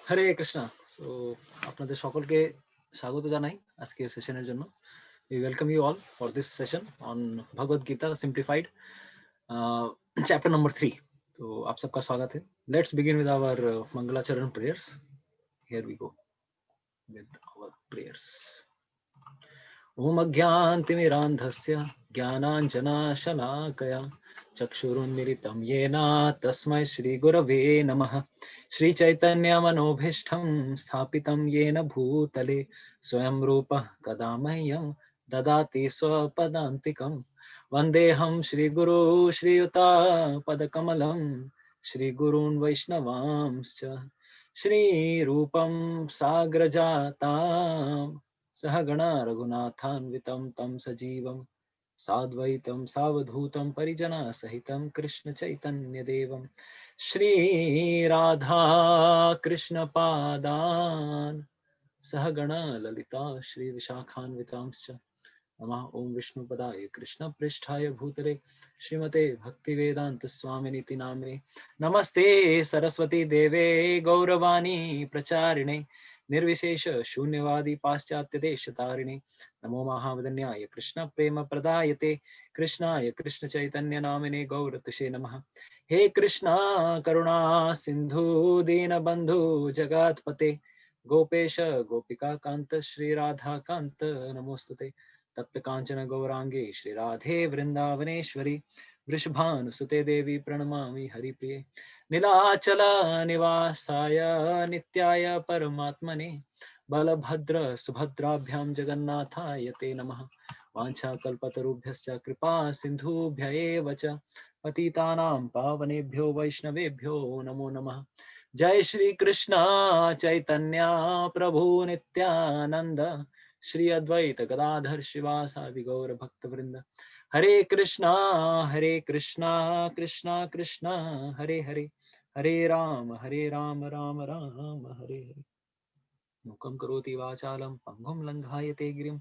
হরে Krishna. So আপনাদের সকলকে স্বাগত জানাই আজকে সেশনের জন্য। We welcome you all for this session on Bhagavad Gita Simplified, chapter number 3. तो आप सबका स्वागत है. Let's begin with our Mangalacharan prayers. Here we go with our prayers. ओम अज्ञानतिमिरान्धस्य ज्ञानाञ्जनाशलाकया चक्षुरुन्मिलितं येन तस्मै श्रीगुरवे नमः। श्रीचैतन्यमनोभीष्टं स्थापितं येन भूतले स्वयं रूपः कदा मह्यं ददाति स्वपदान्तिकं। वन्देऽहं श्रीगुरो श्रीयुतापदकमलं श्रीगुरून् वैष्णवांश्च श्रीरूपं साग्रजाताम् सहगणा रघुनाथान्वितं तं सजीवं साद्वैतं सावधूतं परिजना सहितं कृष्ण चैतन्य देवं श्रीराधा कृष्ण पादान् सहगणा ललिता श्री विशाखान्वितांश्च नमः। ओम विष्णुपदाय कृष्ण पृष्ठाय भूतले श्रीमते भक्तिवेदांत स्वामिनीति नामिने नमस्ते सरस्वती देवे गौरवाणी प्रचारिणे निर्विशेष शून्यवादी पाश्चात्य देश तारिणे नमो महावदन्याय कृष्ण प्रेम प्रदायते कृष्णाय कृष्ण चैतन्य नामिने गौरतुषे नमः। हे कृष्णा करुणा सिंधु दीन बंधु जगतपते गोपेश गोपिका कांत श्री राधा कांत नमोस्तुते। तप्त कांचन गौरांगे श्री राधे वृंदावनेश्वरी वृषभानुसुते देवी प्रणमामि हरिप्रिये। नीलाचल निवासाय नित्याय परमात्मने बलभद्र सुभद्राभ्यां जगन्नाथाय ते नमः। वाञ्छाकल्पतरुभ्यश्च कृपा सिन्धुभ्य एव च पतितानां पावनेभ्यो वैष्णवेभ्यो नमो नमः। जय श्री कृष्ण चैतन्य प्रभु नित्यानंद श्री अद्वैत गदाधर शिवासादि गौर भक्त वृंद। हरे कृष्णा कृष्णा कृष्णा हरे हरे हरे राम राम राम हरे हरे। मुखं करोति वाचालं पंगुं लंघायते गिरिं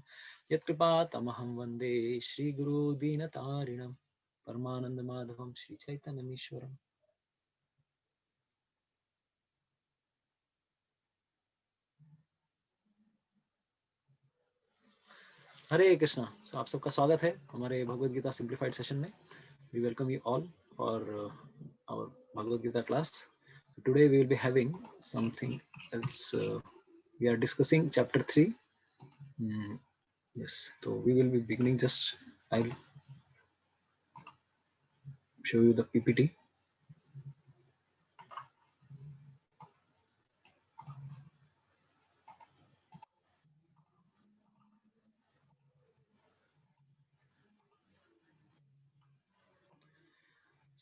यत्कृपातमहं वन्दे श्रीगुरो दीनतारिणं परमानंद माधवं श्री चैतन्यमीश्वरम्। हरे कृष्णा। तो आप सबका स्वागत है हमारे भगवद गीता सिंप्लीफाइड सेशन में। We welcome you all for our Bhagavad Gita class. Today we will be having something else. We are discussing chapter 3. Yes, तो we will be beginning just I will show you the PPT.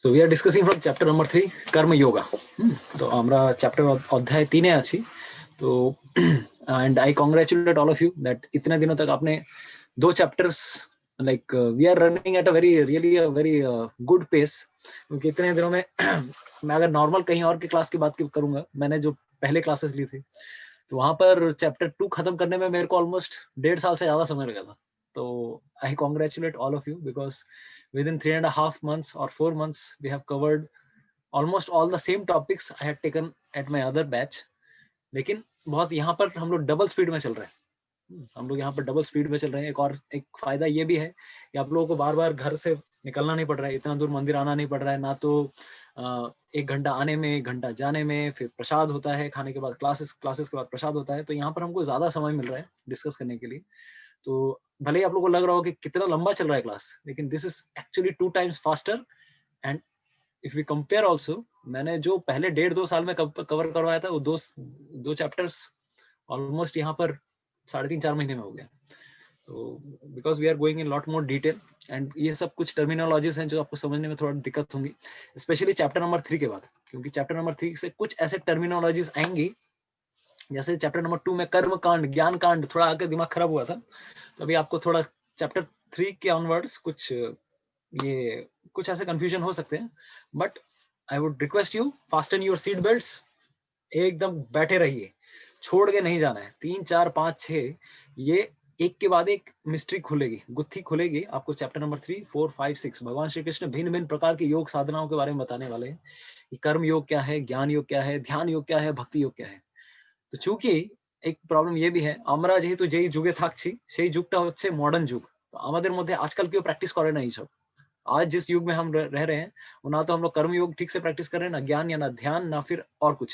So we are discussing from chapter number 3 कर्म योगा. तो আমরা chapter অধ্যায় 3 এ আছি। तो and I congratulate all of you that इतने दिनों तक आपने दो chapters like we are running at a very really a very good pace. क्योंकि इतने दिनों में मैं अगर नॉर्मल कहीं और के क्लास की बात करूंगा, मैंने जो पहले क्लासेस ली थी तो वहां पर चैप्टर 2 खत्म करने में मेरे को ऑलमोस्ट 1.5 साल से ज्यादा समय लगा था. तो I congratulate all of you because within 3.5 months or 4 months we have covered almost all the same topics I had taken at my other batch. लेकिन बहुत यहाँ पर हम लोग डबल स्पीड में चल रहे हैं. हम लोग यहाँ पर डबल स्पीड में चल रहे हैं. एक और एक फायदा ये भी है कि आप लोगों को बार बार घर से निकलना नहीं पड़ रहा है, इतना दूर मंदिर आना नहीं पड़ रहा है. ना तो 1 घंटा आने में, 1 घंटा जाने में, फिर प्रसाद होता है, खाने के बाद क्लासेस के बाद प्रसाद होता है. तो यहाँ पर हमको ज्यादा समय मिल रहा है डिस्कस करने के लिए. तो भले ही आप लोगों को लग रहा हो कि कितना लंबा चल रहा है क्लास, लेकिन this is actually 2 times faster. And if we compare also, मैंने जो पहले 1.5-2 साल में कवर करवाया था वो दो चैप्टर्स ऑलमोस्ट यहाँ पर 3.5-4 महीने में हो गया. तो because we are going in lot more detail and ये सब कुछ टर्मिनोलॉजीज हैं जो आपको समझने में थोड़ा दिक्कत होंगी, स्पेशली चैप्टर नंबर 3 के बाद. क्योंकि चैप्टर नंबर 3 से कुछ ऐसे टर्मिनोलॉजीज आएंगी, जैसे चैप्टर नंबर 2 में कर्म कांड, ज्ञान कांड, थोड़ा आके दिमाग खराब हुआ था. तो अभी आपको थोड़ा चैप्टर 3 के ऑनवर्ड्स कुछ ऐसे कंफ्यूजन हो सकते हैं. But I would request you, fasten your seat belts, एकदम बैठे रहिए, छोड़ के नहीं जाना है. 3, 4, 5, 6 ये एक के बाद एक मिस्ट्री खुलेगी, गुत्थी खुलेगी आपको. चैप्टर नंबर 3, 4, 5, 6 भगवान श्री कृष्ण भिन्न भिन्न प्रकार की योग साधनाओं के बारे में बताने वाले हैं कि कर्म योग क्या है, ज्ञान योग क्या है, ध्यान योग क्या है, भक्ति योग क्या है. তো চूंकि एक प्रॉब्लम ये भी है আমরা যেহেতু যেই যুগে থাকছি সেই যুগটা হচ্ছে মডার্ন যুগ তো আমাদের মধ্যে आजकल কেউ প্র্যাকটিস করে না এইসব आज जिस युग में हम रह रहे हैं वो ना तो हम लोग कर्म योग ठीक से प्रैक्टिस कर रहे हैं ना ज्ञान या ना ध्यान ना फिर और कुछ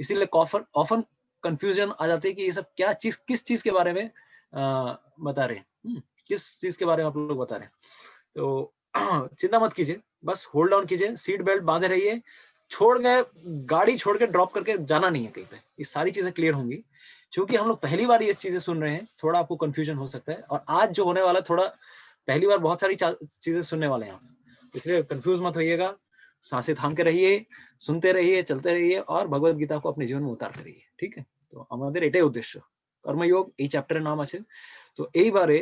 इसीलिए ऑफन कंफ्यूजन आ जाती है कि ये सब क्या चीज किस चीज के बारे में बता रहे हैं किस चीज के बारे में आप लोग बता रहे हैं तो चिंता मत कीजिए बस होल्ड ऑन कीजिए सीट बेल्ट बांधे रहिए छोड़ गए गाड़ी छोड़ के ड्रॉप करके जाना नहीं है कहीं पे ये सारी चीजें क्लियर होंगी क्योंकि हम लोग पहली बार ये चीजें सुन रहे हैं थोड़ा आपको कंफ्यूजन हो सकता है और आज जो होने वाला थोड़ा पहली बार बहुत सारी चीजें सुनने वाले हैं आप इसलिए कंफ्यूज मत होइएगा सांसें थाम के रहिए सुनते रहिए चलते रहिए और भगवत गीता को अपने जीवन में उतारते रहिए ठीक है तो আমাদের এটাই উদ্দেশ্য কর্মযোগ এই চ্যাপ্টারের নাম আছে তো এইবারে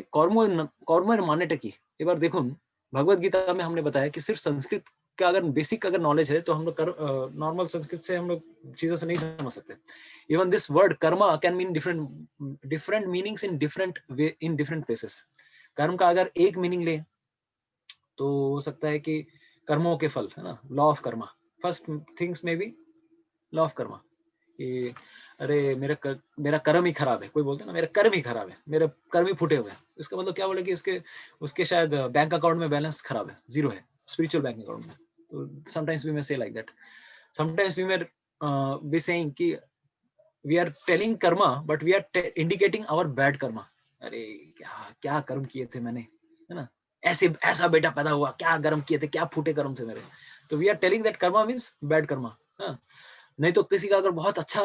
কর্মের মানেটা কি এবার দেখুন भगवत गीता में हमने बताया कि सिर्फ संस्कृत का अगर बेसिक अगर नॉलेज है तो हम लोग नॉर्मल संस्कृत से हम लोग चीजों से नहीं समझ सकते even this word Karma can mean different meanings in different places कर्म का अगर एक मीनिंग ले तो हो सकता है कि कर्मों के फल है ना law of Karma first things में भी लॉ ऑफ कर्मा कि अरे मेरा कर्म ही खराब है कोई बोलता है ना मेरा कर्म ही खराब है मेरे कर्म ही फूटे हुए हैं इसका मतलब क्या बोले कि उसके शायद बैंक अकाउंट में बैलेंस खराब है जीरो है स्पिरिचुअल बैंक अकाउंट में तो sometimes we may say like that sometimes we may be saying कि we are telling karma but we are indicating our bad karma अरे क्या कर्म किए थे मैंने है ना ऐसा बेटा पैदा हुआ क्या कर्म किए थे क्या फूटे कर्म थे मेरे तो we are telling that karma means bad karma नहीं तो किसी का अगर बहुत अच्छा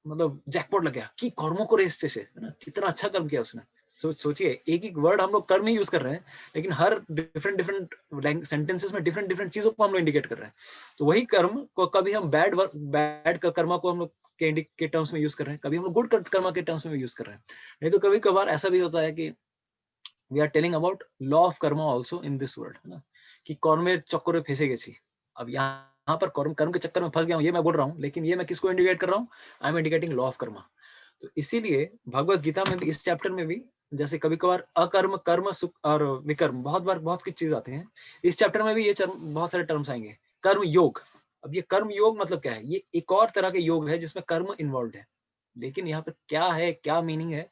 मतलब जैकपॉट लग गया कि कर्मों को रेस से है ना कितना अच्छा कर्म किया उसने सोचिए एक एक वर्ड हम लोग कर्म ही यूज कर रहे हैं लेकिन हर डिफरेंट सेंटेंसेस में डिफरेंट चीजों को हम लोग इंडिकेट कर रहे हैं तो वही कर्म को कभी हम बैड कर्मा को हम लोग के टर्म्स में यूज कर रहे हैं कभी हम लोग गुड कर्मा के टर्म्स में यूज कर रहे हैं नहीं तो कभी कभार ऐसा भी होता है कि we are telling about law of karma also in this world है ना कि कर्मेर चक्कर फंसे गेছি अब यहाँ पर कर्म के चक्कर में फंस गया हूँ ये मैं बोल रहा हूँ लेकिन ये मैं किसको इंडिकेट कर रहा हूँ I am indicating law of Karma तो इसीलिए भगवत गीता में भी इस चैप्टर में भी जैसे कभी कभार अकर्म कर्म सुख और विकर्म बहुत बार बहुत कुछ चीज आते हैं इस चैप्टर में भी ये बहुत सारे टर्म्स आएंगे कर्म योग अब ये कर्म योग मतलब क्या है ये एक और तरह के योग है जिसमें कर्म इन्वॉल्व है लेकिन यहाँ पे क्या है क्या मीनिंग है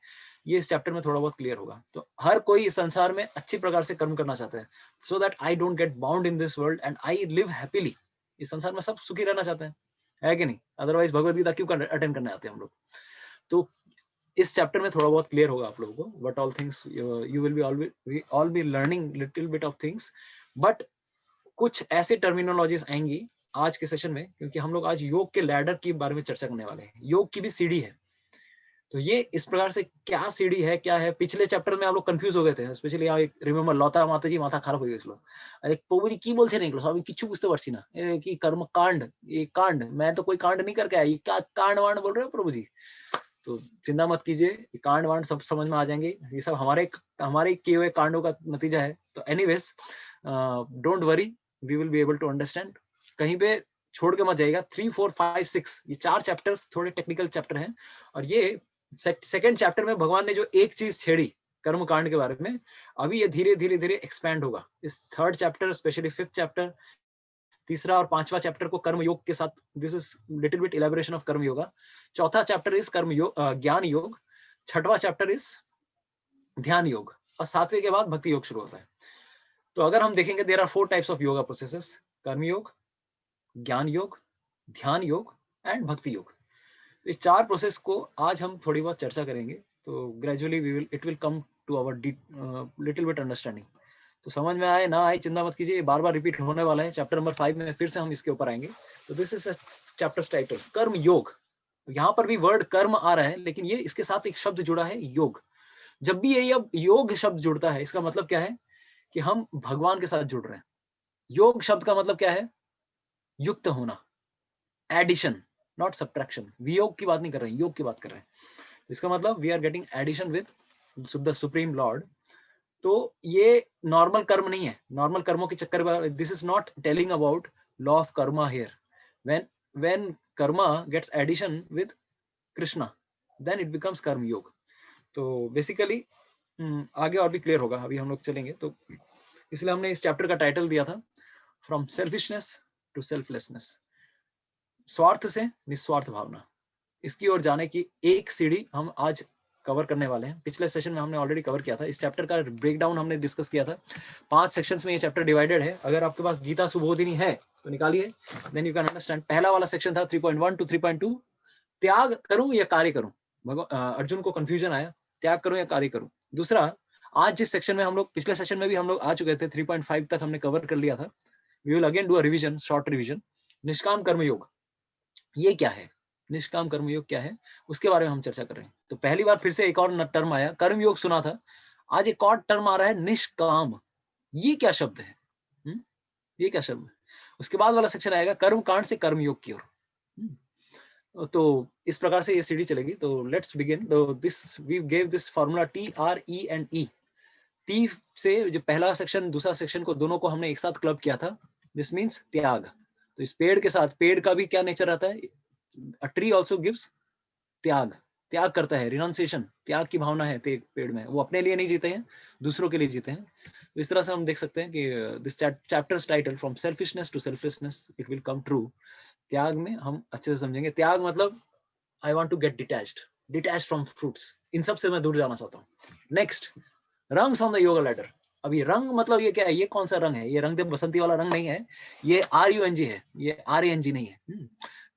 ये इस चैप्टर में थोड़ा बहुत क्लियर होगा तो हर कोई इस संसार में अच्छी प्रकार से कर्म करना चाहता है so that I don't get bound in this world and I live happily इस संसार में सब सुखी रहना चाहते हैं है कि नहीं अदरवाइज भगवत गीता क्यों अटेंड करने आते हैं हम लोग तो इस चैप्टर में थोड़ा बहुत क्लियर होगा आप लोगों को but all things you will be all be learning little bit of things but कुछ ऐसे टर्मिनोलॉजीज आएंगी आज के सेशन में क्योंकि हम लोग आज योग के लैडर के बारे में चर्चा करने वाले हैं योग की भी सीढ़ी है तो ये इस प्रकार से क्या सीढ़ी है क्या है पिछले चैप्टर में आप लोग कंफ्यूज हो गए थे स्पेशली रिमेम्बर लता माताजी माथा খারাপ হয়ে গেছিল আরে প্রভুজি কি বলছেন এগুলো সব আমি কিছু বুঝতে পারছি না কি कर्म कांड ये कांड मैं तो कोई कांड नहीं करके आया ये क्या कांड वांड बोल रहे हो प्रभु जी तो चिंता मत कीजिए कांड वांड सब समझ में आ जाएंगे ये सब हमारे किए हुए कांडों का नतीजा है तो anyways don't worry we will be able to understand कहीं पे छोड़ के मत जाएगा 3, 4, 5, 6 ये 4 चैप्टर्स थोड़े टेक्निकल चैप्टर हैं और ये सेकेंड चैप्टर में भगवान ने जो एक चीज छेड़ी कर्म कांड के बारे में अभी ये धीरे धीरे धीरे एक्सपैंड होगा इस third chapter specially 5th chapter तीसरा और 5वां चैप्टर को कर्म योग के साथ this is little bit elaboration of कर्म योगा चौथा चैप्टर इज कर्म योग ज्ञान योग 6वां चैप्टर इज ध्यान योग और 7वें के बाद भक्ति योग शुरू होता है तो अगर हम देखेंगे there are 4 types of yoga processes karma yoga ज्ञान योग ध्यान योग एंड भक्ति योग इस 4 प्रोसेस को आज हम थोड़ी बहुत चर्चा करेंगे तो gradually it will come to our little bit understanding तो समझ में आए ना आए चिंता मत कीजिए बार बार रिपीट होने वाला है चैप्टर नंबर 5 में फिर से हम इसके ऊपर आएंगे तो दिस इज चैप्टर टाइटल कर्म योग यहाँ पर भी वर्ड कर्म आ रहा है लेकिन ये इसके साथ एक शब्द जुड़ा है योग जब भी ये अब योग शब्द जुड़ता है इसका मतलब क्या है कि हम भगवान के साथ जुड़ रहे हैं योग शब्द का मतलब क्या है युक्त होना एडिशन नॉट सब्ट्रैक्शन वियोग की बात नहीं कर रहे हैं योग की बात कर रहे हैं इसका मतलब we are getting addition with the supreme lord तो ये नॉर्मल कर्म नहीं है नॉर्मल कर्मों के चक्कर में this is not telling about law of karma here when karma gets addition with Krishna then it becomes karma yoga तो बेसिकली आगे और भी क्लियर होगा अभी हम लोग चलेंगे तो इसलिए हमने इस चैप्टर का टाइटल दिया था फ्रॉम सेल्फिशनेस टू सेल्फलेसनेस स्वार्थ से निस्वार्थ भावना इसकी ओर जाने की एक सीढ़ी हम आज कवर करने वाले हैं। पिछले सेशन में हमने ऑलरेडी कवर किया था, इस चैप्टर का ब्रेकडाउन हमने डिस्कस किया था। 5 सेक्शंस में ये चैप्टर डिवाइडेड है। अगर आपके पास गीता सुबोधिनी है तो निकालिए, देन यू कैन अंडरस्टैंड। पहला वाला सेक्शन था 3.1 टू 3.2, त्याग करूं या कार्य करूं। अर्जुन को कंफ्यूजन आया, त्याग करूं या कार्य करूं। दूसरा, आज जिस सेक्शन में हम लोग, पिछले सेशन में भी हम लोग आ चुके थे, 3.5 तक हमने कवर कर लिया था। We will again do a revision, short revision. निष्काम कर्मयोग, ये क्या है, निष्काम कर्मयोग क्या है, उसके बारे में हम चर्चा कर रहे हैं। तो पहली बार फिर से एक और टर्म आया, कर्मयोग सुना था, आज एक और टर्म आ रहा है, निष्काम। ये क्या शब्द है? ये क्या शब्द है? उसके बाद वाला सेक्शन आएगा कर्म कांड से कर्मयोग की ओर। तो इस प्रकार से ये सीढ़ी चलेगी। तो let's begin. This we gave this formula TRE and E। T से जो पहला सेक्शन दूसरा सेक्शन को दोनों को हमने एक साथ क्लब किया था। दिस मीन्स त्याग। तो इस पेड़ के साथ, पेड़ का भी क्या नेचर रहता है? अ ट्री ऑल्सो गिव्स त्याग, त्याग करता है, रिनाउंसिएशन, त्याग की भावना है पेड़ में। वो अपने लिए नहीं जीते हैं, दूसरों के लिए जीते हैं। तो इस तरह से हम देख सकते हैं कि this chapter's title from selfishness to selflessness it will come true. त्याग में हम अच्छे से समझेंगे। त्याग मतलब I want to get detached from fruits. इन सब से मैं दूर जाना चाहता हूँ। Next, rungs on the yoga ladder. अभी रंग मतलब ये क्या है? ये कौन सा रंग है? ये रंग दे बसंती वाला रंग नहीं है, ये RUNG है, ये RANG नहीं है।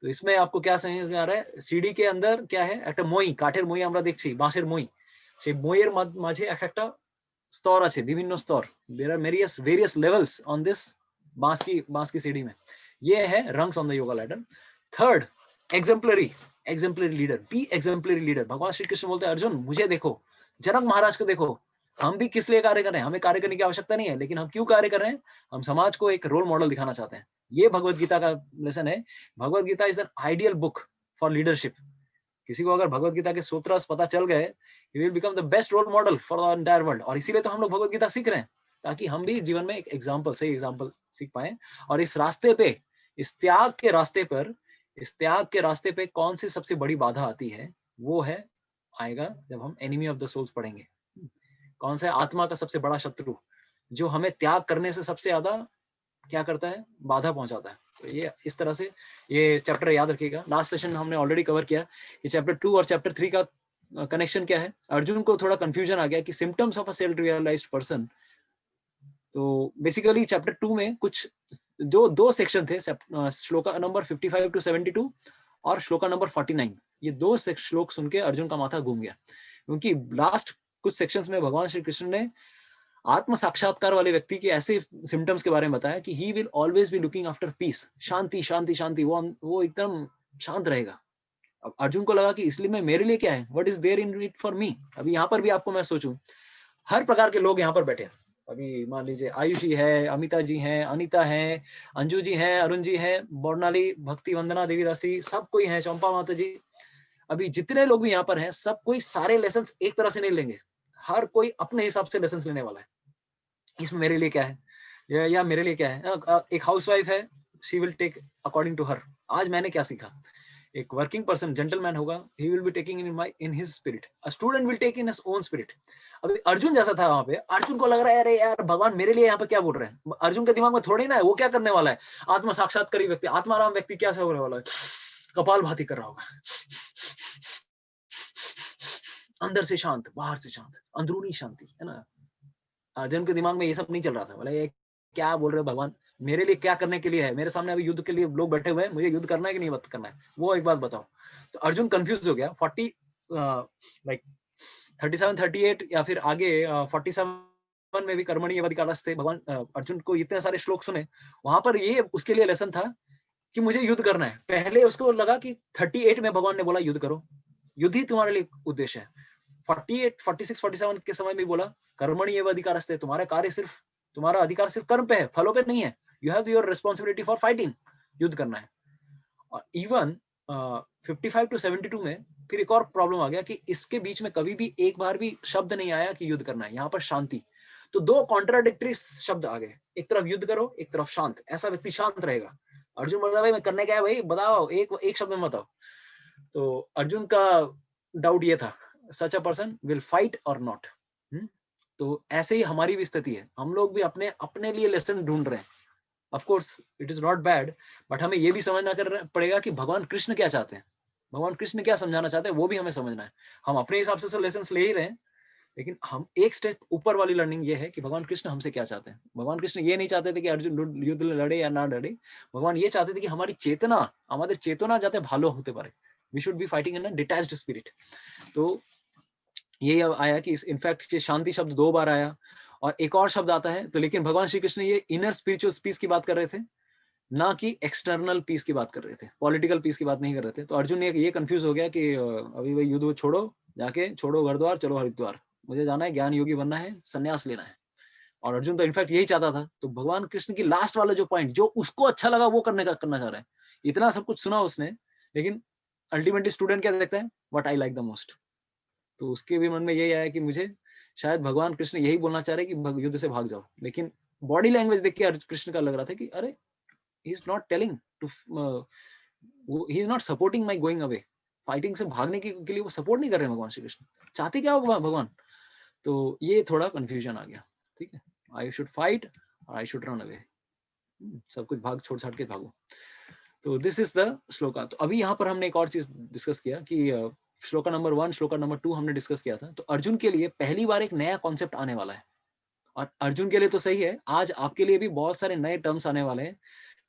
तो इसमें आपको क्या समझ में आ रहा है? सीढ़ी के अंदर क्या है? একটা মই, কাঠের মই আমরা দেখছি, বাঁশের মই। সেই মইয়ের মাঝে একটা স্তর আছে, বিভিন্ন স্তর। There are various levels on this बांस की सीढ़ी में। ये है rungs on the yoga ladder. Third, exemplary leader. Be exemplary leader. भगवान श्री कृष्ण बोलते हैं, अर्जुन मुझे देखो, जनक महाराज को देखो, हम भी किस लिए कार्य कर रहे हैं? हमें कार्य करने की आवश्यकता नहीं है, लेकिन हम क्यों कार्य कर रहे हैं? हम समाज को एक रोल मॉडल दिखाना चाहते हैं। ये भगवत गीता का लेसन है। Bhagavad Gita is an ideal book for leadership. किसी को अगर भगवत गीता के सूत्र पता चल गए, you will become the best role model for the entire world. और इसीलिए तो हम लोग भगवत गीता सीख रहे हैं, ताकि हम भी जीवन में एक एग्जाम्पल, सही एग्जाम्पल सीख पाए। और इस रास्ते पे, इस त्याग के रास्ते पर, इस त्याग के रास्ते पे कौन सी सबसे बड़ी बाधा आती है? वो है, आएगा जब हम एनिमी ऑफ द सोल्स पढ़ेंगे। कौन सा आत्मा का सबसे बड़ा शत्रु, जो हमें त्याग करने से सबसे ज्यादा क्या करता है? बाधा पहुंचाता है। तो ये इस तरह से ये चैप्टर याद रखिएगा। लास्ट सेशन में हमने ऑलरेडी कवर किया कि चैप्टर 2 और चैप्टर 3 का कनेक्शन क्या है। अर्जुन को थोड़ा कंफ्यूजन आ गया कि symptoms of a self realised person. तो बेसिकली चैप्टर 2 में कुछ जो दो सेक्शन थे, श्लोका नंबर 55 टू 72 और श्लोका नंबर 49, ये दो श्लोक सुन के अर्जुन का माथा घूम गया, क्योंकि लास्ट कुछ सेक्शंस में भगवान श्री कृष्ण ने आत्म साक्षात्कार वाले व्यक्ति के ऐसे सिम्टम्स के बारे में बताया कि he will always be looking after peace, शांति शांति शांति, वो एकदम शांत रहेगा। अब अर्जुन को लगा कि इसलिए मैं, मेरे लिए क्या है, what is there in it for me. अभी यहाँ पर भी आपको मैं सोचूं, हर प्रकार के लोग यहाँ पर बैठे हैं। अभी मान लीजिए आयुषी है, अमिता जी हैं, अनिता हैं, अंजू जी हैं, अरुण जी हैं, बॉर्नाली, भक्ति वंदना देवीदासी, सब कोई है, चंपा माता जी। अभी जितने लोग भी यहाँ पर हैं, सब कोई सारे लेसन एक तरह से नहीं लेंगे, हर कोई अपने हिसाब से लेसन लेने वाला है। इसमें मेरे लिए क्या है, या मेरे लिए क्या है। एक हाउसवाइफ है, she will take according to her. आज मैंने क्या सीखा? एक वर्किंग पर्सन, जेंटलमैन होगा, he will be taking in his spirit. A student will take in his own spirit. अभी अर्जुन जैसा था वहां पे, अर्जुन को लग रहा है अरे यार भगवान मेरे लिए यहाँ पे क्या बोल रहे हैं। अर्जुन के दिमाग में थोड़ी ना है वो क्या करने वाला है। आत्म साक्षात्कारी व्यक्ति, आत्माराम व्यक्ति क्या से होने वाला है? कपाल भाती कर रहा होगा, अंदर से शांत, बाहर से शांत, अंदरूनी शांति, है ना। अर्जुन के दिमाग में ये सब नहीं चल रहा था। बोले ये क्या बोल रहे हो भगवान, मेरे लिए क्या करने के लिए है? मेरे सामने अभी युद्ध के लिए लोग बैठे हुए हैं, मुझे युद्ध करना है कि नहीं करना है, वो एक बात बताओ। तो अर्जुन कंफ्यूज हो गया। 40 लाइक 37 38 या फिर आगे 47 में भी कर्मणि एवाधिकारस्ते, भगवान अर्जुन को इतने सारे श्लोक सुने, वहां पर ये उसके लिए लेसन था कि मुझे युद्ध करना है। पहले उसको लगा कि 38 में भगवान ने बोला युद्ध करो, युद्ध ही तुम्हारे लिए उद्देश्य है। 48 46 47 के समय में बोला कर्मणि एव अधिकारस्ते, तुम्हारा कार्य सिर्फ, तुम्हारा अधिकार सिर्फ कर्म पे है, फलों पे नहीं है। You have your responsibility for fighting, युद्ध करना है। और इवन 55 टू 72 में फिर एक और प्रॉब्लम आ गया कि इसके बीच में कभी भी एक बार भी शब्द नहीं आया कि युद्ध करना है, यहाँ पर शांति। तो दो कॉन्ट्राडिक्टरी शब्द आ गए, एक तरफ युद्ध करो, एक तरफ शांत। ऐसा व्यक्ति शांत रहेगा। अर्जुन बोल रहा है भाई मैं करने क्या है भाई बताओ, एक शब्द में बताओ। तो अर्जुन का डाउट ये था, सच अ पर्सन विल फाइट और नॉट। तो ऐसे ही हमारी भी स्थिति है, हम लोग भी अपने अपने लिए लेसन ढूंढ रहे हैं। Of course it is not bad, but हमें ये भी समझना पड़ेगा कि भगवान कृष्ण क्या चाहते हैं। भगवान कृष्ण क्या समझाना चाहते हैं वो भी हमें समझना है। हम अपने हिसाब से तो लेसन ले ही रहे हैं, लेकिन हम एक स्टेप ऊपर वाली लर्निंग ये है कि भगवान कृष्ण हमसे क्या चाहते हैं। भगवान कृष्ण ये नहीं चाहते थे कि अर्जुन युद्ध लड़े या ना लड़े। भगवान ये चाहते थे कि हमारी चेतना, हमारे चेतना जाते भालो होते पारे। We should be fighting in a detached spirit. तो ये अब आया कि इनफैक्ट ये शांति शब्द 2 बार आया, और एक और शब्द आता है। तो लेकिन भगवान श्री कृष्ण ये इनर स्पिरिचुअल पीस की बात कर रहे थे, ना कि एक्सटर्नल पीस की बात कर रहे थे, पॉलिटिकल पीस की बात नहीं कर रहे थे। तो अर्जुन ये कंफ्यूज हो गया कि अभी वही युद्ध छोड़ो, जाके छोड़ो घर द्वार, चलो हरिद्वार, मुझे जाना है, ज्ञान योगी बनना है, संन्यास लेना है। और अर्जुन तो इनफैक्ट यही चाहता था। तो भगवान कृष्ण की लास्ट वाला जो पॉइंट, जो उसको अच्छा लगा वो करना चाह रहा है। इतना सब कुछ सुना उसने, लेकिन अल्टीमेटली स्टूडेंट क्या देखता है, what I like the most. तो उसके भी मन में यही आया कि मुझे शायद भगवान कृष्ण यही बोलना चाह रहे कि युद्ध से भाग जाओ। लेकिन बॉडी लैंग्वेज देख के कृष्ण का लग रहा था कि अरे, he is not telling to, he is not supporting my going away. Fighting से भागने के लिए वो सपोर्ट नहीं कर रहे हैं भगवान श्री कृष्ण। चाहते क्या हो भगवान? तो ये थोड़ा कंफ्यूजन आ गया। ठीक है, आई शुड फाइट और आई शुड रन अवे। सब कुछ भाग छोड़ छाड़ के भागो। तो दिस इज द श्लोका। तो अभी यहाँ पर हमने एक और चीज डिस्कस किया कि श्लोका नंबर 1, श्लोका नंबर 2 हमने डिस्कस किया था। तो अर्जुन के लिए पहली बार एक नया कॉन्सेप्ट आने वाला है, और अर्जुन के लिए तो सही है, आज आपके लिए भी बहुत सारे नए टर्म्स आने वाले हैं,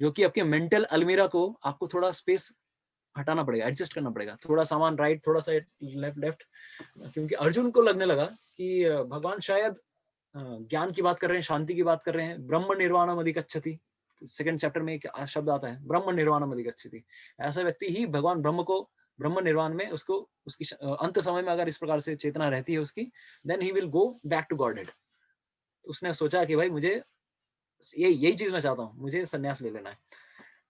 जो कि आपके मेंटल अलमीरा को आपको थोड़ा स्पेस हटाना पड़ेगा, एडजस्ट करना पड़ेगा, थोड़ा सामान राइट, थोड़ा सा लेफ्ट लेफ्ट। क्योंकि अर्जुन को लगने लगा कि भगवान शायद ज्ञान की बात कर रहे हैं, शांति की बात कर रहे हैं, ब्रह्म निर्वाणम अधिगच्छति। सेकंड चैप्टर में एक शब्द आता है, ब्रह्म निर्वाणम अधिगच्छति। ऐसा व्यक्ति ही भगवान ब्रह्म को, ब्रह्म निर्वाण में उसको, उसकी अंत समय में अगर इस प्रकार से चेतना रहती है उसकी, then he will go back to godhead. तो उसने सोचा कि भाई मुझे यही चीज मैं चाहता हूँ, मुझे संन्यास ले लेना है।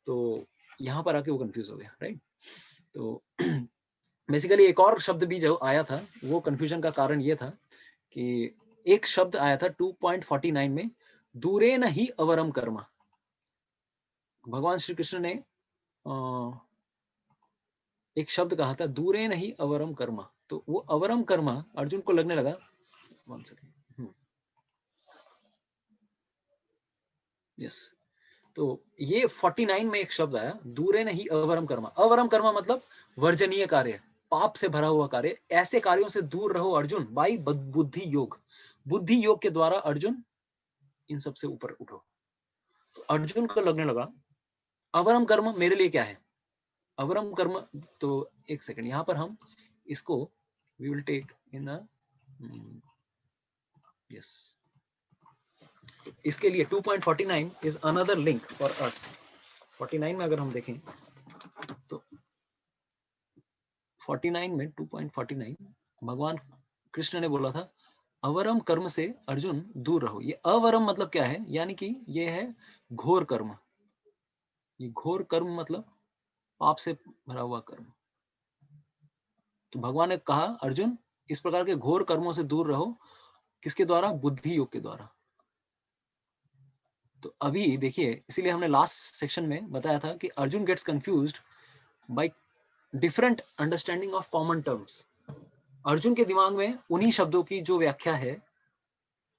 तो यहाँ पर आके वो कंफ्यूज हो गया, राइट। तो बेसिकली एक और शब्द भी जो आया था, वो कंफ्यूजन का कारण ये था कि एक शब्द आया था 2.49 में, दूरे न ही अवरम कर्मा। भगवान श्री कृष्ण ने एक शब्द कहा था, दूरे न ही अवरम कर्मा। तो वो अवरम कर्मा अर्जुन को लगने लगा, यस। तो ये 49 में एक शब्द आया, दूरे नहीं अवरम कर्मा। अवरम कर्मा मतलब वर्जनीय कार्य, पाप से भरा हुआ कार्य, ऐसे कार्यों से दूर रहो अर्जुन, बाई बुद्धि योग। बुद्धि योग के द्वारा अर्जुन इन सब से ऊपर उठो। तो अर्जुन को लगने लगा अवरम कर्म मेरे लिए क्या है, अवरम कर्म। तो एक सेकंड, यहां पर हम इसको we will take in a, yes, इसके लिए 2.49 is another link for us. 49 में अगर हम देखें तो 49 में 2.49 भगवान कृष्ण ने बोला था, अवरम कर्म से अर्जुन दूर रहो। ये अवरम मतलब क्या है, यानी कि ये है घोर कर्म। ये घोर कर्म मतलब पाप से भरा हुआ कर्म। तो भगवान ने कहा अर्जुन, इस प्रकार के घोर कर्मों से दूर रहो, किसके द्वारा, बुद्धि योग के द्वारा। तो अभी देखिए, इसीलिए हमने लास्ट सेक्शन में बताया था कि Arjun gets confused by different understanding of common terms. Arjun के दिमाग में उन्हीं शब्दों की जो व्याख्या है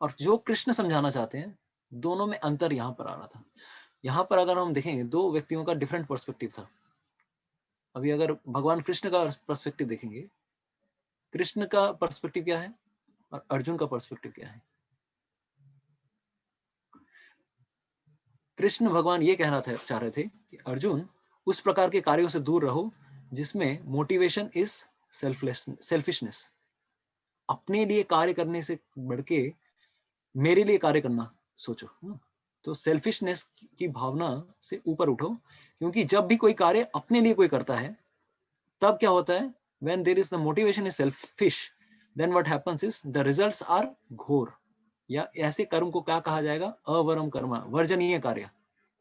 और जो कृष्ण समझाना चाहते हैं, दोनों में अंतर यहां पर आ रहा था। यहां पर अगर हम देखेंगे, दो व्यक्तियों का डिफरेंट पर्सपेक्टिव था। अभी अगर भगवान कृष्ण का पर्सपेक्टिव देखेंगे, कृष्ण का पर्सपेक्टिव क्या है और अर्जुन का पर्सपेक्टिव क्या है। कृष्ण भगवान ये कहना चाह रहे थे कि अर्जुन, उस प्रकार के कार्यों से दूर रहो जिसमें मोटिवेशन इज सेल्फिशनेस। अपने लिए कार्य करने से बढ़ के मेरे लिए कार्य करना सोचो। तो सेल्फिशनेस की भावना से ऊपर उठो, क्योंकि जब भी कोई कार्य अपने लिए कोई करता है, तब क्या होता है, when there is the motivation is selfish, then what happens is the results are घोर। या ऐसे कर्म को क्या कहा जाएगा, अवरम कर्म, वर्जनीय कार्य,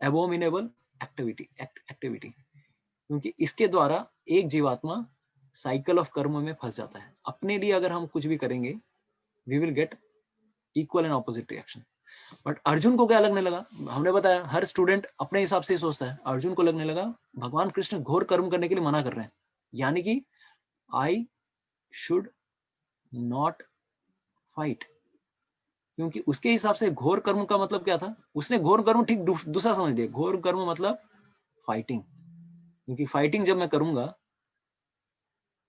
एबोमिनेबल एक्टिविटी। क्योंकि इसके द्वारा एक जीवात्मा साइकिल ऑफ कर्म में फंस जाता है। अपने लिए अगर हम कुछ भी करेंगे, we will get equal and opposite reaction. But Arjun को क्या लगने लगा, हमने बताया हर स्टूडेंट अपने हिसाब से ही सोचता है। अर्जुन को लगने लगा भगवान कृष्ण घोर कर्म करने के लिए मना कर रहे हैं, यानी कि आई शुड नॉट फाइट। क्योंकि उसके हिसाब से घोर कर्म का मतलब क्या था, उसने घोर कर्म ठीक दूसरा समझ लिया। घोर कर्म मतलब फाइटिंग, क्योंकि फाइटिंग जब मैं करूंगा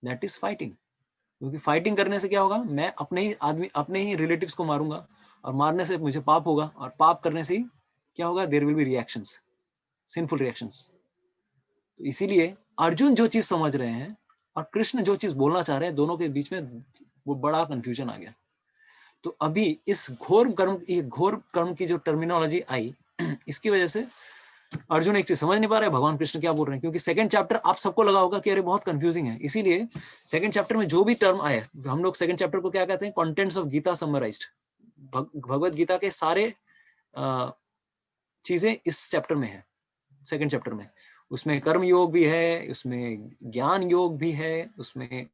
दैट इज फाइटिंग। क्योंकि फाइटिंग करने से क्या होगा, मैं अपने ही आदमी, अपने ही रिलेटिव्स को मारूंगा, और मारने से मुझे पाप होगा, और पाप करने से ही क्या होगा, there will be reactions, sinful reactions. तो इसीलिए अर्जुन जो चीज समझ रहे हैं और कृष्ण जो चीज बोलना चाह रहे हैं, दोनों के बीच में वो बड़ा कंफ्यूजन आ गया। तो अभी इस घोर कर्म की जो टर्मिनोलॉजी आई, इसकी वजह से अर्जुन एक चीज समझ नहीं पा रहे भगवान कृष्ण क्या बोल रहे हैं। क्योंकि सेकंड चैप्टर आप सबको लगा होगा कि अरे बहुत कंफ्यूजिंग है, इसीलिए सेकंड चैप्टर में जो भी टर्म आए, हम लोग सेकंड चैप्टर को क्या कहते हैं, contents of Gita summarised. Bhagavad Gita के सारे चीजें इस चैप्टर में है, सेकंड चैप्टर में। उसमें कर्म योग भी है, उसमें ज्ञान योग भी है, उसमें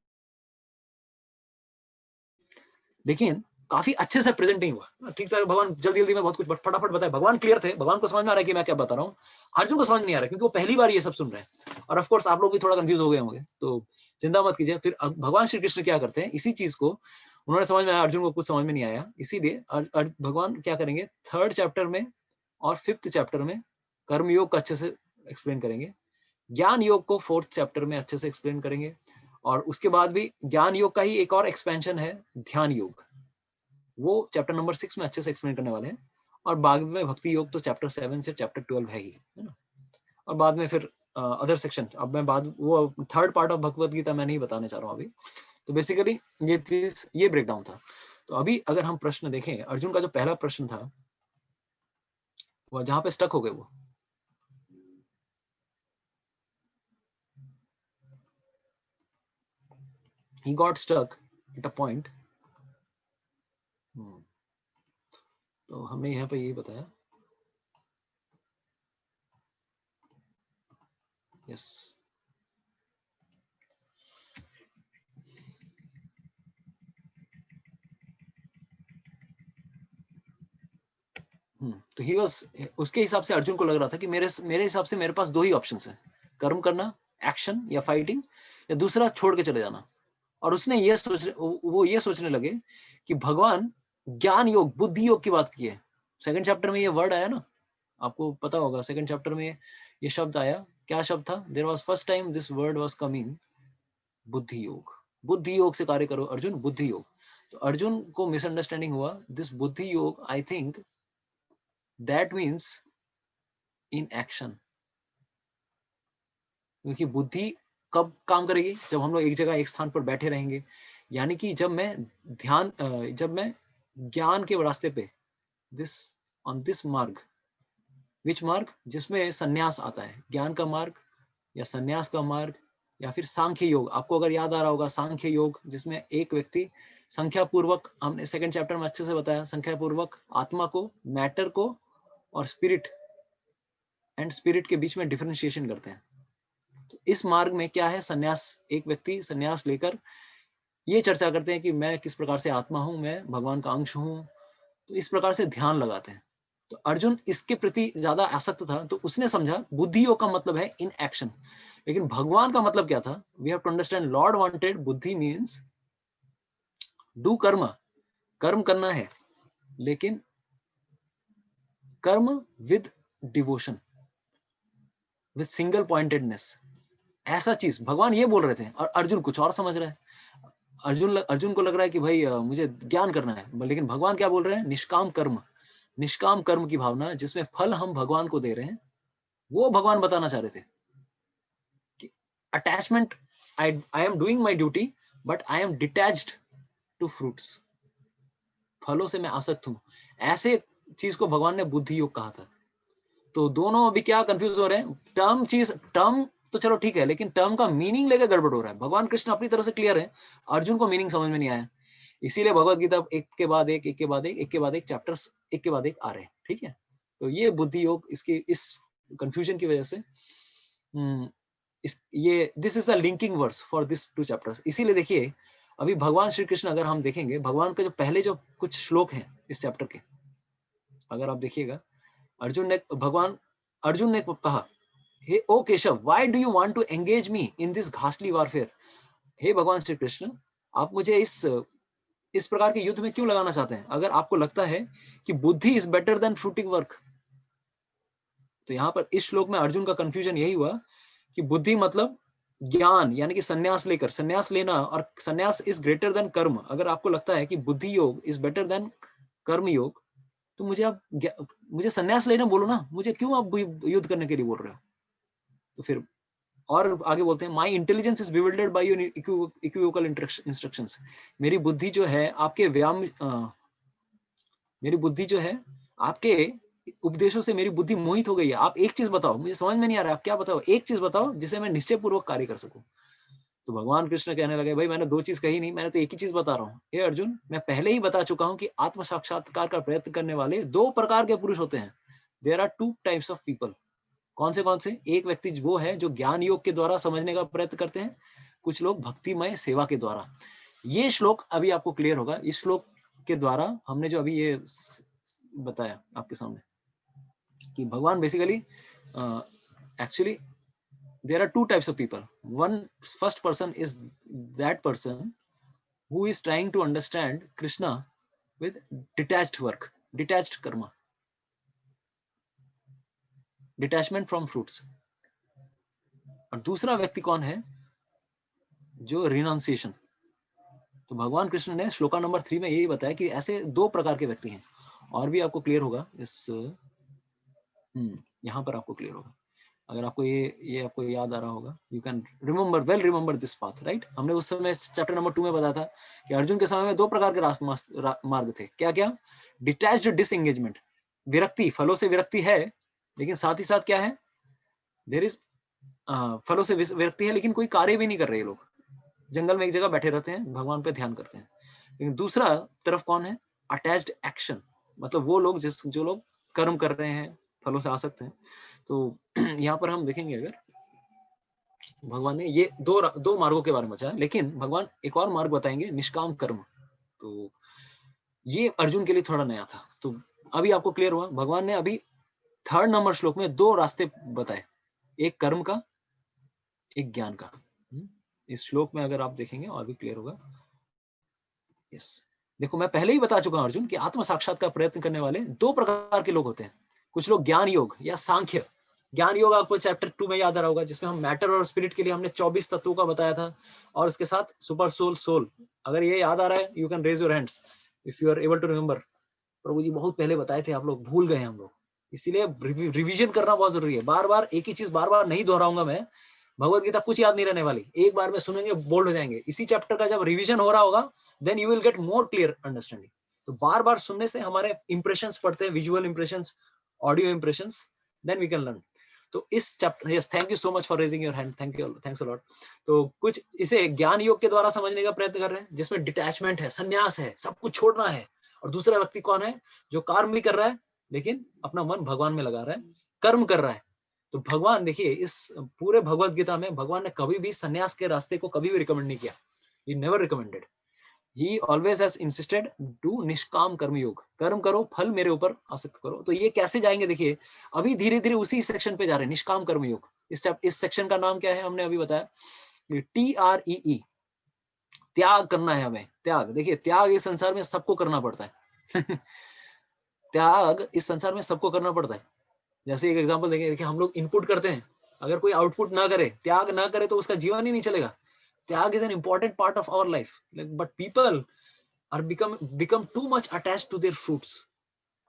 लेकिन काफी अच्छे से प्रेजेंट नहीं हुआ। ठीक है, भगवान जल्दी जल्दी में बहुत कुछ फटाफट बताए, भगवान क्लियर थे, भगवान को समझ में आ रहा है कि मैं क्या बता रहा हूँ। अर्जुन को समझ नहीं आ रहा है क्योंकि वो पहली बार ये सब सुन रहे हैं, और ऑफ कोर्स आप लोग भी थोड़ा कंफ्यूज हो गए होंगे, तो चिंता मत कीजिए। फिर भगवान श्री कृष्ण क्या करते हैं, इसी चीज को उन्होंने समझ में आया, अर्जुन को कुछ समझ में नहीं आया, इसीलिए भगवान क्या करेंगे, थर्ड चैप्टर में और फिफ्थ चैप्टर में कर्म योग को अच्छे से एक्सप्लेन करेंगे, ज्ञान योग को फोर्थ चैप्टर में अच्छे से एक्सप्लेन करेंगे, और उसके बाद भी ज्ञान योग का ही एक और एक्सपेंशन है ध्यान योग, वो चैप्टर नंबर 6 में अच्छे से एक्सप्लेन करने वाले हैं। और बाद में भक्ति योग तो चैप्टर 7 से चैप्टर 12 है ही, है ना। और बाद में फिर अदर सेक्शन, अब मैं बाद वो third part of Bhagavad Gita मैं नहीं बताने चाह रहा हूँ अभी। तो बेसिकली ये चीज, ये ब्रेकडाउन था। तो अभी अगर हम प्रश्न देखें, अर्जुन का जो पहला प्रश्न था, वो जहां पे स्टक हो गए, वो he got stuck at a point। तो हमने यहाँ पे यही बताया, यस। तो ही वाज, उसके हिसाब से अर्जुन को लग रहा था कि मेरे हिसाब से मेरे पास दो ही ऑप्शंस हैं, कर्म करना, एक्शन या फाइटिंग, या दूसरा छोड़ के चले जाना। और उसने वो ये सोचने लगे कि भगवान ज्ञान योग, बुद्धि योग की बात की है। सेकंड चैप्टर में ये वर्ड आया ना, आपको पता होगा, सेकंड चैप्टर में ये शब्द आया, क्या शब्द था, there was first time this word was coming, buddhi yoga. बुद्धि योग से कार्य करो अर्जुन, बुद्धि योग। तो अर्जुन को मिसअंडरस्टैंडिंग हुआ, दिस बुद्धि योग, I think that means in action. क्योंकि बुद्धि कब काम करेगी, जब हम लोग एक जगह एक स्थान पर बैठे रहेंगे, यानी कि जब मैं ज्ञान के रास्ते पे, दिस ऑन दिस मार्ग, विच मार्ग, जिसमें सन्यास आता है, ज्ञान का मार्ग या सन्यास का मार्ग, या फिर सांख्य योग। आपको अगर याद आ रहा होगा सांख्य योग, जिसमें एक व्यक्ति संख्या पूर्वक, हमने सेकंड चैप्टर में अच्छे से बताया, संख्या पूर्वक आत्मा को, मैटर को और स्पिरिट के बीच में डिफरेंशिएशन करते हैं। तो इस मार्ग में क्या है, सन्यास, एक व्यक्ति सन्यास लेकर ये चर्चा करते हैं कि मैं किस प्रकार से आत्मा हूं, मैं भगवान का अंश हूं। तो इस प्रकार से ध्यान लगाते हैं। तो अर्जुन इसके प्रति ज्यादा आसक्त था, तो उसने समझा बुद्धि योग का मतलब है इन एक्शन। लेकिन भगवान का मतलब क्या था, we have to understand, lord wanted buddhi means do karma, कर्म करना है, लेकिन karma with devotion, with single pointedness. ऐसा चीज भगवान ये बोल रहे थे, और अर्जुन कुछ और समझ रहे हैं। अर्जुन को लग रहा है कि भाई मुझे ज्ञान करना है, लेकिन भगवान क्या बोल रहे हैं, निष्काम कर्म, निष्काम कर्म की भावना, जिसमें फल हम भगवान को दे रहे हैं, वो भगवान बताना चाह रहे थे कि attachment, I am doing my duty but I am detached to fruits, फलों से मैं आसक्त हूं। ऐसे चीज को भगवान ने बुद्धि योग कहा था। तो दोनों अभी क्या कंफ्यूज हो रहे हैं, टर्म तो चलो ठीक है, लेकिन टर्म का मीनिंग लेकर गड़बड़ हो रहा है। भगवान कृष्ण अपनी तरफ से क्लियर है, अर्जुन को मीनिंग समझ में नहीं आया। इसीलिए भगवत गीता एक के बाद एक, एक के बाद एक, एक के बाद एक चैप्टर्स एक के बाद एक आ रहे हैं, ठीक है। तो ये बुद्धि योग, इसकी इस कंफ्यूजन की वजह से ये this is the linking verse for this two chapters. इसीलिए देखिए, अभी भगवान श्री कृष्ण, अगर हम देखेंगे भगवान के जो पहले जो कुछ श्लोक हैं इस चैप्टर के, अगर आप देखिएगा, अर्जुन ने कहा, हे ओ Keshav, why do you want to engage me in this घासली वारफेयर। हे भगवान श्री कृष्ण, आप मुझे इस प्रकार के युद्ध में क्यों लगाना चाहते हैं, अगर आपको लगता है कि बुद्धि is better than fruiting work. तो यहाँ पर इस श्लोक में अर्जुन का कंफ्यूजन यही हुआ कि बुद्धि मतलब ज्ञान यानी कि संन्यास लेकर, संन्यास लेना, और संन्यास इज ग्रेटर देन कर्म। अगर आपको लगता है कि बुद्धि योग इज बेटर देन कर्म योग, तो मुझे संन्यास लेना बोलो ना, मुझे क्यों आप युद्ध करने के लिए बोल रहे हो? तो फिर और आगे बोलते हैं, माई intelligence is bewildered by your equivocal instructions. मेरी बुद्धि जो है आपके मेरी बुद्धि जो है आपके उपदेशों से मेरी बुद्धि मोहित हो गई है। आप एक चीज बताओ, मुझे समझ में नहीं आ रहा, आप क्या बताओ, एक चीज बताओ जिसे मैं निश्चय पूर्वक कार्य कर सकूं। तो भगवान कृष्ण कहने लगे, भाई मैंने दो चीज कही नहीं, मैंने तो एक ही चीज बता रहा हूँ। हे अर्जुन, मैं पहले ही बता चुका हूँ कि आत्म साक्षात्कार का प्रयत्न करने वाले दो प्रकार के पुरुष होते हैं। There are two types of people. कौन से कौन से? एक व्यक्ति वो है जो ज्ञान योग के द्वारा समझने का प्रयत्न करते हैं, कुछ लोग भक्तिमय सेवा के द्वारा। ये श्लोक अभी आपको क्लियर होगा। इस श्लोक के द्वारा हमने जो अभी ये बताया आपके सामने कि भगवान basically actually there are two types of people. One first person is that person who is trying to understand Krishna with detached work, detached karma, detachment from fruits. और दूसरा व्यक्ति कौन है? जो रिनाउंसिएशन। तो भगवान कृष्ण ने श्लोका नंबर 3 में यही बताया कि ऐसे दो प्रकार के व्यक्ति हैं। और भी आपको क्लियर होगा इस यहाँ पर आपको क्लियर होगा। अगर आपको ये आपको याद आ रहा होगा, you can remember this path, right. हमने उस समय चैप्टर नंबर 2 में बताया था कि अर्जुन के समय में दो प्रकार के मार्ग थे। क्या क्या? डिटैच्ड डिसएंगेजमेंट, विरक्ति, फलों से विरक्ति है, लेकिन साथ ही साथ क्या है, देयर इज फलों से विरक्ति है लेकिन कोई कार्य भी नहीं कर रहे लोग, जंगल में एक जगह बैठे रहते हैं, भगवान पे ध्यान करते हैं। लेकिन दूसरा तरफ कौन है? अटैच्ड एक्शन, मतलब वो लोग जो लोग कर्म कर रहे हैं, फलों से आसक्त हैं। तो यहाँ पर हम देखेंगे, अगर भगवान ने ये दो मार्गों के बारे में बताया, लेकिन भगवान एक और मार्ग बताएंगे, निष्काम कर्म। तो ये अर्जुन के लिए थोड़ा नया था। तो अभी आपको क्लियर हुआ, भगवान ने अभी 3rd नंबर श्लोक में दो रास्ते बताए, एक कर्म का, एक ज्ञान का। इस श्लोक में अगर आप देखेंगे और भी क्लियर होगा। यस, देखो मैं पहले ही बता चुका हूं अर्जुन कि आत्म साक्षात का प्रयत्न करने वाले दो प्रकार के लोग होते हैं। कुछ लोग ज्ञान योग या सांख्य, ज्ञान योग आपको चैप्टर 2 में याद आ रहा होगा, जिसमें हम मैटर और स्पिरिट के लिए हमने 24 तत्वों का बताया था, और उसके साथ सुपर सोल। अगर ये याद आ रहा है, you can raise your hands if you are able to remember. प्रभु जी बहुत पहले बताए थे, आप लोग भूल गए हम लोग, इसीलिए रिवीजन करना बहुत जरूरी है। बार बार एक ही चीज बार बार नहीं दोहराऊंगा मैं। भगवत गीता कुछ याद नहीं रहने वाली, एक बार में सुनेंगे बोल्ड हो जाएंगे। इसी चैप्टर का जब रिवीजन हो रहा होगा, then you will get more clear understanding. तो बार बार सुनने से हमारे इंप्रेशंस पड़ते हैं, visual impressions, audio impressions, then we can learn. तो इस chapter, yes, thank you so much for raising your hand, thank you, thanks a lot. तो कुछ इसे ज्ञान योग के द्वारा समझने का प्रयत्न कर रहे हैं, जिसमें डिटैचमेंट है, संन्यास है, सब कुछ छोड़ना है। और दूसरा व्यक्ति कौन है? जो कर्म भी कर रहा है लेकिन अपना मन भगवान में लगा रहा है, कर्म कर रहा है। तो भगवान देखिए, इस पूरे भगवत गीता में भगवान ने कभी भी संन्यास के रास्ते को कभी भी रिकमेंड नहीं किया। He never recommended, he always has insisted do निष्काम कर्म योग, कर्म करो, फल मेरे ऊपर आसक्त करो। तो ये कैसे जाएंगे? देखिए अभी धीरे धीरे उसी सेक्शन पे जा रहे हैं, निष्काम कर्म योग। इस सेक्शन का नाम क्या है? हमने अभी बताया, TREE, त्याग करना है हमें। त्याग, देखिए त्याग इस संसार में सबको करना पड़ता है। त्याग इस संसार में सबको करना पड़ता है। जैसे एक एग्जांपल देखिए, हम लोग इनपुट करते हैं, अगर कोई आउटपुट ना करे, त्याग ना करे, तो उसका जीवन ही नहीं चलेगा। त्याग is an important part of our life, but people are become too much attached to their fruits.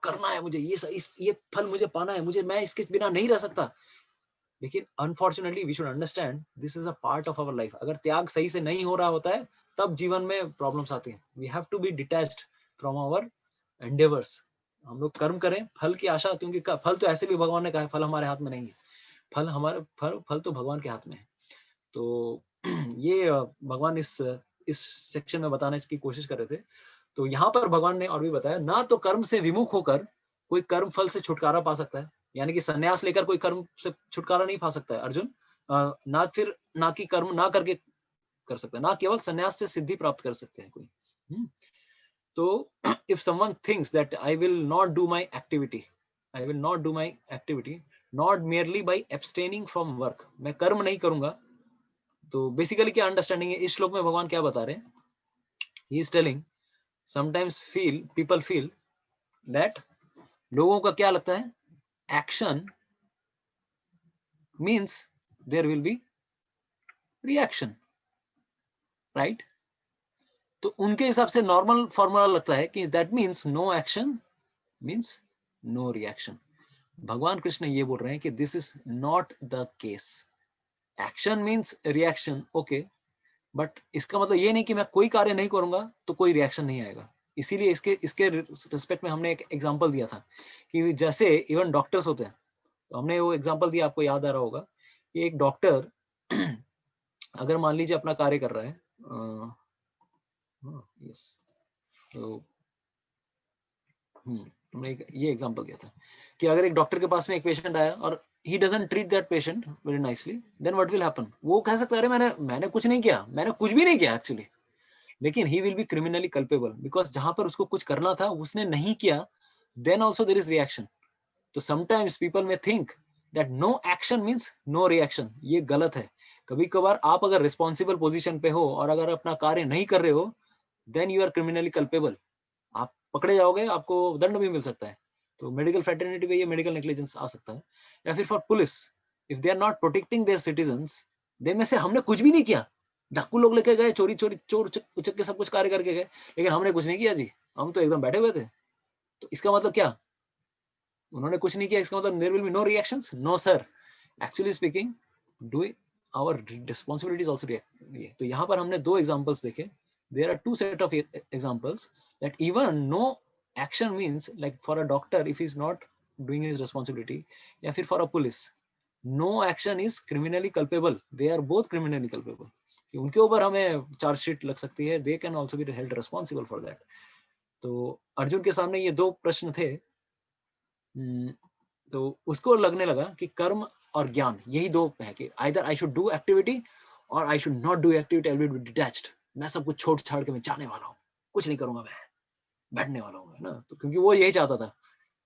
करना है मुझे, ये फल मुझे पाना है, मैं इसके बिना नहीं रह सकता। लेकिन unfortunately we should understand this is a part of our life. अगर त्याग सही से नहीं हो रहा होता है, तब जीवन में प्रॉब्लम्स आती हैं। We have to be detached from our endeavours. हम लोग कर्म करें फल की आशा, क्योंकि फल तो ऐसे भी भगवान ने कहा है, फल हमारे हाथ में नहीं है। फल तो भगवान के हाथ में है। तो ये भगवान इस सेक्शन में बताने की कोशिश कर रहे थे। तो यहाँ पर भगवान ने और भी बताया, ना तो कर्म से विमुख होकर कोई कर्म फल से छुटकारा पा सकता है, यानी कि संन्यास लेकर कोई कर्म से छुटकारा नहीं पा सकता है अर्जुन। ना कि कर्म ना करके कर सकता है, ना केवल संन्यास से सिद्धि प्राप्त कर सकते हैं कोई। तो if someone thinks that I will not do my activity not merely by abstaining from work, मैं कर्म नहीं करूंगा। तो बेसिकली क्या अंडरस्टैंडिंग है इस श्लोक में? भगवान क्या बता रहे हैं? He is telling, sometimes people feel that, लोगों का क्या लगता है, action means there will be reaction, right? तो उनके हिसाब से नॉर्मल फॉर्मूला लगता है कि that means no action means no reaction. भगवान कृष्ण ये बोल रहे हैं कि this is not the case. Action means reaction, okay, but इसका मतलब ये नहीं कि मैं कोई कार्य नहीं करूंगा तो कोई रिएक्शन नहीं आएगा। इसीलिए इसके इसके रिस्पेक्ट में हमने एक एग्जांपल दिया था कि जैसे इवन डॉक्टर्स होते हैं, तो हमने वो एग्जांपल दिया, आपको याद आ रहा होगा कि एक डॉक्टर अगर मान लीजिए अपना कार्य कर रहा है, यस, तो हमने ये एग्जांपल दिया था कि अगर एक डॉक्टर के पास में एक पेशेंट आया और he doesn't treat that patient very nicely, then what will happen? वो कह सकता है अरे मैंने मैंने कुछ नहीं किया, मैंने कुछ भी नहीं किया एक्चुअली, लेकिन he will be criminally culpable because जहां पर उसको कुछ करना था उसने नहीं किया, then also there is reaction. तो sometimes people may think that no action means no reaction, ये गलत है। कभी कभार आप अगर रिस्पॉन्सिबल पोजीशन पे हो और अगर अपना कार्य नहीं कर रहे हो, then you are criminally culpable, आप पकड़े जाओगे, आपको दंड भी मिल सकता है। तो मेडिकल फ्रेटर्निटी पे ये मेडिकल नेग्लिजेंस आ सकता है। या फिर for police, if they are not protecting their citizens, they में से हमने कुछ भी नहीं किया, डाकू लोग लेके गए, चोरी चोरी चोर उचक के सब कुछ कार्य करके गए, लेकिन हमने कुछ नहीं किया जी, हम तो एकदम बैठे हुए थे। तो इसका मतलब क्या? उन्होंने कुछ नहीं किया, इसका मतलब there will be no reactions? No sir, actually speaking doing our responsibilities also react. तो यहाँ पर हमने दो एग्जांपल्स देखे। There are two set of examples that even no action means, like for a doctor if he's not doing his responsibility, या फिर for a police, no action is criminally culpable, they are both criminally culpable, कि उनके ऊपर हमें chargesheet लग सकती है, they can also be held responsible for that। तो अर्जुन के सामने ये दो प्रश्न थे। तो उसको लगने लगा कि कर्म और ज्ञान यही दो है कि either I should do activity or I should not do activity, I will be detached, मैं सब कुछ छोड़ छाड़ के मैं जाने वाला हूँ, कुछ नहीं करूंगा, मैं बैठने वाला हूँ, है ना? तो क्योंकि वो यही चाहता था,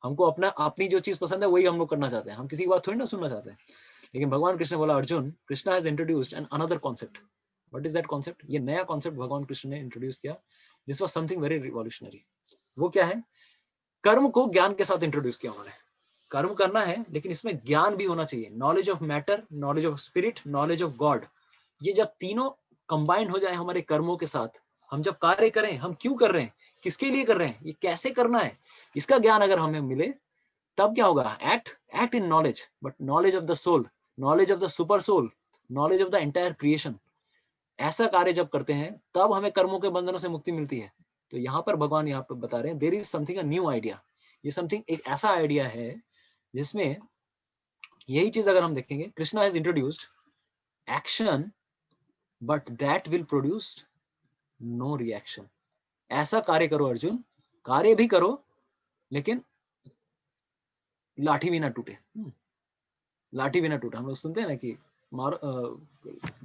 हमको अपना अपनी जो चीज पसंद है वही हम लोग करना चाहते हैं, हम किसी की बात थोड़ी ना सुनना चाहते हैं। लेकिन भगवान कृष्ण ने बोला, Arjun, Krishna has introduced an another concept. What is that concept? ये नया कॉन्सेप्ट भगवान कृष्ण ने इंट्रोड्यूस किया, this was something very revolutionary. वो क्या है? कर्म को ज्ञान के साथ इंट्रोड्यूस किया उन्होंने। कर्म करना है लेकिन इसमें ज्ञान भी होना चाहिए, knowledge of matter, knowledge of spirit, knowledge of God. ये जब तीनों कंबाइंड हो जाए हमारे कर्मों के साथ, हम जब कार्य करें, हम क्यों कर रहे हैं, किसके लिए कर रहे हैं, ये कैसे करना है, इसका ज्ञान अगर हमें मिले, तब क्या होगा? Act in knowledge, but knowledge of the soul, knowledge of the super soul, knowledge of the entire creation. ऐसा कार्य जब करते हैं तब हमें कर्मों के बंधनों से मुक्ति मिलती है। तो यहाँ पर भगवान यहाँ पर बता रहे हैं, there is something a new idea. ये समथिंग एक ऐसा आइडिया है जिसमें यही चीज अगर हम देखेंगे, Krishna has introduced action but that will produce no reaction. ऐसा कार्य करो अर्जुन, कार्य भी करो लेकिन लाठी भी ना टूटे। लाठी भी ना टूटे, हम लोग सुनते हैं ना कि मार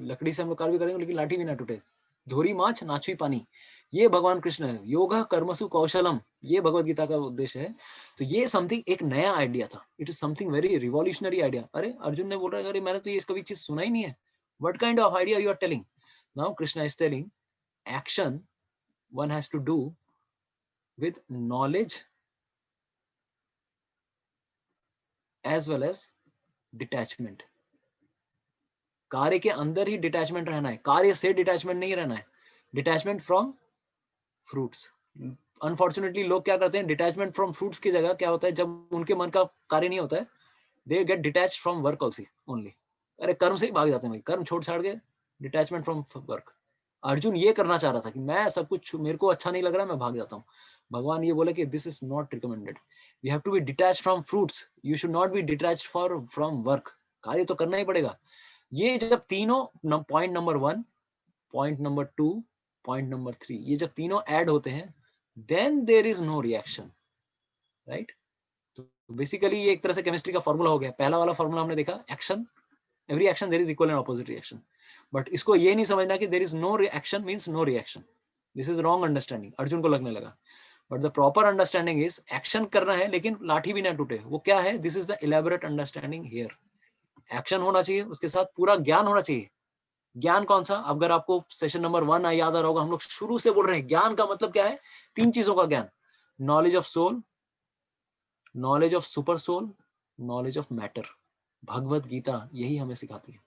लकड़ी से हम लोग कार्य भी करेंगे लेकिन लाठी भी ना टूटे, धोरी माछ नाचुई पानी। ये भगवान कृष्ण है, योगा कर्मसु कौशलम, ये भगवत गीता का उद्देश्य है। तो ये समथिंग एक नया आइडिया था, it is something very revolutionary idea. अरे अर्जुन ने बोल रहा है, अरे मैंने तो ये कभी चीज सुना ही नहीं है, what kind of idea you are telling? Now Krishna is telling action one has to do with knowledge as well as detachment। कार्य के अंदर ही डिटैचमेंट रहना है, कार्य से डिटैचमेंट नहीं रहना है। डिटैचमेंट फ्रॉम फ्रूट्स, अनफॉर्चुनेटली लोग क्या करते हैं, डिटैचमेंट फ्रॉम फ्रूट्स की जगह क्या होता है, जब उनके मन का कार्य नहीं होता है, they get detached from work also only. अरे कर्म से ही भाग जाते हैं भाई, कर्म छोड़ छाड़ के डिटैचमेंट फ्रॉम वर्क। अर्जुन ये करना चाह रहा था कि मैं सब कुछ, मेरे को अच्छा नहीं लग रहा, मैं भाग जाता हूँ। भगवान ये बोले कि this is not recommended, you have to be detached from fruits, you should not be detached for from work. कार्य तो करना ही पड़ेगा। ये जब तीनों point number 1, point number 2, point number 3, ये जब तीनों ऐड होते हैं, then there is no reaction, right? तो बेसिकली ये एक तरह से केमिस्ट्री का फॉर्मूला हो गया। पहला वाला फॉर्मूला हमने देखा, action, every action there is equal and opposite reaction. But इसको ये नहीं समझना कि there is no reaction means no reaction, this is wrong understanding, Arjun को लगने लगा। But the proper understanding is action करना है लेकिन लाठी भी ना टूटे। वो क्या है? This is the elaborate understanding here. Action होना चाहिए, उसके साथ पूरा ज्ञान होना चाहिए। ज्ञान कौन सा? अगर आपको सेशन नंबर 1 याद आ रहा होगा, हम लोग शुरू से बोल रहे हैं ज्ञान का मतलब क्या है, 3 चीजों का ज्ञान, knowledge of soul, knowledge of super soul, knowledge of matter. Bhagavad Gita यही हमें सिखाती है।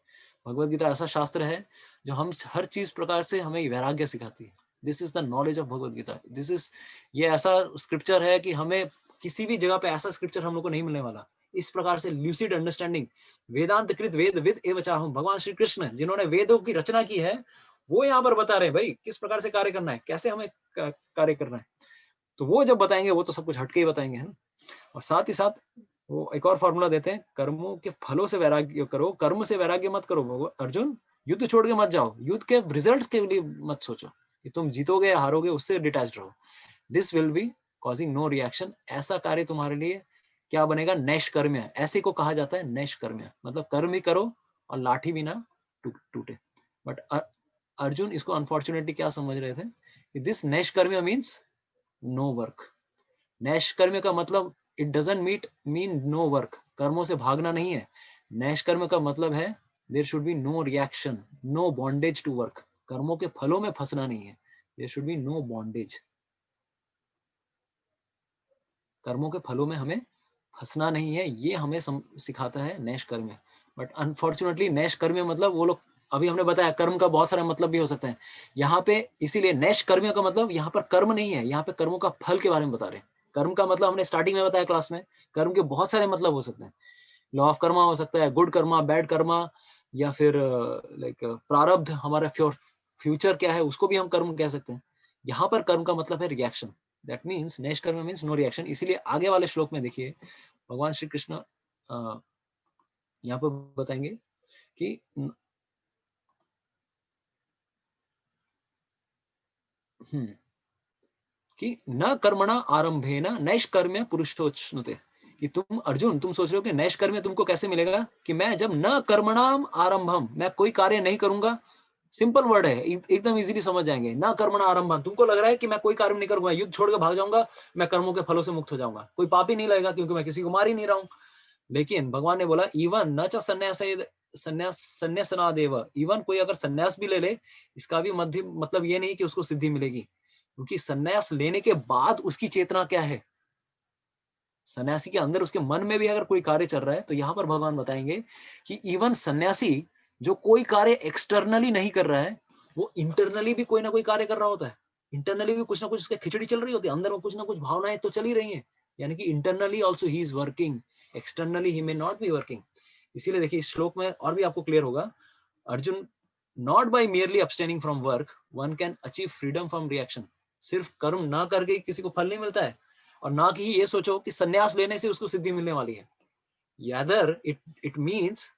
भगवत गीता ऐसा शास्त्र है जो हम हर चीज प्रकार से हमें वैराग्य सिखाती है। This is the knowledge of Bhagavad Gita. This is, ये ऐसा स्क्रिप्चर है कि हमें किसी भी जगह पे ऐसा स्क्रिप्चर हम लोग को नहीं मिलने वाला। इस प्रकार से ल्यूसिड अंडरस्टैंडिंग, वेदांत कृत वेद विद एव चाहम, भगवान श्री कृष्ण जिन्होंने वेदों की रचना की है वो यहाँ पर बता रहे हैं भाई किस प्रकार से कार्य करना है, कैसे हमें कार्य करना है। तो वो जब बताएंगे वो तो सब कुछ हटके ही बताएंगे, है ना। और साथ ही साथ वो एक और फॉर्मूला देते हैं, कर्मों के फलों से वैराग्य करो, कर्म से वैराग्य मत करो। अर्जुन, युद्ध छोड़ के मत जाओ, युद्ध के रिजल्ट्स के लिए मत सोचो कि तुम जीतोगे या हारोगे, उससे डिटैच्ड रहो। This will be causing no reaction. ऐसा कार्य तुम्हारे लिए क्या बनेगा, नैष्कर्म्य। ऐसे को कहा जाता है नैष्कर्म्य, मतलब कर्म ही करो और लाठी भी ना टूटे। बट अर्जुन इसको अनफॉर्चुनेटली क्या समझ रहे थे कि दिस नैष्कर्म्य मीन्स नो वर्क। नैष्कर्म्य का मतलब it doesn't mean no work, कर्मों से भागना नहीं है। नैष्कर्म्य का मतलब है there should be no reaction, no bondage to work. कर्मों के फलों में फंसना नहीं है, there should be no bondage. कर्मों के फलों में हमें फंसना नहीं है, ये हमें सिखाता है नैष्कर्म्य। बट अनफॉर्चुनेटली नैष्कर्म्य मतलब वो लोग, अभी हमने बताया कर्म का बहुत सारा मतलब भी हो सकता है यहाँ पे, इसीलिए नैष्कर्म्य का मतलब यहाँ पर कर्म नहीं है, यहाँ पे कर्मों का फल के बारे में बता रहे हैं। कर्म का मतलब हमने स्टार्टिंग में बताया क्लास में, कर्म के बहुत सारे मतलब हो सकते हैं। लॉ ऑफ कर्मा हो सकता है, गुड कर्मा, बैड कर्मा, या फिर लाइक प्रारब्ध, हमारा फ्यूचर क्या है उसको भी हम कर्म कह सकते हैं। यहाँ पर कर्म का मतलब है रिएक्शन। दैट मीन्स नैष्कर्म्य मीन्स नो रिएक्शन। इसीलिए आगे वाले श्लोक में देखिए भगवान श्री कृष्ण यहाँ पर बताएंगे कि कि न कर्मणा आरंभेन नैष्कर्म्य पुरुषोच्नुते। कि तुम अर्जुन, तुम सोच रहे हो कि नैष्कर्म्य तुमको कैसे मिलेगा, कि मैं जब न कर्मणाम आरंभम, मैं कोई कार्य नहीं करूंगा। सिंपल वर्ड है, एकदम इजीली समझ जाएंगे। ना कर्मणा आरंभम, तुमको लग रहा है कि मैं कोई कार्य नहीं करूंगा, युद्ध छोड़ के भाग जाऊंगा, मैं कर्मों के फलों से मुक्त हो जाऊंगा, कोई पाप ही नहीं लगेगा क्योंकि मैं किसी को मार ही नहीं रहा हूं। लेकिन भगवान ने बोला इवन न च संन्यास संन्यासनादेव, इवन कोई अगर संन्यास भी ले ले, इसका भी मध्य मतलब ये नहीं कि उसको सिद्धि मिलेगी, क्योंकि संन्यास लेने के बाद उसकी चेतना क्या है, सन्यासी के अंदर उसके मन में भी अगर कोई कार्य चल रहा है, तो यहाँ पर भगवान बताएंगे कि इवन सन्यासी जो कोई कार्य एक्सटर्नली नहीं कर रहा है, वो इंटरनली भी कोई ना कोई कार्य कर रहा होता है। इंटरनली भी कुछ ना कुछ उसके खिचड़ी चल रही होती है, अंदर में कुछ ना कुछ भावनाएं तो चल ही रही हैं। यानी कि internally also he is working, externally he may not be working. इसीलिए देखिए इस श्लोक में और भी आपको क्लियर होगा, Arjun, not by merely abstaining from work one can achieve freedom from reaction. सिर्फ कर्म ना करके किसी को फल नहीं मिलता है, और ना कि ये सोचो कि सन्यास लेने से उसको सिद्धि मिलने वाली है। यादर इट मीन्स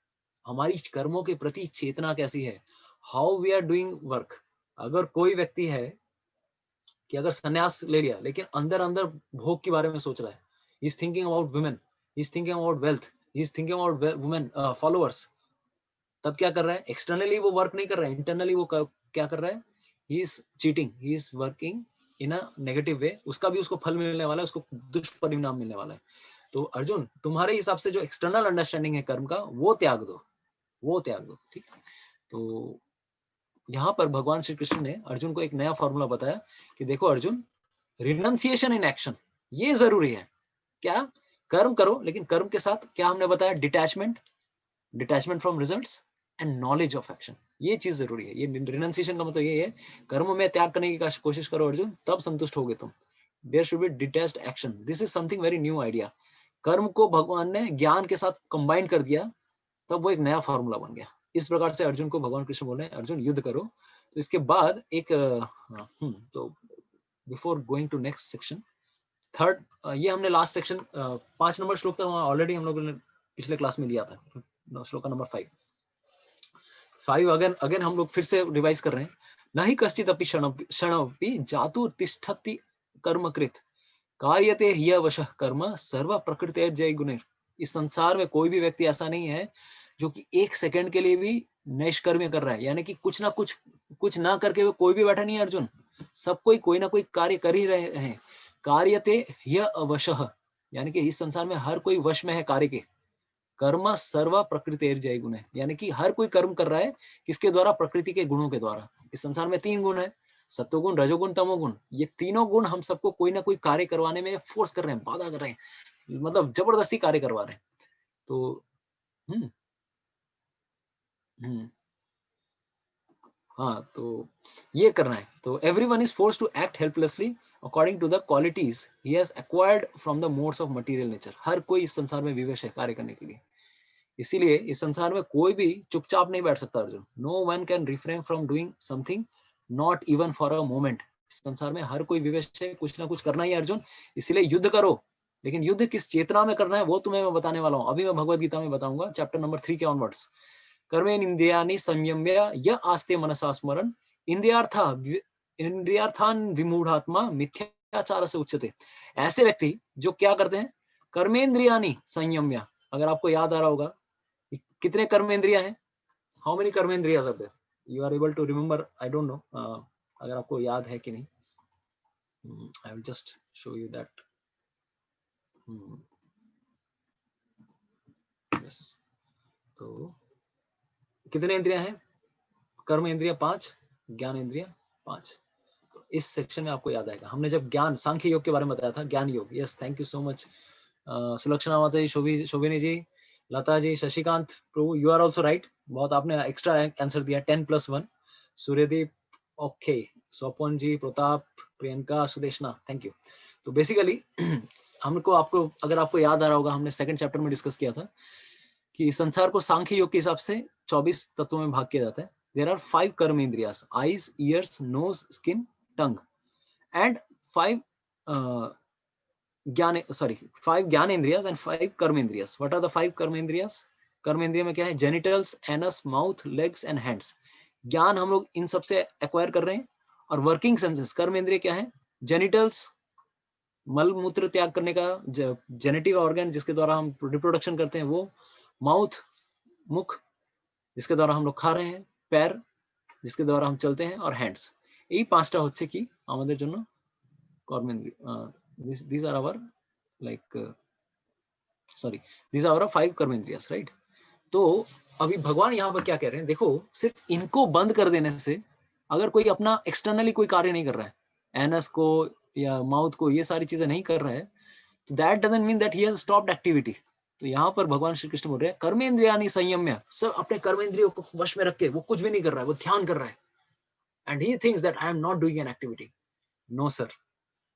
हमारी कर्मों के प्रति चेतना कैसी है, how we are doing work. अगर कोई व्यक्ति है कि अगर सन्यास ले लिया लेकिन अंदर अंदर भोग के बारे में सोच रहा है, he is thinking about women, he is thinking about wealth, he is thinking about women followers, तब क्या कर रहा है, एक्सटर्नली वो वर्क नहीं कर रहा है, इंटरनली वो क्या कर रहा है, he is cheating, he is working in a negative way. उसका भी उसको फल मिलने वाला है, उसको दुष्परिणाम मिलने वाला है। तो अर्जुन, तुम्हारे हिसाब से जो एक्सटर्नल अंडरस्टैंडिंग है कर्म का, वो त्याग दो, वो त्याग दो, ठीक। तो यहाँ पर भगवान श्री कृष्ण ने अर्जुन को एक नया फॉर्मूला बताया कि देखो अर्जुन, रिनंसिएशन इन एक्शन, ये जरूरी है। क्या, कर्म करो लेकिन कर्म के साथ क्या हमने बताया, detachment, detachment from results and knowledge of action, ये चीज जरूरी है। ये रिनंसिएशन का मतलब ये है, कर्म में त्याग करने की कोशिश करो अर्जुन, तब संतुष्ट होगे तुम। There should be detached action, this is something very new idea. कर्म को भगवान ने ज्ञान के साथ कंबाइन कर दिया, तब वो एक नया फॉर्मूला बन गया। इस प्रकार से अर्जुन को भगवान कृष्ण बोले अर्जुन युद्ध करो। तो इसके बाद एक तो before going to next section, third, ये हमने लास्ट सेक्शन 5 नंबर श्लोक तक ऑलरेडी हम लोगों ने पिछले क्लास में लिया था, श्लोक नंबर 5 अगेन अगेन हम लोग फिर से रिवाइज कर रहे हैं। नहीं कश्चित अपि क्षणमपि जातु तिष्ठति कर्मकृत कार्यते ह्यवशः कर्म सर्व प्रकृति जय गुणे। इस संसार में कोई भी व्यक्ति ऐसा नहीं है जो कि एक सेकंड के लिए भी नैष्कर्म्य कर रहा है, यानी कि कुछ ना कुछ ना करके वो कोई भी बैठा नहीं है अर्जुन, सब कोई ना कोई कार्य कर ही रहे हैं। कार्यते ह्यवशः, यानी कि इस संसार में हर कोई वश में है कार्य के। कर्म सर्व प्रकृति जय गुण है, यानी कि हर कोई कर्म कर रहा है किसके द्वारा, प्रकृति के गुणों के द्वारा। इस संसार में 3 गुण है, सत्वगुण, रजोगुण, तमोगुण। ये तीनों गुण हम सबको कोई ना कोई कार्य करवाने में फोर्स कर रहे हैं, बाधा कर रहे हैं, मतलब जबरदस्ती कार्य करवा रहे हैं। तो हम्म हाँ, तो ये करना है। तो everyone is forced to act helplessly according to the qualities he has acquired from the modes of material nature. हर कोई इस संसार में विवश है कार्य करने के लिए, इसीलिए इस संसार में कोई भी चुपचाप नहीं बैठ सकता Arjun. No one can refrain from doing something, not even for a moment. इस संसार में हर कोई विवश है, कुछ ना कुछ करना ही है अर्जुन, इसलिए युद्ध करो। लेकिन युद्ध किस चेतना में करना है वो तुम्हें मैं बताने वाला हूँ। अभी मैं भगवत गीता में बताऊंगा चैप्टर नंबर 3 के ऑनवर्ड्स। कर्मेन्द्रियाणि संयम्य य आस्ते मनसा स्मरण इंद्रियार्थान विमूढ़ात्मा मिथ्याचार से उच्यते। ऐसे व्यक्ति जो क्या करते हैं, कर्मेन्द्रियाणि संयम्य। अगर आपको याद आ रहा होगा कितने कर्मेंद्रिया हैं, हाउ मेनी कर्मेंद्रिया are there, you are able to remember, I don't know, अगर आपको याद है कि नहीं। I will just show you that. Yes, तो कितने इंद्रिया हैं, कर्म इंद्रिया 5, ज्ञान इंद्रिया 5। तो इस सेक्शन में आपको याद आएगा, हमने जब ज्ञान सांख्य योग के बारे में बताया था, ज्ञान योग। Yes, thank you so much Sulakshana माता जी, शोभिनी जी, लता जी, शशिकांत प्रभु, यू आर ऑल्सो राइट। बहुत आपने एक्स्ट्रा आंसर दिया, 10+1। Suryadeep, okay, Swapan ji, Pratap, Priyanka, Sudeshna, thank you. तो बेसिकली हमको आपको अगर आपको याद आ रहा होगा, हमने सेकंड चैप्टर में डिस्कस किया था कि संसार को सांख्य योग के हिसाब से 24 तत्वों में भाग किया जाता है। देयर आर 5 कर्म इंद्रियास, eyes, ears, nose, skin, tongue, and 5 ज्ञान, सॉरी 5 ज्ञान इंद्रियास एंड 5 कर्म इंद्रियास। व्हाट आर द 5 कर्म इंद्रियास? कर्म इंद्रिया में क्या है, genitals, anus, mouth, legs and hands. ज्ञान हम लोग इन सबसे एक्वायर कर रहे हैं। और वर्किंग सेंसेस, कर्म इंद्रिय क्या है, जेनिटल्स, मल मूत्र त्याग करने का जेनेटिव ऑर्गन जिसके द्वारा हम रिप्रोडक्शन करते हैं वो, माउथ, मुख जिसके द्वारा हम लोग खा रहे हैं, पैर जिसके द्वारा हम चलते हैं, और हैंड्स। এই পাঁচটা হচ্ছে কি আমাদের জন্য কর্মেন্দ্রিয়। these are our like sorry these are our 5 कर्मेंद्रियस, राइट। तो अभी भगवान यहाँ पर क्या कह रहे हैं, देखो सिर्फ इनको बंद कर देने से अगर कोई अपना एक्सटर्नली कोई कार्य नहीं कर रहा है, एनस को या माउथ को, ये सारी चीजें नहीं कर रहा है, तो that doesn't mean that he has stopped activity. तो यहाँ पर भगवान श्री कृष्ण बोल रहे हैं कर्मेंद्रियानि संयम्य, सब अपने कर्मेंद्रियों को वश में रख के वो कुछ भी नहीं कर रहा है, वो ध्यान कर रहा है। And he thinks that I am not doing an activity. No sir,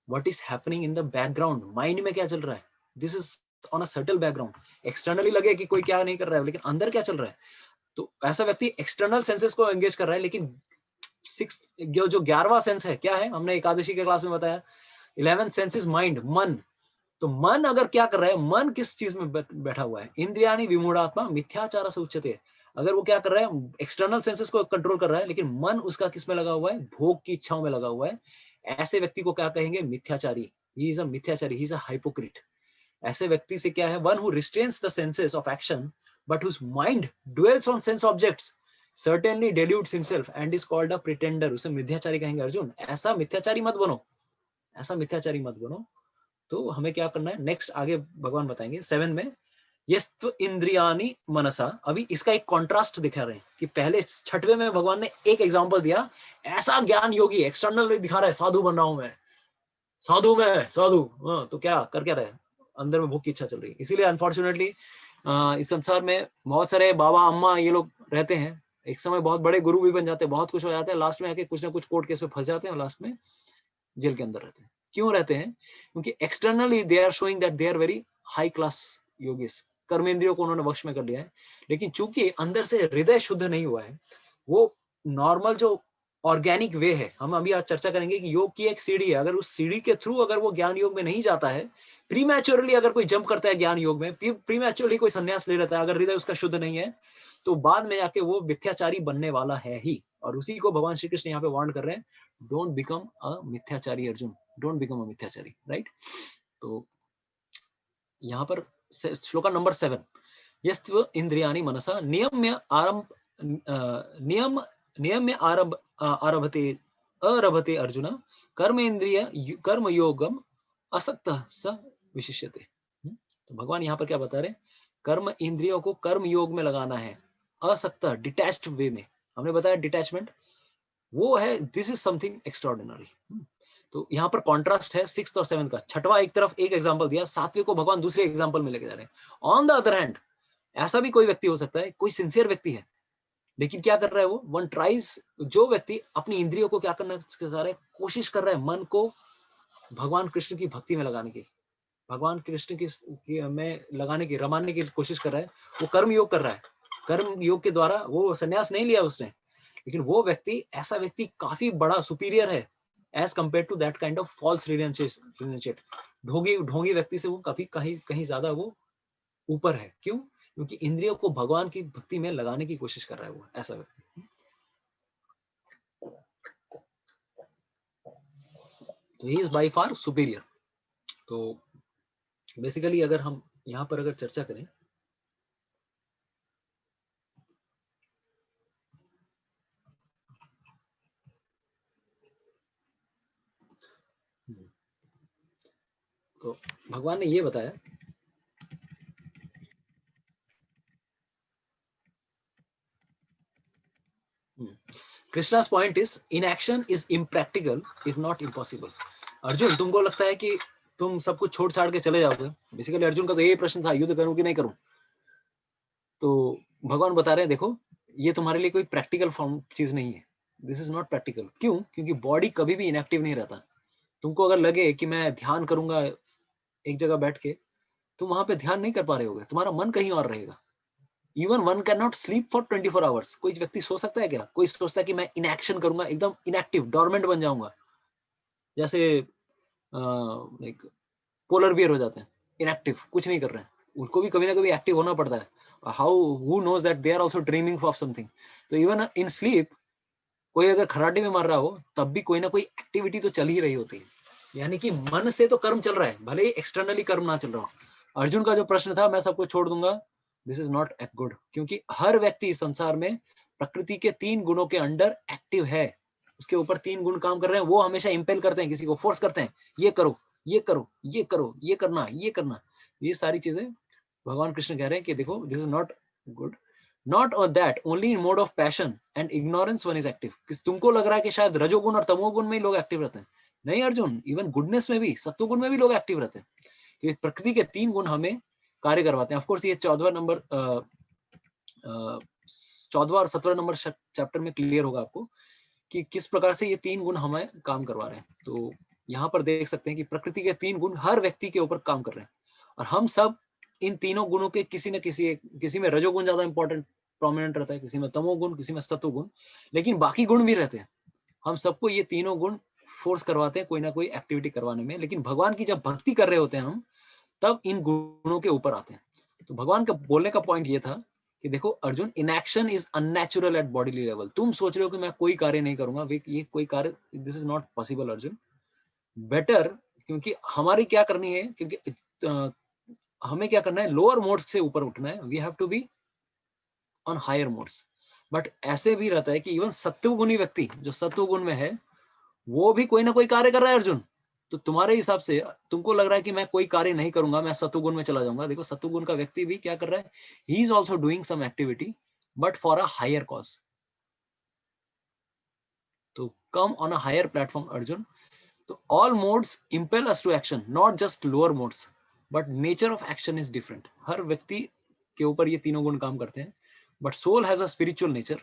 what is happening in the background, mind में क्या चल रहा है, this is on a subtle background. Externally लगे कि कोई क्या नहीं कर रहा है, लेकिन अंदर क्या चल रहा है। तो ऐसा व्यक्ति एक्सटर्नल सेंसेस को एंगेज कर रहा है, लेकिन सिक्स जो 11वां सेंस है क्या है, हमने एकादशी के क्लास में बताया, 11th सेंस इज माइंड, मन। तो मन अगर क्या कर रहा है, मन किस चीज में बैठा हुआ है, इंद्रियानि विमूढ़ात्मा मिथ्याचार से उच्यते। अगर वो क्या कर रहा है, एक्सटर्नल सेंसेस को कंट्रोल कर रहा है, लेकिन मन उसका किस में लगा हुआ है, भोग की इच्छाओं में लगा हुआ है, ऐसे व्यक्ति को क्या कहेंगे, मिथ्याचारी। He is a मिथ्याचारी, he is a हाइपोक्रिट। ऐसे व्यक्ति से क्या है, one who restrains the senses of action but whose mind dwells on sense objects certainly deludes himself and is called a pretender। उसे मिथ्याचारी कहेंगे अर्जुन। ऐसा मिथ्याचारी मत बनो, ऐसा मिथ्याचारी मत बनो। तो हमें क्या करना है, नेक्स्ट आगे भगवान बताएंगे 7 में, यस्त्व इंद्रियानि मनसा। अभी इसका एक कॉन्ट्रास्ट दिखा रहे हैं कि पहले 6वें में भगवान ने एक एग्जांपल दिया, ऐसा ज्ञान योगी एक्सटर्नल दिखा रहा है, साधु बन रहा हूं मैं, साधु में साधु। तो क्या कर क्या रहे, अंदर में भूख की इच्छा चल रही है। इसीलिए अनफॉर्चुनेटली इस संसार में बहुत सारे बाबा अम्मा ये लोग रहते हैं, एक समय बहुत बड़े गुरु भी बन जाते हैं, बहुत कुछ हो जाते हैं, लास्ट में आके कुछ ना कुछ कोर्ट केस में फंस जाते हैं और लास्ट में जेल के अंदर रहते हैं। क्यों रहते हैं, क्योंकि externally they are showing that they are very high class yogis, कर्मेंद्रियों को उन्होंने वश में कर लिया है, लेकिन चूंकि अंदर से हृदय शुद्ध नहीं हुआ है, वो नॉर्मल जो ऑर्गेनिक वे है, हम अभी आज चर्चा करेंगे कि योग की एक सीढ़ी है, अगर उस सीढ़ी के थ्रू अगर वो ज्ञान योग में नहीं जाता है, प्रीमैच्योरली अगर कोई जंप करता है ज्ञान योग में, प्रीमैच्योरली कोई संन्यास ले लेता है, अगर हृदय उसका शुद्ध नहीं है, तो बाद में जाके वो मिथ्याचारी बनने वाला है ही। और उसी को भगवान श्री कृष्ण यहाँ पे वार्न कर रहे हैं, डोंट बिकम अ मिथ्याचारी अर्जुन, डोंट बिकम अ मिथ्याचारी, राइट। तो यहाँ पर श्लोका नंबर 7, यस्त्व इंद्रियाणि मनसा नियम्य आरंभ नियम्य आरभते अरभते अर्जुन कर्म योगम असक्तः स विशिष्यते। तो भगवान यहाँ पर क्या बता रहे हैं, कर्म इंद्रियों को कर्म योग में लगाना है, असक्तः डिटैच्ड वे में। हमने बताया डिटैचमेंट वो है, दिस इज समथिंग एक्स्ट्राऑर्डिनरी। तो यहाँ पर कॉन्ट्रास्ट है 6th और 7th का। 6वां एक तरफ एक एग्जांपल दिया, 7वें को भगवान दूसरे एग्जांपल में लेके जा रहे हैं। ऑन द अदर हैंड ऐसा भी कोई व्यक्ति हो सकता है, कोई सिंसियर व्यक्ति है, लेकिन क्या कर रहा है वो, वन ट्राइज, जो व्यक्ति अपनी इंद्रियों को क्या करना चाह रहा है, कोशिश कर रहा है मन को भगवान कृष्ण की भक्ति में लगाने की, भगवान कृष्ण की में लगाने की, रमाने की कोशिश कर रहा है, वो कर्म योग कर रहा है। कर्म योग के द्वारा वो संन्यास नहीं लिया उसने, लेकिन वो व्यक्ति, ऐसा व्यक्ति काफी बड़ा सुपीरियर है as compared to that kind of false relationship. ढोंगी ढोंगी व्यक्ति से वो काफी कहीं कहीं ज्यादा वो ऊपर है। क्यों? क्योंकि इंद्रियों को भगवान की भक्ति में लगाने की कोशिश कर रहा है वो, ऐसा व्यक्ति। तो he is by far superior. तो बेसिकली अगर हम यहाँ पर अगर चर्चा करें, तो भगवान ने ये बताया, Krishna's point is inaction is impractical if not impossible. Arjun, तुमको लगता है कि तुम सब कुछ छोड़ छाड़ के चले जाओगे? बेसिकली अर्जुन का तो यही प्रश्न था, युद्ध करूं कि नहीं करूं। तो भगवान बता रहे हैं, देखो ये तुम्हारे लिए कोई प्रैक्टिकल फॉर्म चीज नहीं है, दिस इज नॉट प्रैक्टिकल। क्यों? क्योंकि बॉडी कभी भी इनएक्टिव नहीं रहता। तुमको अगर लगे कि मैं ध्यान करूंगा एक जगह बैठ के, तुम वहां पे ध्यान नहीं कर पा रहे होगे, तुम्हारा मन कहीं और रहेगा। Even one can not sleep for 24 hours. कोई व्यक्ति सो सकता है क्या? कोई सोचता है कि मैं इनएक्शन करूंगा, एकदम इनएक्टिव डोरमेंट बन जाऊंगा, जैसे लाइक पोलर बियर हो जाते हैं, इनएक्टिव, कुछ नहीं कर रहे हैं। उनको भी कभी ना कभी एक्टिव होना पड़ता है। How, who knows that they are also dreaming of something. तो इवन इन स्लीप कोई अगर खराटे में मार रहा हो, तब भी कोई ना कोई एक्टिविटी तो चल ही रही होती है। यानी कि मन से तो कर्म चल रहा है, भले ही एक्सटर्नली कर्म ना चल रहा हो। अर्जुन का जो प्रश्न था, मैं सबको छोड़ दूंगा, this is not a good. क्योंकि हर व्यक्ति इस संसार में प्रकृति के 3 गुणों के अंडर एक्टिव है। उसके ऊपर 3 गुण काम कर रहे हैं, वो हमेशा इंपेल करते हैं, किसी को फोर्स करते हैं, ये करो, ये करो, ये करो, ये करना, ये करना। ये सारी चीजें भगवान कृष्ण कह रहे हैं कि देखो, this is not good. Not और that only in mode of passion and ignorance one is active. तुमको लग रहा है कि शायद रजोगुण और तमोगुण में ही लोग एक्टिव रहते हैं। नहीं अर्जुन, इवन गुडनेस में भी, सत्वगुण में भी लोग एक्टिव रहते हैं। तो प्रकृति के 3 गुण हमें कार्य करवाते हैं। ऑफकोर्स ये 14वां नंबर 14वां और 17वां नंबर चैप्टर में क्लियर होगा आपको कि किस प्रकार से ये 3 गुण हमें काम करवा रहे हैं। तो यहाँ पर देख सकते हैं कि प्रकृति के 3 गुण हर व्यक्ति के ऊपर काम कर रहे हैं, और हम सब इन तीनों गुणों के किसी न किसी में रजोगुण ज्यादा इंपॉर्टेंट प्रोमिनेंट रहता है, किसी में तमोगुण, किसी में सत्वगुण, लेकिन बाकी गुण भी रहते हैं। हम सबको ये तीनों गुण फोर्स करवाते हैं कोई ना कोई एक्टिविटी करवाने में। लेकिन भगवान की जब भक्ति कर रहे होते हैं हम, तब इन गुणों के ऊपर आते हैं। तो भगवान का बोलने का पॉइंट ये था कि देखो Arjun, inaction is unnatural at bodily level. तुम सोच रहे हो कि मैं कोई कार्य नहीं करूंगा, ये कोई कार्य, this is not possible Arjun. Better, क्योंकि हमारी क्या करनी है, क्योंकि हमें क्या करना है, लोअर मोड्स से ऊपर उठना है। We have to be on higher modes. But ऐसे भी रहता है कि इवन सत्वगुणी व्यक्ति जो सत्वगुण में है, वो भी कोई ना कोई कार्य कर रहा है अर्जुन। तो तुम्हारे हिसाब से तुमको लग रहा है कि मैं कोई कार्य नहीं करूंगा, मैं सत्वगुण में चला जाऊंगा। देखो सत्वगुण का व्यक्ति भी क्या कर रहा है, he is also doing some activity but for a higher cause. तो come on a higher platform Arjun. तो all modes impel us to action, not just lower modes, but nature of action is different. हर व्यक्ति के ऊपर ये तीनों गुण काम करते हैं, but soul has a spiritual nature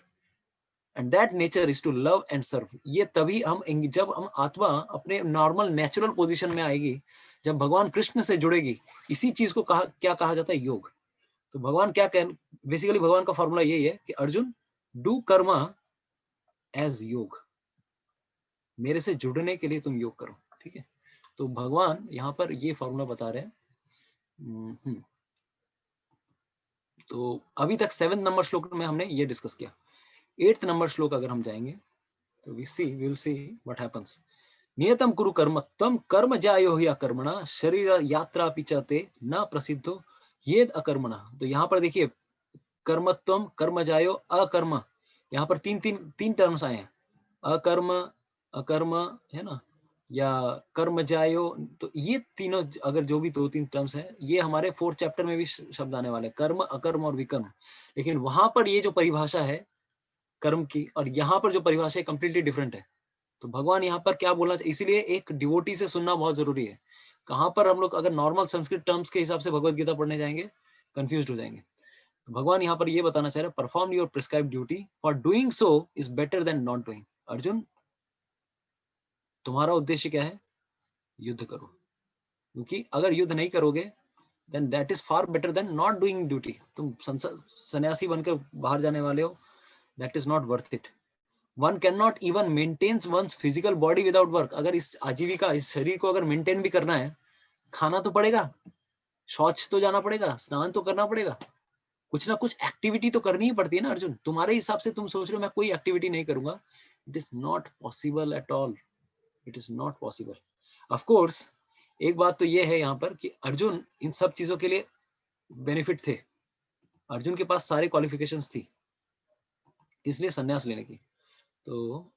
and that nature is to love and serve. ये तभी हम, जब हम आत्मा अपने नॉर्मल नेचुरल पोजीशन में आएगी, जब भगवान कृष्ण से जुड़ेगी। इसी चीज को क्या कहा जाता है, योग। तो भगवान क्या कह, बेसिकली भगवान का फॉर्मूला यही है कि अर्जुन, डू कर्मा एज योग। मेरे से जुड़ने के लिए तुम योग करो, ठीक है। तो भगवान यहाँ पर ये फॉर्मूला बता रहे हैं। तो अभी तक 7 नंबर श्लोक में हमने ये डिस्कस किया। 8 नंबर श्लोक अगर हम जाएंगे, तो we will see what happens. नियतम कुरु कर्म तम कर्म जायो ही अकर्मणा शरीर यात्रा पिचते न प्रसिद्धो येद अकर्मणा। तो यहाँ पर देखिए, कर्मत्वम, कर्म जायो, अकर्म, यहाँ पर तीन टर्म्स आए हैं, अकर्म, अकर्म, है ना, या कर्म जायो। तो ये तीनों, अगर जो भी 2-3 टर्म्स हैं, ये हमारे 4th चैप्टर में भी शब्द आने वाले, कर्म, अकर्म और विकर्म। लेकिन वहां पर ये जो परिभाषा है कर्म की, और यहाँ पर जो परिभाषा है, कंप्लीटली डिफरेंट है। तो भगवान यहाँ पर क्या बोलना चाहिए, इसीलिए एक डिवोटी से सुनना बहुत जरूरी है। कहाँ पर हम लोग अगर नॉर्मल संस्कृत टर्म्स के हिसाब से भगवत गीता पढ़ने जाएंगे, कंफ्यूज हो जाएंगे। तो भगवान यहाँ पर ये बताना चाह रहे हैं, perform your prescribe duty, for doing so is better than not doing. Arjun, तुम्हारा उद्देश्य क्या है? युद्ध करो, क्योंकि अगर युद्ध नहीं करोगे then that is far better than not doing duty। तुम सन्यासी बनकर बाहर जाने वाले हो, that is not worth it। one cannot even maintains one's physical body without work। अगर इस आजीविका, इस शरीर को अगर मेंटेन भी करना है, खाना तो पड़ेगा, शौच तो जाना पड़ेगा, स्नान तो करना पड़ेगा, कुछ ना कुछ एक्टिविटी तो करनी ही पड़ती है ना। अर्जुन, तुम्हारे हिसाब से तुम सोच रहे हो मैं कोई एक्टिविटी नहीं करूंगा, it is not possible at all, it is not possible. Of course एक बात तो ये है यहाँ पर कि अर्जुन इन सब चीजों के लिए बेनिफिट थे, अर्जुन के पास सारे क्वालिफिकेशंस थी, इसलिए संन्यास लेने की। तो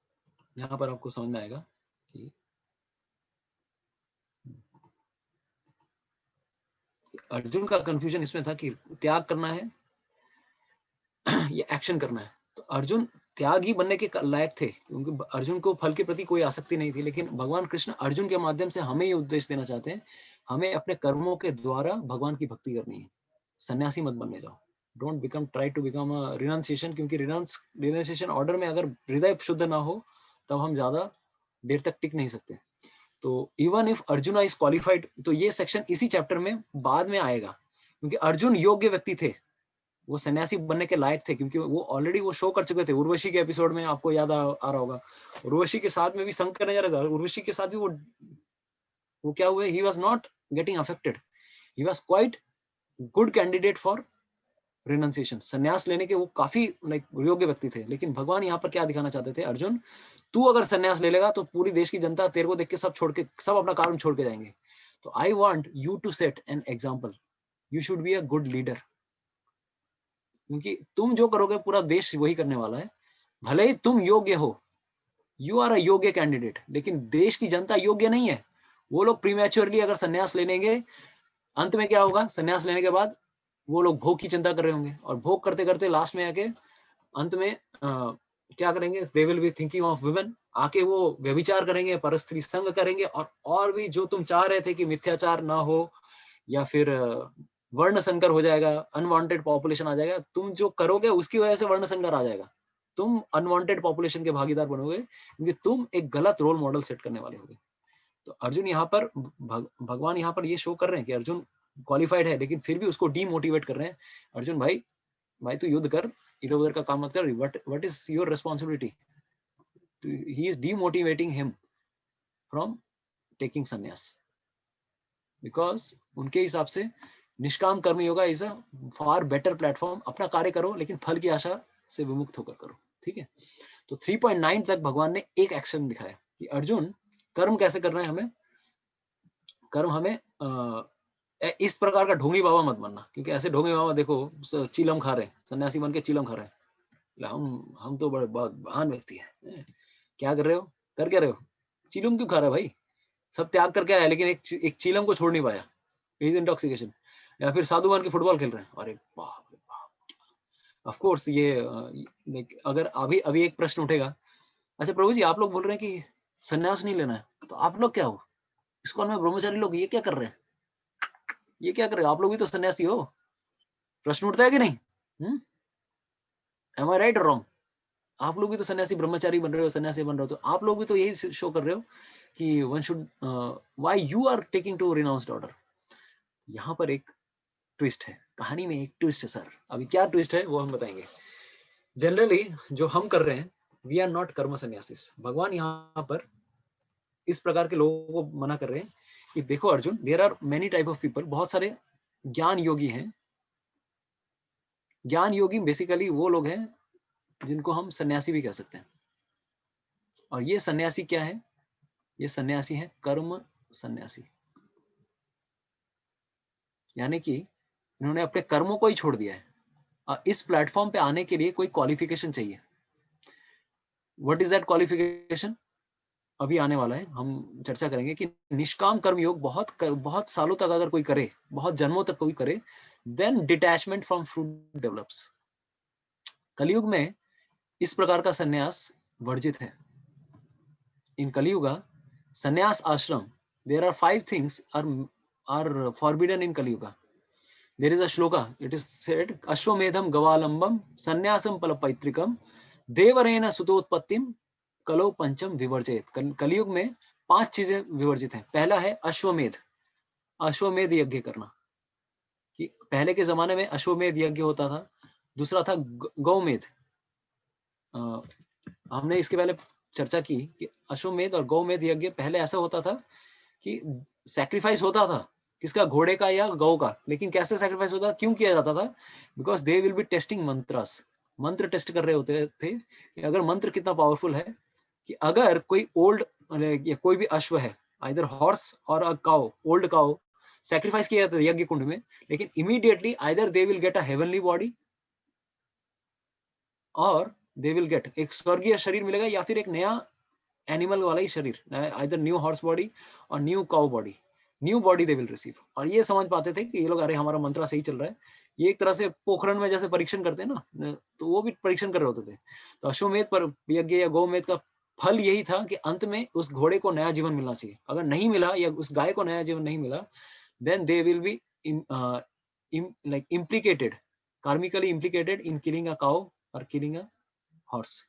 यहाँ पर आपको समझ में आएगा कि अर्जुन का कंफ्यूजन इसमें था कि त्याग करना है या एक्शन करना है। तो अर्जुन त्याग ही बनने के लायक थे, क्योंकि अर्जुन को फल के प्रति कोई आसक्ति नहीं थी। लेकिन भगवान कृष्ण अर्जुन के माध्यम से हमें ये उपदेश देना चाहते हैं, हमें अपने कर्मों के द्वारा भगवान की भक्ति करनी है। सन्यासी मत बनने जाओ, don't become, try to become a renunciation, क्योंकि रिनाउंसिएशन ऑर्डर में अगर हृदय शुद्ध ना हो तब हम ज्यादा देर तक टिक नहीं सकते। तो even if Arjun is qualified, तो ये सेक्शन इसी चैप्टर में बाद में आएगा, क्योंकि अर्जुन योग्य व्यक्ति थे, वो सन्यासी बनने के लायक थे, क्योंकि वो ऑलरेडी वो शो कर चुके थे। उर्वशी के एपिसोड में आपको याद आ रहा होगा, उर्वशी के साथ में भी संग करने जा रहा था, उर्वशी के साथ भी वो क्या हुए, he was not getting affected, he was quite good candidate for renunciation. संन्यास लेने के वो काफी लाइक योग्य व्यक्ति थे। लेकिन भगवान यहाँ पर क्या दिखाना चाहते थे, अर्जुन तू अगर संन्यास ले लेगा तो पूरी देश की जनता तेरे को देख के सब छोड़ के, सब अपना कार्य छोड़ के जाएंगे। तो I want you to set an example, you should be a good leader, क्योंकि तुम जो करोगे पूरा देश वही करने वाला है। भले ही तुम योग्य हो, यू आर अ योग्य कैंडिडेट, लेकिन देश की जनता योग्य नहीं है। वो लोग प्रीमैच्योरली अगर संन्यास ले लेंगे, अंत में क्या होगा, संन्यास लेने के बाद वो लोग भोग की चिंता कर रहे होंगे, और भोग करते करते लास्ट में आके अंत में क्या करेंगे, दे will be thinking of women, आके वो व्यभिचार करेंगे, परस्त्री संग करेंगे, और भी जो तुम चाह रहे थे कि मिथ्याचार ना हो या फिर वर्ण संकर हो जाएगा, अनवांटेड पॉपुलेशन आ जाएगा, तुम जो करोगे उसकी वजह से वर्ण संकर आ जाएगा, तुम अनवांटेड पॉपुलेशन के भागीदार बनोगे, क्योंकि तुम एक गलत रोल मॉडल सेट करने वाले होगे। तो अर्जुन यहाँ पर भगवान यहाँ पर ये शो कर रहे हैं कि अर्जुन क्वालिफाइड है, लेकिन फिर भी उसको डीमोटिवेट कर रहे हैं। अर्जुन भाई तू युद्ध कर, इधर उधर का काम मत कर, what is your responsibility. He is demotivating him from taking संन्यास, बिकॉज उनके हिसाब से निष्काम कर्म yoga is a far better platform. अपना कार्य करो लेकिन फल की आशा से विमुक्त होकर करो, ठीक है। तो 3.9 तक भगवान ने एक एक्शन दिखाया कि अर्जुन कर्म कैसे करना है हमें। कर्म हमें इस प्रकार का ढोंगी बाबा मत बनना, क्योंकि ऐसे ढोंगी बाबा देखो चीलम खा रहे, सन्यासी बन के चीलम खा रहे हैं, हम तो बड़े बहुत महान व्यक्ति हैं। क्या कर रहे हो, कर क्या रहे हो, चीलम क्यों खा रहे हो भाई, सब त्याग करके आया लेकिन एक चीलम को छोड़ नहीं पाया, इज इंटॉक्सिकेशन। या फिर साधु बन के फुटबॉल खेल रहे हैं, अरे बाप रे बाप। ऑफ कोर्स ये अगर अभी अभी एक प्रश्न उठेगा, अच्छा प्रभु जी आप लोग बोल रहे हैं कि सन्यास नहीं लेना है, तो आप लोग क्या हो, इस्कॉन में ब्रह्मचारी लोग ये क्या कर रहे हैं, ये क्या कर रहे हो, आप लोग भी तो सन्यासी हो। प्रश्न उठता है कि नहीं, एम आई राइट और रॉन्ग। आप लोग भी तो सन्यासी ब्रह्मचारी बन रहे हो, सन्यासी बन रहे हो, तो आप लोग भी तो यही शो कर रहे हो कि one should, why you are taking to renounced order. यहाँ पर एक ट्विस्ट है, कहानी में एक ट्विस्ट है सर। अभी क्या ट्विस्ट है वो हम बताएंगे। जनरली जो हम कर रहे हैं, वी आर नॉट कर्म सन्यासीस। भगवान यहाँ पर इस प्रकार के लोगों को मना कर रहे हैं कि देखो Arjun, there are many type of people, बहुत सारे ज्ञान योगी हैं। ज्ञान योगी बेसिकली वो लोग हैं जिनको हम सन्यासी भी कह सकते हैं। और ये सन्यासी क्या है, ये सन्यासी है कर्म सन्यासी, यानी कि इन्होंने अपने कर्मों को ही छोड़ दिया है। इस प्लेटफॉर्म पे आने के लिए कोई क्वालिफिकेशन चाहिए। व्हाट इज दैट क्वालिफिकेशन, अभी आने वाला है, हम चर्चा करेंगे कि निष्काम कर्म योग बहुत सालों तक अगर कोई करे, बहुत जन्मों तक कोई करे, then detachment from fruit develops. Kaliyug में इस प्रकार का सन्यास वर्जित है। इन Kaliyuga sannyas ashram, there are 5 things are forbidden in Kaliyuga. There is a shloka. It is said, Ashwamedham Gavalambam Sannyasam Palapaitrikam Devarena Sutotpattim Kalo Pancham Vivarjayet. कलयुग में 5 चीजें विवर्जित हैं. पहला है अश्वमेध. अश्वमेध यज्ञ करना, कि पहले के जमाने में अश्वमेध यज्ञ होता था. दूसरा था गौमेध. हमने इसके पहले चर्चा की कि अश्वमेध और गौमेध यज्ञ पहले ऐसा होता था कि सैक्रिफाइस होता था, किसका, घोड़े का या गौ का. लेकिन कैसे सैक्रिफाइस होता, क्यों किया जाता था? Because they will be testing mantras. मंत्र टेस्ट कर रहे होते थे कि अगर मंत्र कितना पावरफुल है, कि अगर कोई ओल्ड या कोई भी अश्व है, आइदर हॉर्स और a cow, old cow, sacrifice किया जाता है यज्ञ कुंड में, लेकिन immediately either they will get a heavenly body और दे विल गेट एक स्वर्गीय शरीर मिलेगा, या फिर एक नया एनिमल वाला ही शरीर, आइदर न्यू हॉर्स बॉडी और new cow body, new body they will receive. और ये समझ पाते थे कि ये लोग, अरे हमारा मंत्र सही चल रहा है. ये एक तरह से पोखरण में जैसे परीक्षण करते हैं ना, तो वो भी परीक्षण कर रहे होते थे. तो अश्वमेध पर यज्ञ या गौमेध का फल यही था कि अंत में उस घोड़े को नया जीवन मिलना चाहिए. अगर नहीं मिला या उस गाय को नया जीवन नहीं मिला, then they will be like implicated, karmically implicated in killing a cow or killing a horse.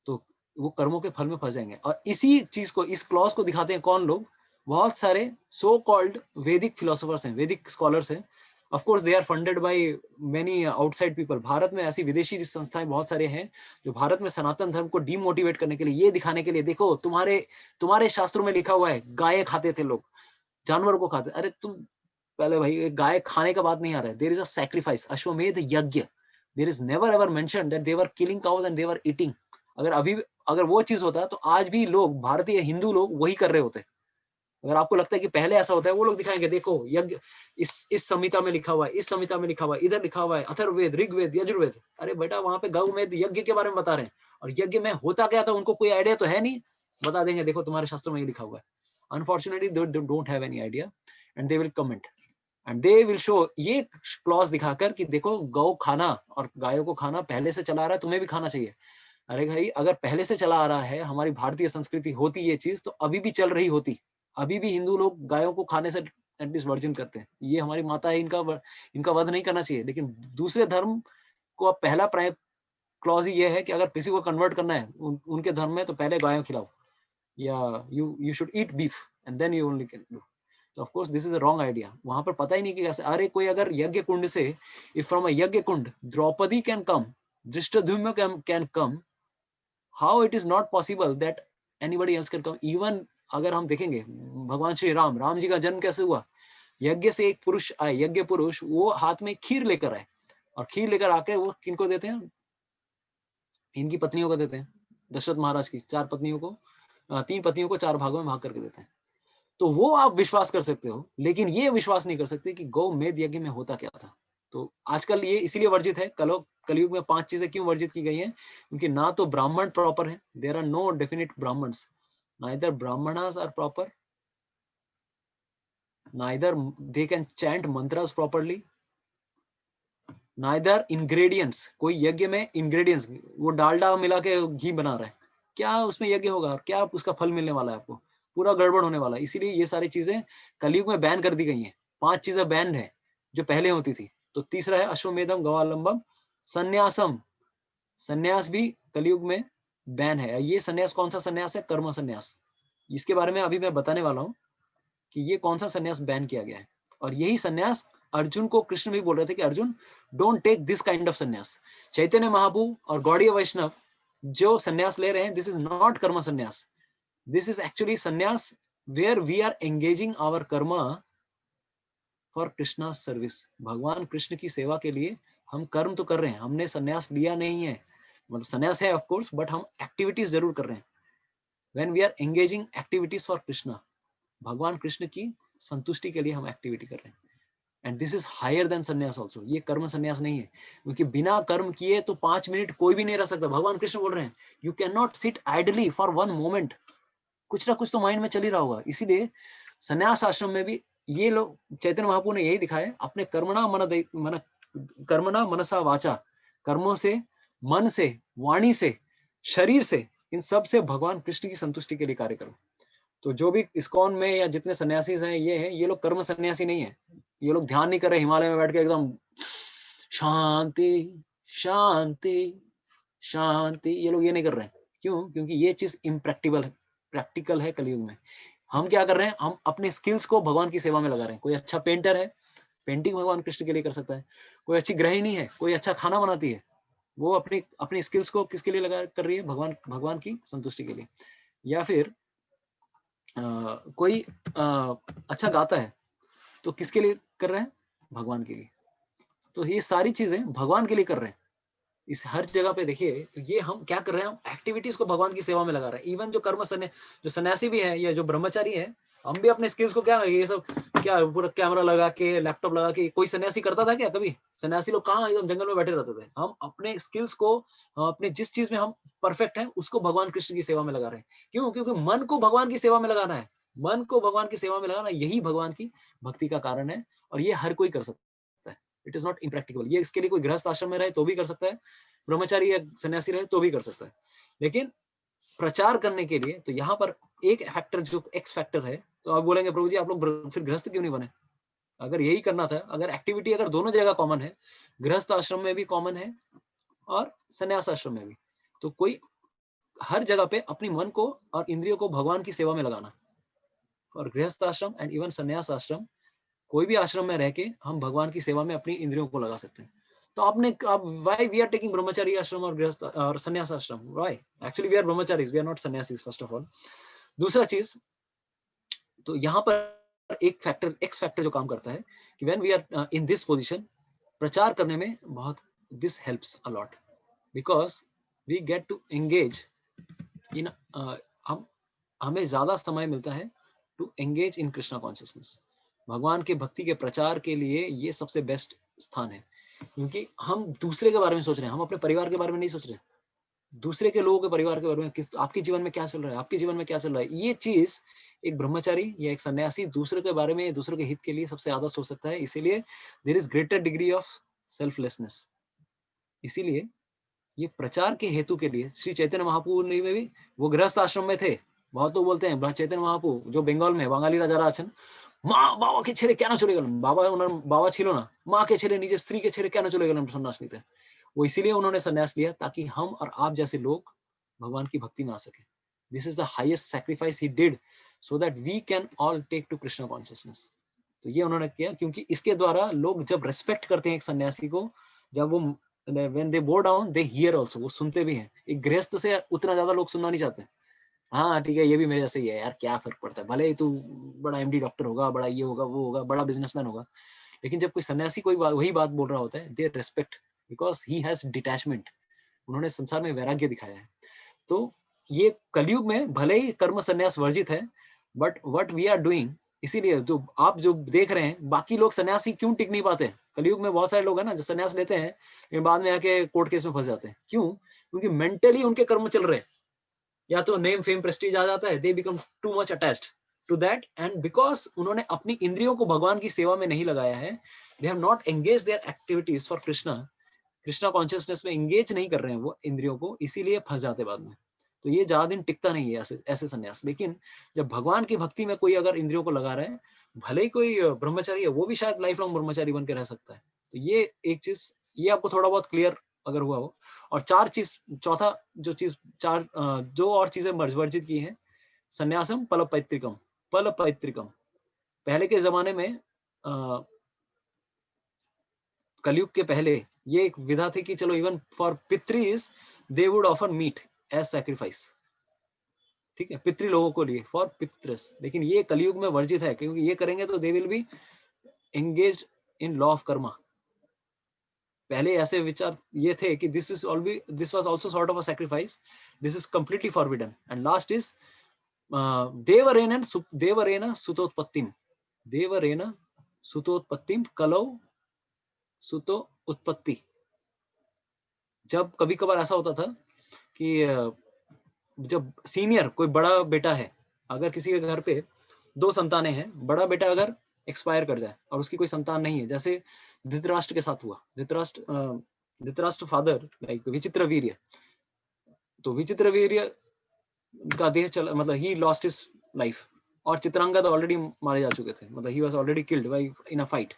तो वो कर्मों के फल में फंस जाएंगे. और इसी चीज को, इस क्लॉज को दिखाते हैं कौन लोग? बहुत सारे सो कॉल्ड वैदिक फिलोसोफर्स हैं, वैदिक स्कॉलर्स हैं. Of course they are funded by many outside people. Bharat में ऐसी विदेशी संस्थाएं बहुत सारे हैं जो भारत में सनातन धर्म को डीमोटिवेट करने के लिए, ये दिखाने के लिए, देखो तुम्हारे शास्त्रों में लिखा हुआ है गाय खाते थे लोग, जानवरों को खाते. अरे तुम पहले भाई, एक गाय खाने का बात नहीं आ रहा है. There is a sacrifice, Ashvamedha yajna. There is never ever mentioned that they were killing cows and they were eating. अगर वो चीज होता तो आज भी लोग, भारतीय हिंदू लोग, वही कर रहे होते. अगर आपको लगता है कि पहले ऐसा होता है, वो लोग दिखाएंगे, देखो यज्ञ इस संहिता में लिखा हुआ है, इस संहिता में लिखा हुआ है, इधर लिखा हुआ है, अथर्ववेद, ऋग्वेद, यजुर्वेद. अरे बेटा, वहां पे गौमेध यज्ञ के बारे में बता रहे हैं, और यज्ञ में होता क्या था उनको कोई आइडिया तो है नहीं. बता देंगे, देखो तुम्हारे शास्त्रों में ये लिखा हुआ है. Unfortunately they don't have any idea and they will comment and they will show ये क्लॉज दिखाकर कि देखो, गौ खाना और गायों को खाना पहले से चला आ रहा है, तुम्हें भी खाना चाहिए. अरे भाई, अगर पहले से चला आ रहा है, हमारी भारतीय संस्कृति होती ये चीज, तो अभी भी चल रही होती. अभी भी हिंदू लोग गायों को खाने से एटलीस्ट वर्जिन करते हैं. ये हमारी माता है, इनका वध नहीं करना चाहिए. लेकिन दूसरे धर्म को पहला क्लॉज ही ये है कि अगर किसी को कन्वर्ट करना है उनके धर्म में, तो पहले गायों खिलाओ, या you should eat beef and then you only can do. तो of course this is a wrong idea. वहां पर पता ही नहीं कि कैसे. अरे कोई अगर यज्ञ कुंड से, if from a yajna kund Draupadi can come, Dhrishtadyumna can come, how it is not possible that anybody else can come. Even अगर हम देखेंगे भगवान श्री राम जी का जन्म कैसे हुआ? यज्ञ से एक पुरुष आए, यज्ञ पुरुष, वो हाथ में खीर लेकर आए, और खीर लेकर आके वो किनको देते हैं? इनकी पत्नियों को देते हैं, दशरथ महाराज की 4 पत्नियों को, 3 पत्नियों को 4 भागों में भाग करके देते हैं. तो वो आप विश्वास कर सकते हो, लेकिन ये विश्वास नहीं कर सकते कि गौमेध यज्ञ में होता क्या था. तो आजकल ये इसीलिए वर्जित है. कलयुग में 5 चीजें क्यों वर्जित की गई हैं? क्योंकि ना तो ब्राह्मण प्रॉपर है, there are no definite brahmins, neither brahmanas are proper, neither they can chant mantras properly, neither ingredients. कोई यज्ञ में इंग्रेडिएंट्स, वो डालडा मिला के घी बना रहा है, क्या उसमें यज्ञ होगा और क्या उसका फल मिलने वाला है आपको? पूरा गड़बड़ होने वाला है. इसीलिए ये सारी चीजें कलयुग में बैन कर दी गई हैं. 5 चीजें बैन है जो पहले होती थी. तो तीसरा है अश्वमेधम गवालंबम संन्यासम. संन्यास भी कलयुग में बैन है. ये संन्यास कौन सा संन्यास है? कर्म संन्यास. इसके बारे में अभी मैं बताने वाला हूँ कि ये कौन सा संन्यास बैन किया गया है. और यही संन्यास अर्जुन को कृष्ण भी बोल रहे थे कि Arjun, don't take this kind of sannyas. Chaitanya महाप्रभु और गौड़ीय वैष्णव जो संन्यास ले रहे हैं, this is not karma sannyas. This is actually sannyas where we are engaging our karma for Krishna service. भगवान कृष्ण की सेवा के लिए हम कर्म तो कर रहे हैं, हमने संन्यास लिया नहीं है. मतलब संन्यास है ऑफ कोर्स, बट हम एक्टिविटीज जरूर कर रहे हैं. When we are engaging activities for Krishna, भगवान कृष्ण की संतुष्टि के लिए हम एक्टिविटी कर रहे हैं. And this is higher than sannyas also. ये कर्म संन्यास नहीं है, क्योंकि बिना कर्म किए तो 5 मिनट कोई भी नहीं रह सकता. भगवान कृष्ण बोल रहे हैं, you can not sit ideally for 1 moment. कुछ ना कुछ तो माइंड में चल ही रहा होगा. इसीलिए संन्यास आश्रम में भी ये लोग, चैतन्य महाप्रभु ने यही दिखाया, अपने कर्मणा मनसा वाचा, कर्मों से, मन से, वाणी से, शरीर से, इन सब से भगवान कृष्ण की संतुष्टि के लिए कार्य करो. तो जो भी इस्कॉन में या जितने सन्यासी हैं, ये लोग कर्म सन्यासी नहीं है. ये लोग ध्यान नहीं कर रहे हिमालय में बैठ के एकदम शांति शांति शांति, ये लोग ये नहीं कर रहे हैं। क्यों? क्योंकि ये चीज प्रैक्टिकल है कलयुग में। हम क्या कर रहे हैं, हम अपने स्किल्स को भगवान की सेवा में लगा रहे हैं। कोई अच्छा पेंटर है, पेंटिंग भगवान कृष्ण के लिए कर सकता है। कोई अच्छी गृहिणी है, कोई अच्छा खाना बनाती है, वो अपनी अपनी स्किल्स को किसके लिए लगा कर रही है, भगवान की संतुष्टि के लिए। या फिर कोई अच्छा गाता है, तो किसके लिए कर रहे हैं, भगवान के लिए। तो ये सारी चीजें भगवान के लिए कर रहे हैं। इस हर जगह पे देखिए, तो ये हम क्या कर रहे हैं, हम एक्टिविटीज को भगवान की सेवा में लगा रहे हैं। इवन जो जो सन्यासी भी है या जो ब्रह्मचारी है, हम भी अपने स्किल्स को क्या, ये सब क्या पूरा कैमरा लगा के, लैपटॉप लगा के, कोई सन्यासी करता था क्या कभी? सन्यासी लोग कहाँ एकदम जंगल में बैठे रहते थे। हम अपने स्किल्स को, हम अपने जिस चीज में हम परफेक्ट हैं, उसको भगवान कृष्ण की सेवा में लगा रहे हैं। क्यों? क्योंकि मन को भगवान की सेवा में लगाना है। मन को भगवान की सेवा में लगाना, यही भगवान की भक्ति का कारण है। और ये हर कोई कर सकता है। It is not impractical. ये इसके लिए कोई गृहस्थ आश्रम में रहे तो भी कर सकता है, ब्रह्मचारी या सन्यासी रहे तो भी कर सकता है। लेकिन प्रचार करने के लिए तो यहाँ पर एक फैक्टर, जो एक्स फैक्टर है, तो आप बोलेंगे प्रभु जी आप लोग फिर गृहस्थ क्यों नहीं बने? अगर यही करना था, अगर एक्टिविटी अगर दोनों जगह कॉमन है, गृहस्थ आश्रम में भी कॉमन है और सन्यास आश्रम में भी, तो कोई हर जगह पे अपनी मन को और इंद्रियों को भगवान की सेवा में लगाना। और गृहस्थ आश्रम एंड इवन सन्यास आश्रम, कोई भी आश्रम में रह के हम भगवान की सेवा में अपनी इंद्रियों को लगा सकते हैं। तो आपने अब व्हाई वी आर टेकिंग ब्रह्मचारी आश्रम और गृहस्थ और सन्यास आश्रम, why? Actually we are brahmacharis, we are not sannyasis first of all. दूसरा चीज, तो यहाँ पर एक फैक्टर, एक्स फैक्टर जो काम करता है कि when we are in this position, प्रचार करने में बहुत this helps a lot, because we get to engage in, हम हमें ज्यादा समय मिलता है to engage in Krishna consciousness. भगवान के भक्ति के प्रचार के लिए ये सबसे बेस्ट स्थान है। क्योंकि हम दूसरे के बारे में सोच रहे हैं, हम अपने परिवार के बारे में नहीं सोच रहे। दूसरे के लोगों के परिवार के बारे में, किस आपके जीवन में क्या चल रहा है, आपके जीवन में क्या चल रहा है, ये चीज एक ब्रह्मचारी या एक सन्यासी दूसरे के बारे में, दूसरे के हित के लिए सबसे ज्यादा सोच सकता है। इसीलिए there is greater degree of selflessness. इसीलिए ये प्रचार के हेतु के लिए श्री चैतन्य महाप्रभु ने भी, वो गृहस्थ आश्रम में थे। बहुत लोग बोलते हैं चैतन्य महाप्रभु जो बंगाल में बांगाली राजा আছেন, মা বাবাকে ছেড়ে কেন চলে গেলেন, বাবা ওনার বাবা ছিল না, মাকে ছেড়ে নিজের স্ত্রীকে ছেড়ে কেন चले গেলেন सन्यास নিতে? वो इसीलिए उन्होंने सन्यास लिया ताकि हम और आप जैसे लोग भगवान की भक्ति में आ सके। This is the highest sacrifice he did so that we can all take to Krishna consciousness. तो ये उन्होंने किया, क्योंकि इसके द्वारा लोग जब रेस्पेक्ट करते हैं एक सन्यासी को, जब वो when they bow down they hear also, वो सुनते भी हैं। एक गृहस्थ से उतना ज्यादा लोग सुनना नहीं चाहते। हाँ ठीक है, ये भी मेरे जैसे ही है यार, क्या फर्क पड़ता है, भले ही तू बड़ा एमडी डॉक्टर होगा, बड़ा ये होगा, वो होगा, बड़ा बिजनेसमैन होगा। लेकिन जब कोई सन्यासी कोई वही बात बोल रहा होता है, they respect, because he has detachment. उन्होंने संसार में वैराग्य दिखाया है। तो ये कलयुग में भले ही कर्म संन्यास वर्जित है, but what we are doing, इसीलिए जो आप जो देख रहे हैं, बाकी लोग सन्यासी क्यों टिक नहीं पाते? कलयुग में बहुत सारे लोग हैं ना जो सन्यास लेते हैं, लेकिन बाद में आके कोर्ट केस में फंस जाते हैं। क्यों? क्योंकि मेंटली उनके कर्म चल रहे हैं, या तो नेम फेम प्रेस्टीज आ जाता है, they become too much attached to that, and because उन्होंने अपनी इंद्रियों को भगवान की सेवा में नहीं लगाया है, they have not engage their activities for Krishna, Krishna consciousness में एंगेज नहीं कर रहे हैं वो इंद्रियों को, इसीलिए फंस जाते बाद में। तो ये ज्यादा दिन टिकता नहीं है ऐसे संन्यास। लेकिन जब भगवान की भक्ति में कोई अगर इंद्रियों को लगा रहा है, भले ही कोई ब्रह्मचारी है, वो भी शायद लाइफ लॉन्ग ब्रह्मचारी बन के रह सकता है। तो ये एक चीज, ये आपको थोड़ा बहुत क्लियर अगर हुआ हो। और चौथा जो चीज, जो और चीजें वर्जित की हैं, संन्यासम फल पैतृकम। पहले के जमाने में कलयुग के पहले ये एक विधा थी कि चलो even for pitris they would offer meat as sacrifice. ठीक है, पितृ लोगों को लिए, फॉर पितृस। लेकिन ये कलयुग में वर्जित है, क्योंकि ये करेंगे तो they will be engaged in law of karma. पहले ऐसे विचार ये थे कि this was also sort of a sacrifice, this is completely forbidden. And last is देवरेन सुतोत्पत्तिम, देवरेन सुतोत्पत्तिम कलौ सुतो उत्पत्ति। जब कभी कभार ऐसा होता था कि जब सीनियर कोई बड़ा बेटा है, अगर किसी के घर पे 2 संतानें हैं, बड़ा बेटा अगर एक्सपायर कर जाए और उसकी कोई संतान नहीं है, जैसे धृतराष्ट्र के साथ हुआ। धृतराष्ट्र फादर लाइक विचित्रवीर्य, तो विचित्रवीर्य का देह चला, मतलब ही लॉस्ट हिज लाइफ, और चित्रांगद ऑलरेडी मारे जा चुके थे, मतलब he was already killed by in a fight.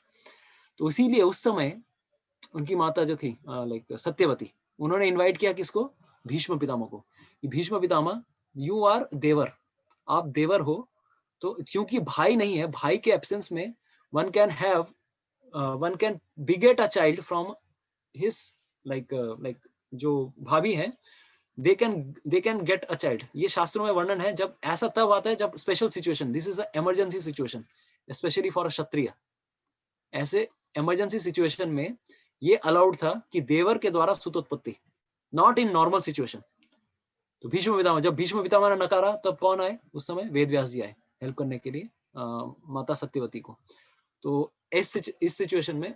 तो इसीलिए उस समय उनकी माता जो थी लाइक सत्यवती, उन्होंने इनवाइट किया किसको, भीष्म पितामह को, कि भीष्म पितामह यू आर देवर, आप देवर हो, तो क्योंकि भाई नहीं है, भाई के एब्सेंस में one can have one can बिगेट a child from his like जो भाभी है, they can get a child. ये शास्त्रों में वर्णन है, जब ऐसा तब आता है जब special situation, this is a emergency situation specially for a kshatriya, ऐसे इमरजेंसी सिचुएशन में ये अलाउड था कि देवर के द्वारा सुतोत्पत्ति, नॉट इन नॉर्मल सिचुएशन। तो भीष्म पितामह, जब भीष्म पितामह ने नकारा तब कौन आए उस समय, वेद व्यास जी आए हेल्प करने के लिए माता सत्यवती को। तो इस सिचुएशन में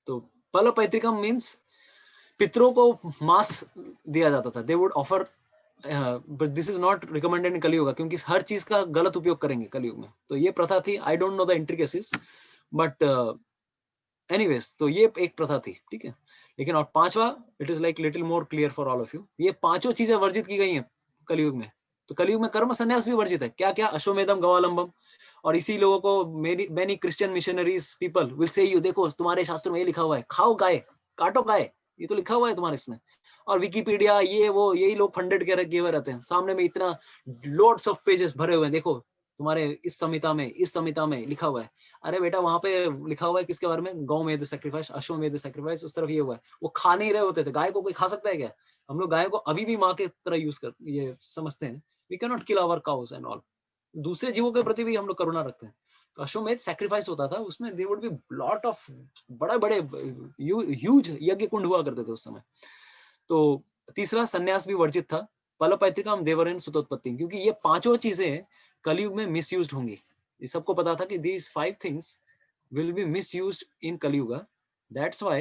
तो पल पैतृकम मीन्स पितरों को मांस दिया जाता था, दे would offer, but this is not recommended in कलयुग, क्योंकि हर चीज का गलत उपयोग करेंगे कलयुग में। तो ये प्रथा थी, आई don't know the intricacies, but anyways, तो ये एक प्रथा थी, ठीक है। लेकिन और पांचवा, it is like little more clear for all of you, ये पांचों चीजें वर्जित की गई हैं कलयुग में। तो कलयुग में कर्म संन्यास भी वर्जित है, क्या क्या, अश्वमेधम गवालंबम। और इसी लोगों को many Christian missionaries people will say you, देखो तुम्हारे शास्त्र में ये लिखा हुआ है, खाओ गाय, काटो गाय, ये तो लिखा हुआ है तुम्हारे इसमें। और विकिपीडिया ये वो यही लोग फंडेड किए हुए रहते हैं, सामने में इतना लोड्स ऑफ पेजेस भरे हुए हैं, देखो तुम्हारे इस संहिता में लिखा हुआ है। अरे बेटा, वहां पे लिखा हुआ है किसके बारे में, गौ में सैक्रिफाइस, अश्वमेध सैक्रिफाइस, उस तरफ ये हुआ है। वो खा नहीं रहे होते थे गाय को, कोई खा सकता है क्या? हम लोग गाय को अभी भी माँ के तरह यूज कर ये समझते हैं, we can not kill our cows and all, दूसरे जीवों के प्रति भी हम लोग करुणा रखते हैं। तो अश्वमेध सैक्रिफाइस होता था, उसमें there would be lot of बड़े बड़े ह्यूज यज्ञ कुंड हुआ करते थे उस समय। तो तीसरा, सन्यास भी वर्जित था, पल पैतृकम देवरेन सुतोत्पत्ति, क्योंकि ये पांचों चीजें कलयुग में मिसयूज्ड होंगी। ये सबको पता था कि these 5 things will be misused in Kalyuga, that's why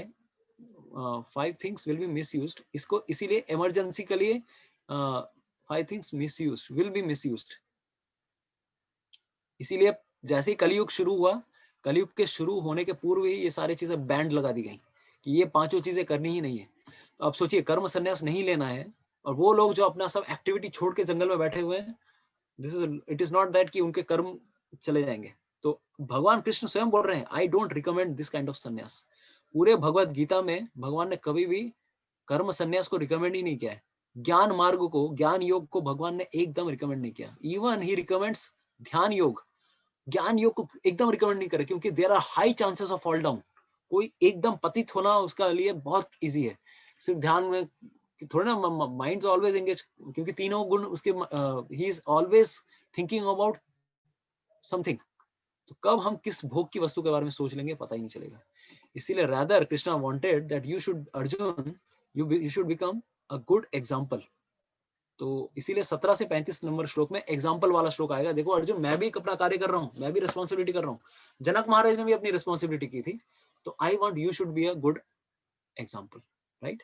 5 things will be misused, इसको इसीलिए इमरजेंसी के लिए 5 things misused will be misused। इसीलिए जैसे ही कलयुग शुरू हुआ, कलयुग के शुरू होने के पूर्व ही ये सारी चीजें बैंड लगा दी गई कि ये पांचों चीजें करनी ही नहीं है। तो अब सोचिए, कर्म संन्यास नहीं लेना है, और वो लोग जो अपना सब एक्टिविटी छोड़ के जंगल में बैठे हुए हैं, this is, it is not that कि उनके कर्म चले जाएंगे। तो भगवान कृष्ण स्वयं बोल रहे हैं, I don't recommend this kind of संन्यास। पूरे भगवत गीता में भगवान ने कभी भी कर्म संन्यास को रिकमेंड ही नहीं किया है। ज्ञान मार्ग को, ज्ञान योग को भगवान ने एकदम रिकमेंड नहीं किया। इवन ही रिकमेंड्स ध्यान योग, ज्ञान योग को एकदम रिकमेंड नहीं करे, क्योंकि there are high chances of fall down. कोई एकदम पतित होना उसका लिए बहुत इजी है, सिर्फ ध्यान में थोड़ा ना, माइंड तो ऑलवेज एंगेज, क्योंकि तीनों गुण उसके, he is always thinking about something. तो कब हम किस भोग की वस्तु के बारे में सोच लेंगे पता ही नहीं चलेगा। इसीलिए rather Krishna wanted that you should, Arjun, you should become a good example. तो इसीलिए 17 से 35 नंबर श्लोक में एग्जाम्पल वाला श्लोक आएगा। देखो अर्जुन, मैं भी अपना कार्य कर रहा हूँ, मैं भी रिस्पॉन्सिबिलिटी कर रहा हूँ, जनक महाराज ने भी अपनी रिस्पॉन्सिबिलिटी की थी, तो I want you should be a good example, right.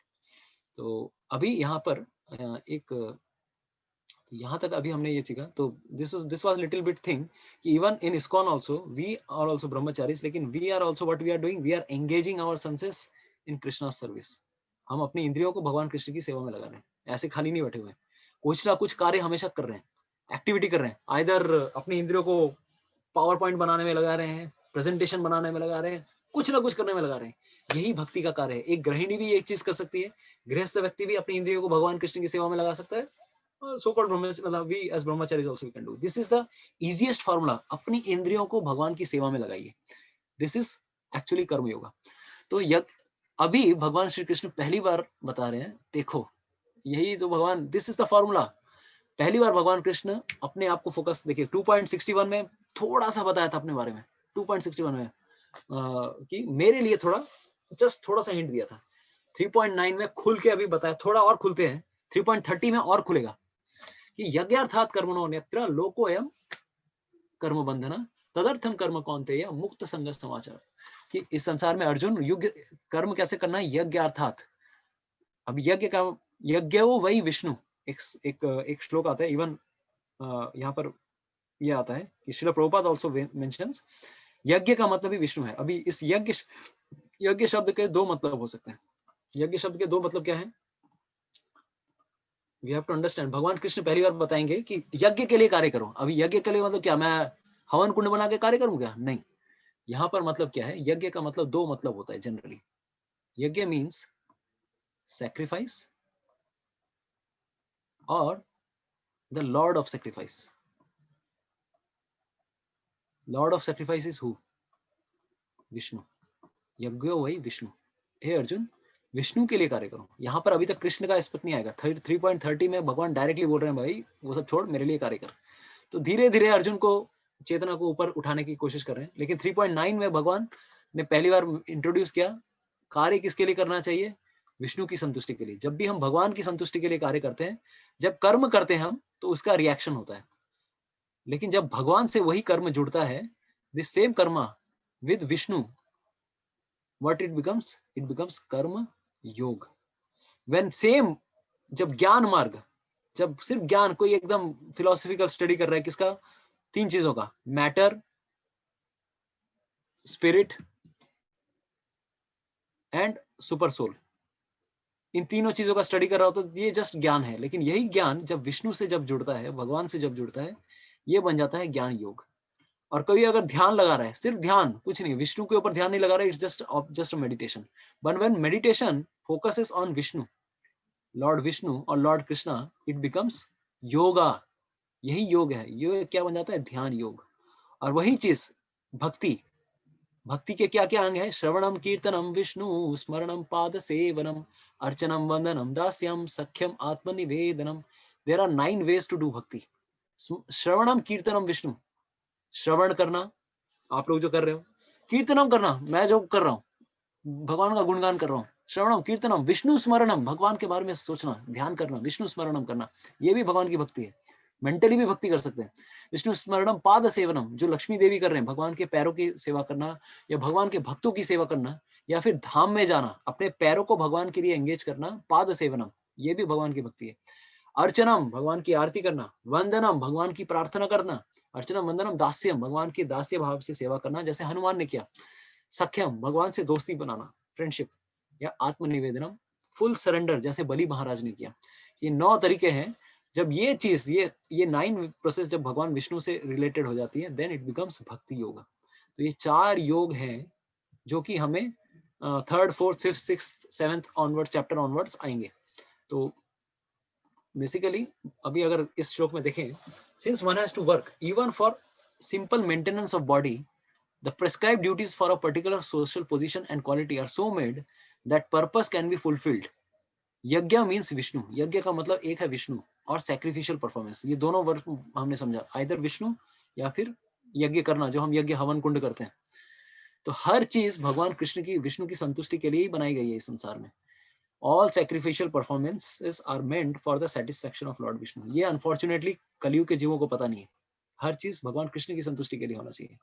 तो अभी यहाँ पर एक, तो यहाँ तक अभी हमने ये सीखा। तो this was little bit thing कि even in ISKCON also we are also brahmacharis, लेकिन we are also what we are doing, we are engaging our senses in Krishna service. हम अपनी इंद्रियों को भगवान कृष्ण की सेवा में लगा रहे हैं, ऐसे खाली नहीं बैठे हुए हैं, कुछ ना कुछ कार्य हमेशा कर रहे हैं, एक्टिविटी कर रहे हैं। आइदर अपनी इंद्रियों को पावर पॉइंट बनाने में लगा रहे हैं, प्रेजेंटेशन बनाने में लगा रहे हैं, कुछ ना कुछ करने में लगा रहे हैं। यही भक्ति का कार्य है। एक गृहिणी भी एक चीज कर सकती है, गृहस्थ व्यक्ति भी अपनी इंद्रियों को भगवान कृष्ण की सेवा में लगा सकता है, so called मतलब we as brahmacharis also we can do. This is the easiest formula, अपनी इंद्रियों को भगवान की सेवा में लगाइए। This is actually कर्म योगा। तो अभी भगवान श्री कृष्ण पहली बार बता रहे हैं, देखो यही तो भगवान, दिस इज द फॉर्मूला। पहली बार भगवान कृष्ण अपने आप को फोकस, देखिए 2.61 में थोड़ा सा बताया था अपने बारे में, 2.61 में कि मेरे लिए थोड़ा, जस्ट थोड़ा सा हिंट दिया था। 3.9 में खुल के अभी बताया, थोड़ा और खुलते हैं, 3.30 में और खुलेगा कि यज्ञार्थात कर्मणो अन्यत्र लोकोयम कर्म बंधना तदर्थम कर्म कौन्तेय मुक्त संग समाचार। कि इस संसार में अर्जुन युग कर्म कैसे करना है, यज्ञार्थात। अब यज्ञ का, यज्ञो वही विष्णु, एक श्लोक आता है, इवन यहाँ पर यह आता है कि श्रील प्रभुपाद आल्सो मेंशंस यज्ञ का मतलब ही विष्णु है। अभी इस यज्ञ शब्द के दो मतलब हो सकते हैं। यज्ञ शब्द के दो मतलब क्या है? We have to understand. भगवान कृष्ण पहली बार बताएंगे कि यज्ञ के लिए कार्य करो। अभी यज्ञ के लिए मतलब क्या, मैं हवन कुंड बना के कार्य करूं क्या? नहीं। यहाँ पर मतलब क्या है, यज्ञ का मतलब दो मतलब होता है जनरली। यज्ञ मीन्स सैक्रिफाइस और the Lord of sacrifice. Lord of sacrifice is who? Vishnu. यज्ञो वही विष्णु। हे अर्जुन, विष्णु के लिए कार्य करो। यहाँ पर अभी तक कृष्ण का एस्पेक्ट नहीं आएगा। 3.30 में भगवान डायरेक्टली बोल रहे हैं भाई वो सब छोड़, मेरे लिए कार्य कर। तो धीरे धीरे अर्जुन को चेतना को ऊपर उठाने की कोशिश कर रहे हैं। लेकिन 3.9 में भगवान ने पहली बार इंट्रोड्यूस किया कार्य किसके लिए करना चाहिए? विष्णु की संतुष्टि के लिए। जब भी हम भगवान की संतुष्टि के लिए कार्य करते हैं, जब कर्म करते हैं हम, तो उसका रिएक्शन होता है। लेकिन जब भगवान से वही कर्म जुड़ता है, this same Karma with Vishnu, what it becomes कर्म योग। when same, जब ज्ञान मार्ग, जब सिर्फ ज्ञान, कोई एकदम फिलोसफिकल स्टडी कर रहा है किसका? तीन चीजों का, matter, spirit and super soul. इन तीनों चीजों का स्टडी कर रहा हो तो ये जस्ट ज्ञान है। लेकिन यही ज्ञान जब विष्णु से जब जुड़ता है, भगवान से जब जुड़ता है, ये बन जाता है ज्ञान योग। और कोई अगर ध्यान लगा रहा है, सिर्फ ध्यान, कुछ नहीं, विष्णु के ऊपर ध्यान नहीं लगा रहा है, it's just meditation. But when meditation focuses on Vishnu, lord Vishnu और lord Krishna, it becomes yoga. यही योग है। ये क्या बन जाता है? ध्यान योग। और वही चीज भक्ति। भक्ति के क्या क्या अंग है? श्रवणम कीर्तनम विष्णु स्मरणम पाद सेवनम अर्चनम वंदनम दास्यम सख्यम आत्मनिवेदनम। There are 9 ways to do bhakti. श्रवणम कीर्तनम विष्णु, श्रवण करना, आप लोग जो कर रहे हो। कीर्तनम करना, मैं जो कर रहा हूँ, भगवान का गुणगान कर रहा हूँ। श्रवणम कीर्तनम विष्णु स्मरणम, भगवान के बारे में सोचना, ध्यान करना, विष्णु स्मरणम करना, ये भी भगवान की भक्ति है। मेंटली भी भक्ति कर सकते हैं। विष्णु स्मरणम पाद सेवनम, जो लक्ष्मी देवी कर रहे हैं, भगवान के पैरों की सेवा करना, या भगवान के भक्तों की सेवा करना, या फिर धाम में जाना, अपने पैरों को भगवान के लिए एंगेज करना, पाद सेवनम, ये भी भगवान की भक्ति है। अर्चनम, भगवान की आरती करना, वंदनम, भगवान की प्रार्थना करना, अर्चनम वंदनम दास्यम, भगवान की दास्य भाव से सेवा करना, जैसे हनुमान ने किया। सख्यम, भगवान से दोस्ती बनाना, फ्रेंडशिप, या आत्मनिवेदनम, फुल सरेंडर, जैसे बलि महाराज ने किया। ये 9 तरीके हैं। जब ये चीज, ये 9 प्रोसेस जब भगवान विष्णु से रिलेटेड हो जाती है, देन इट बिकम्स भक्ति योगा। तो ये 4 योग हैं जो कि हमें 3rd 4th 5th 6th 7th onwards, chapter onwards आएंगे। तो बेसिकली अभी अगर इस श्लोक में देखें, since one has to work even for simple maintenance of body, the prescribed duties for a particular social position and quality are so made that purpose can be fulfilled. यज्ञ means Vishnu, यज्ञ का मतलब एक है विष्णु, और सैक्रिफिशियल परफॉर्मेंस, ये दोनों word हमने समझा, आइदर विष्णु या फिर यज्ञ करना, जो हम यज्ञ हवन कुंड करते हैं। तो हर चीज भगवान कृष्ण की, विष्णु की संतुष्टि के लिए ही बनाई गई है इस संसार में। All sacrificial performances are meant for the satisfaction of lord Vishnu. ये अनफॉर्चुनेटली कलयुग के जीवों को पता नहीं है। हर चीज भगवान कृष्ण की संतुष्टि के लिए होना चाहिए।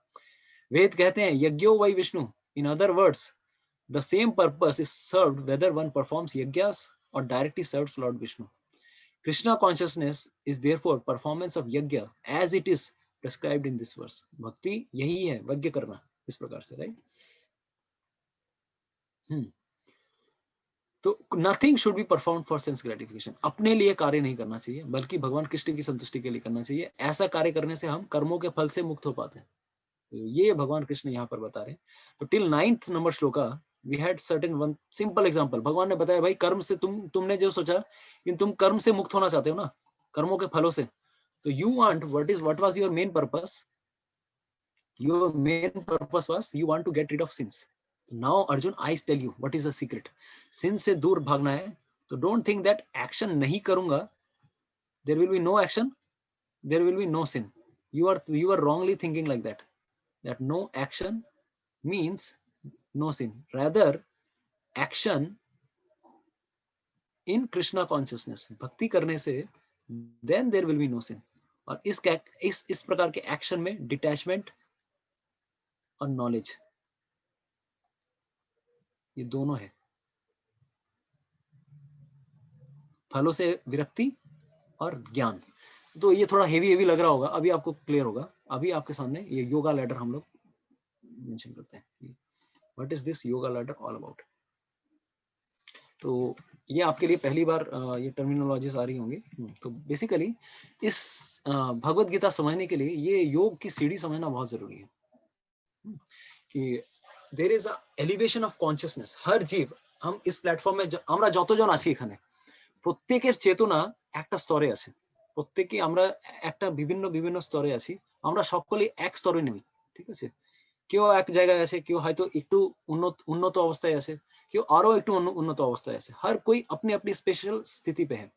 वेद कहते हैं यज्ञो वै Vishnu, in other words the same purpose is served whether one performs yajnas और directly serves lord Vishnu. Krishna consciousness is therefore performance of yajna as it is prescribed in this verse. भक्ति यही है, यज्ञ करना, इस प्रकार से, राइट। तो nothing should be perform for sense gratification. अपने लिए कार्य नहीं करना चाहिए, बल्कि भगवान कृष्ण की संतुष्टि के लिए करना चाहिए। ऐसा कार्य करने से हम कर्मों के फल से मुक्त हो पाते हैं। ये भगवान कृष्ण यहाँ पर बता रहे हैं। तो till 9th number shloka we had certain one simple example. भगवान ने बताया भाई कर्म से तुमने जो सोचा कि तुम कर्म से मुक्त होना चाहते हो ना, कर्मों के फलों से, तो you want what was your main purpose? Your main purpose was you want to get rid of sins. Now Arjun, I tell you what is the secret. Sins से दूर भागना है, तो डोंट थिंक दैट एक्शन नहीं करूंगा there will be no action, there will be no sin. you are wrongly thinking like that no action means no sin. Rather, action in Krishna consciousness, भक्ति करने से then there will be no sin. और इस प्रकार के action में detachment और knowledge, ये दोनों है। फलों से विरक्ति और ज्ञान। तो ये थोड़ा हेवी लग रहा होगा, अभी आपको क्लियर होगा। अभी आपके सामने ये योगा लैडर हम लोग मेंशन करते हैं। What is this yoga ladder all about? तो ये आपके लिए पहली बार ये टर्मिनोलॉजीज आ रही होंगी। तो बेसिकली इस भगवत गीता समझने के लिए ये योग की सीढ़ी समझना बहुत जरूरी है। कि there is a elevation of consciousness. हर जीव, हम इस প্ল্যাটফর্মে আমরা যতজন আছি এখানে, প্রত্যেকের চেতনা একটা স্তরে আছে। প্রত্যেকে আমরা একটা বিভিন্ন বিভিন্ন স্তরে আছি। আমরা সকলেই এক স্তরে নেই, ঠিক আছে? কেউ এক জায়গায় আছে, কেউ হয়তো একটু উন্নত অবস্থায় আছে, কেউ আরো একটু উন্নত অবস্থায় আছে। हर कोई अपनी अपनी स्पेशल स्थिति पे है।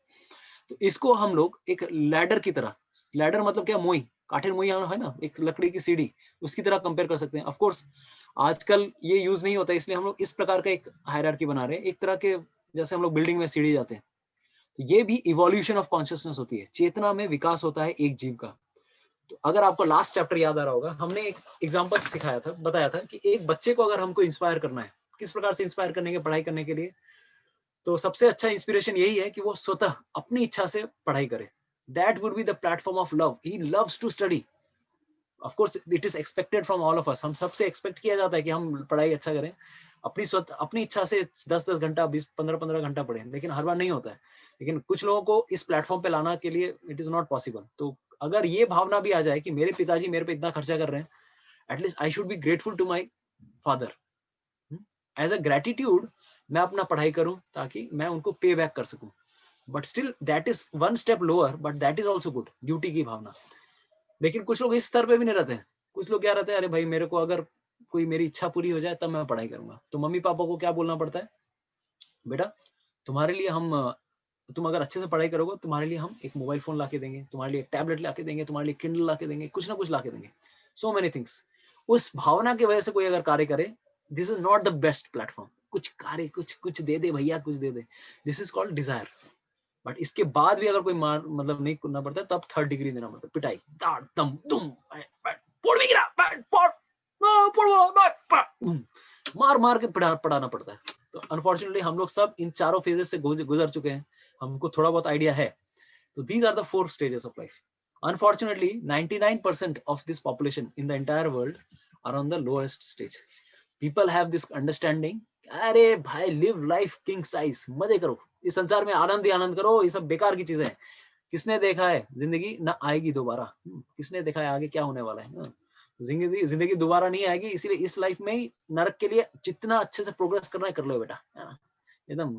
तो इसको हम लोग एक लैडर की तरह, लैडर मतलब क्या, मोई, काठेर मोई है ना, एक लकड़ी की सीढ़ी, उसकी तरह कंपेयर कर सकते हैं। ऑफ कोर्स आजकल ये यूज नहीं होता, इसलिए हम लोग इस प्रकार का एक हायरार्की बना रहे हैं, एक तरह के जैसे हम लोग बिल्डिंग में सीढ़ी जाते हैं। तो ये भी इवोल्यूशन ऑफ कॉन्शियसनेस होती है, चेतना में विकास होता है एक जीव का। तो अगर आपको लास्ट चैप्टर याद आ रहा होगा, हमने एक एग्जांपल सिखाया था, बताया था कि एक बच्चे को अगर हमको इंस्पायर करना है, किस प्रकार से इंस्पायर करने के, पढ़ाई करने के लिए, तो सबसे अच्छा इंस्पिरेशन यही है कि वो स्वतः अपनी इच्छा से पढ़ाई करे। That would be the platform of love. He loves to study. Of course it is expected from all of us. हम सबसे एक्सपेक्ट किया जाता है कि हम पढ़ाई अच्छा करें, अपनी इच्छा से 10-10 घंटा, 20-15-15 घंटा पढ़ें, लेकिन हर बार नहीं होता है। लेकिन कुछ लोगों को इस प्लेटफॉर्म पे लाना के लिए इट इज नॉट पॉसिबल। तो अगर ये भावना भी आ जाए कि मेरे पिताजी मेरे पे इतना खर्चा कर रहे हैं, at least I should be grateful to my father. As a gratitude मैं अपना पढ़ाई करूं ताकि मैं उनको पे बैक कर सकूं। But still that is one step lower, but that is also good, duty की भावना। लेकिन कुछ लोग इस स्तर पे भी नहीं रहते हैं। कुछ लोग क्या रहते हैं, अरे भाई मेरे को अगर कोई मेरी इच्छा पूरी हो जाए तब मैं पढ़ाई करूंगा। तो मम्मी पापा को क्या बोलना पड़ता है, बेटा तुम्हारे लिए हम, तुम अगर अच्छे से पढ़ाई करोगे, तुम्हारे लिए हम एक मोबाइल फोन लाके देंगे, तुम्हारे लिए एक टैबलेट लाके देंगे, तुम्हारे लिए किंडल लाके देंगे, कुछ ना कुछ लाके देंगे, सो मेनी थिंग्स। उस भावना की वजह से कोई अगर कार्य करे, this is not the best platform. कुछ कार्य, कुछ कुछ दे दे भैया, कुछ दे दे, this is called desire. But इसके बाद भी अगर कोई मार मतलब नहीं करना पड़ता, तब थर्ड डिग्री देना पड़ता है, पिटाई, दाड़ दम दुम, फोड़ भी गिरा, मार मार के पढ़ाना पड़ता है। तो अनफॉर्चुनेटली हम लोग सब इन चारों फेजेस से गुजर चुके हैं, हमको थोड़ा बहुत आइडिया है। तो these are the 4 stages of life. Unfortunately, 99% of this population in the entire world are on the lowest stage. People have this understanding, अरे भाई लिव लाइफ किंग साइज, मजे करो, इस संसार में आनंद ही आनंद करो, ये सब बेकार की चीजें हैं। किसने देखा है जिंदगी ना आएगी दोबारा, किसने देखा है आगे क्या होने वाला है। जिंदगी दोबारा नहीं आएगी, इसीलिए इस लाइफ में ही नरक के लिए जितना अच्छे से प्रोग्रेस करना है कर लो बेटा, है ना, एकदम।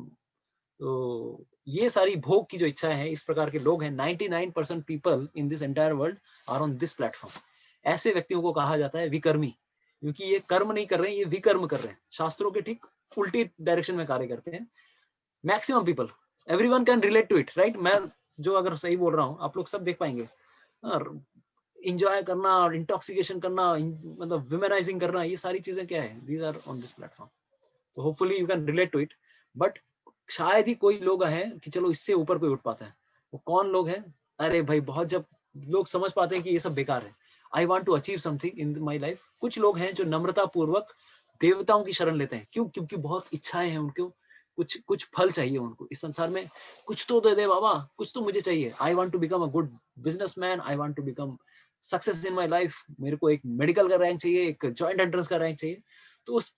तो ये सारी भोग की जो इच्छाएं हैं, इस प्रकार के लोग हैं, 99% people in this entire world are on this platform. ऐसे व्यक्तियों को कहा जाता है विकर्मी, क्योंकि ये कर्म नहीं कर रहे हैं, ये विकर्म कर रहे हैं, शास्त्रों के ठीक उल्टी डायरेक्शन में कार्य करते हैं। Maximum people, everyone can relate to it, right? मैं जो अगर सही बोल रहा हूँ, आप लोग सब देख पाएंगे। इंजॉय करना, इंटॉक्सिकेशन करना, मतलब विमेनाइजिंग करना, ये सारी चीजें क्या है, these are on this platform. तो hopefully you can relate to it. But शायद ही कोई लोग हैं कि चलो इससे ऊपर कोई उठ पाता है। वो कौन लोग हैं? अरे भाई बहुत जब लोग समझ पाते हैं कि ये सब बेकार है, I want to achieve something in my life, कुछ लोग हैं जो नम्रता पूर्वक देवताओं की शरण लेते हैं। क्यों? क्योंकि बहुत इच्छाएं हैं उनको, कुछ कुछ फल चाहिए उनको इस संसार में, कुछ तो दे दे बाबा, कुछ तो मुझे चाहिए। I want to become a good businessman, I want to become success in my life, मेरे को एक मेडिकल का रैंक चाहिए, एक जॉइंट एंट्रेंस का रैंक चाहिए। तो उस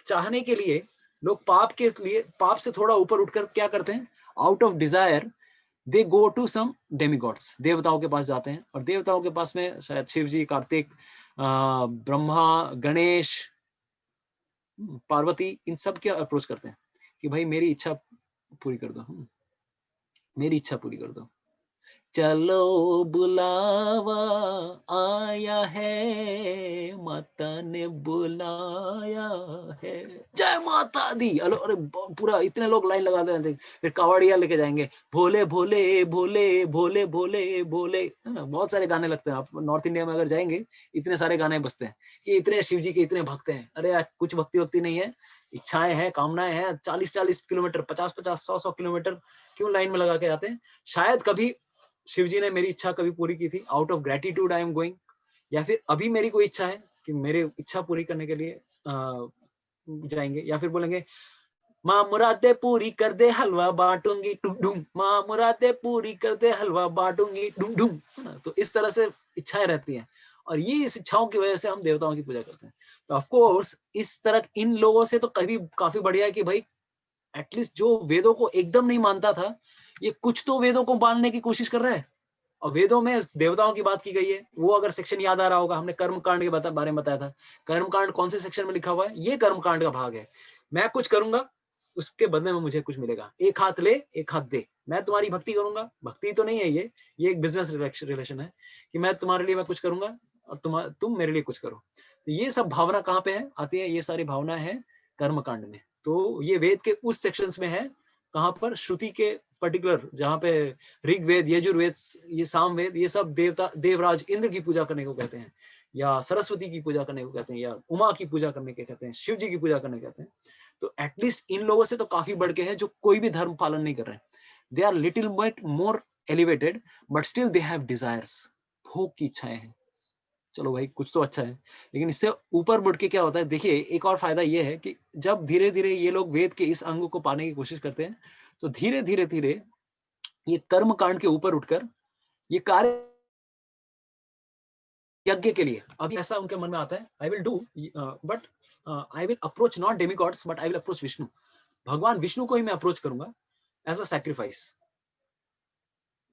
चाहने के लिए लोग पाप के लिए, पाप से थोड़ा ऊपर उठकर क्या करते हैं, out of desire they go to some demigods, देवताओं के पास जाते हैं। और देवताओं के पास में शायद शिव जी, कार्तिक, ब्रह्मा, गणेश, पार्वती, इन सब के अप्रोच करते हैं कि भाई मेरी इच्छा पूरी कर दो, मेरी इच्छा पूरी कर दो। चलो बुलावा आया है, माता ने बुलाया है, जय माता दी। अरे अरे पूरा इतने लोग लाइन लगा देते हैं। फिर कावड़िया लेके जाएंगे, भोले भोले भोले भोले भोले भोले, है ना, बहुत सारे गाने लगते हैं। आप नॉर्थ इंडिया में अगर जाएंगे, इतने सारे गाने बजते हैं कि इतने शिव जी के इतने भक्त हैं। अरे यार कुछ भक्ति वक्ति नहीं है, इच्छाएं हैं, कामनाएं हैं। 40-40 किलोमीटर, 50-50, 100-100 किलोमीटर क्यों लाइन में लगा के आते हैं? शायद कभी शिव जी ने मेरी इच्छा कभी पूरी की थी, out of gratitude I am going, या फिर अभी मेरी कोई इच्छा है कि मेरे इच्छा पूरी करने के लिए जाएंगे, या फिर बोलेंगे माँ मुरादे पूरी कर दे हलवा बांटूंगी डुम डुम, माँ मुरादे पूरी कर दे हलवा बांटूंगी डुम डुम, है ना। तो इस तरह से इच्छाएं रहती हैं, और ये इस इच्छाओं की वजह से हम देवताओं की पूजा करते हैं। तो ऑफ कोर्स इस तरह इन लोगों से तो कभी काफी बढ़िया है कि भाई एटलीस्ट जो वेदों को एकदम नहीं मानता था, ये कुछ तो वेदों को मानने की कोशिश कर रहा है। और वेदों में देवताओं की बात की गई है। वो अगर सेक्शन याद आ रहा होगा, हमने कर्म कांड के बारे में बताया था। कर्म कांड कौन से सेक्शन में लिखा हुआ है? ये कर्म कांड का भाग है। मैं कुछ करूंगा, उसके बदले में मुझे कुछ मिलेगा। एक हाथ ले, एक हाथ दे। मैं तुम्हारी भक्ति करूंगा, भक्ति तो नहीं है ये एक बिजनेस रिलेशन है कि मैं तुम्हारे लिए मैं कुछ करूंगा और तुम मेरे लिए कुछ करो। तो ये सब भावना कहाँ पे है आती है? ये सारी भावना है कर्म कांड में। तो ये वेद के उस सेक्शंस में है, कहाँ पर? श्रुति के पर्टिकुलर, जहाँ पे ऋग्वेद, यजुर्वेद, ये सामवेद, ये सब देवता, देवराज इंद्र की पूजा करने को कहते हैं, या सरस्वती की पूजा करने को कहते हैं, या उमा की पूजा करने के कहते हैं, शिव जी की पूजा करने कहते हैं। तो एटलीस्ट इन लोगों से तो काफी बढ़ के हैं जो कोई भी धर्म पालन नहीं कर रहे हैं। They are little bit more elevated, but still they have desires, भोग की इच्छाएं हैं। चलो भाई, कुछ तो अच्छा है। लेकिन इससे ऊपर बढ़ के क्या होता है? देखिए, एक और फायदा ये है कि जब धीरे धीरे ये लोग वेद के इस अंग को पाने की कोशिश करते हैं, तो धीरे धीरे धीरे ये कर्म कांड के ऊपर उठकर ये कार्य यज्ञ के लिए, अभी ऐसा उनके मन में आता है, I will do, but I will approach not demigods, but I will approach Vishnu. भगवान विष्णु को ही मैं अप्रोच करूंगा एज अ सैक्रिफाइस,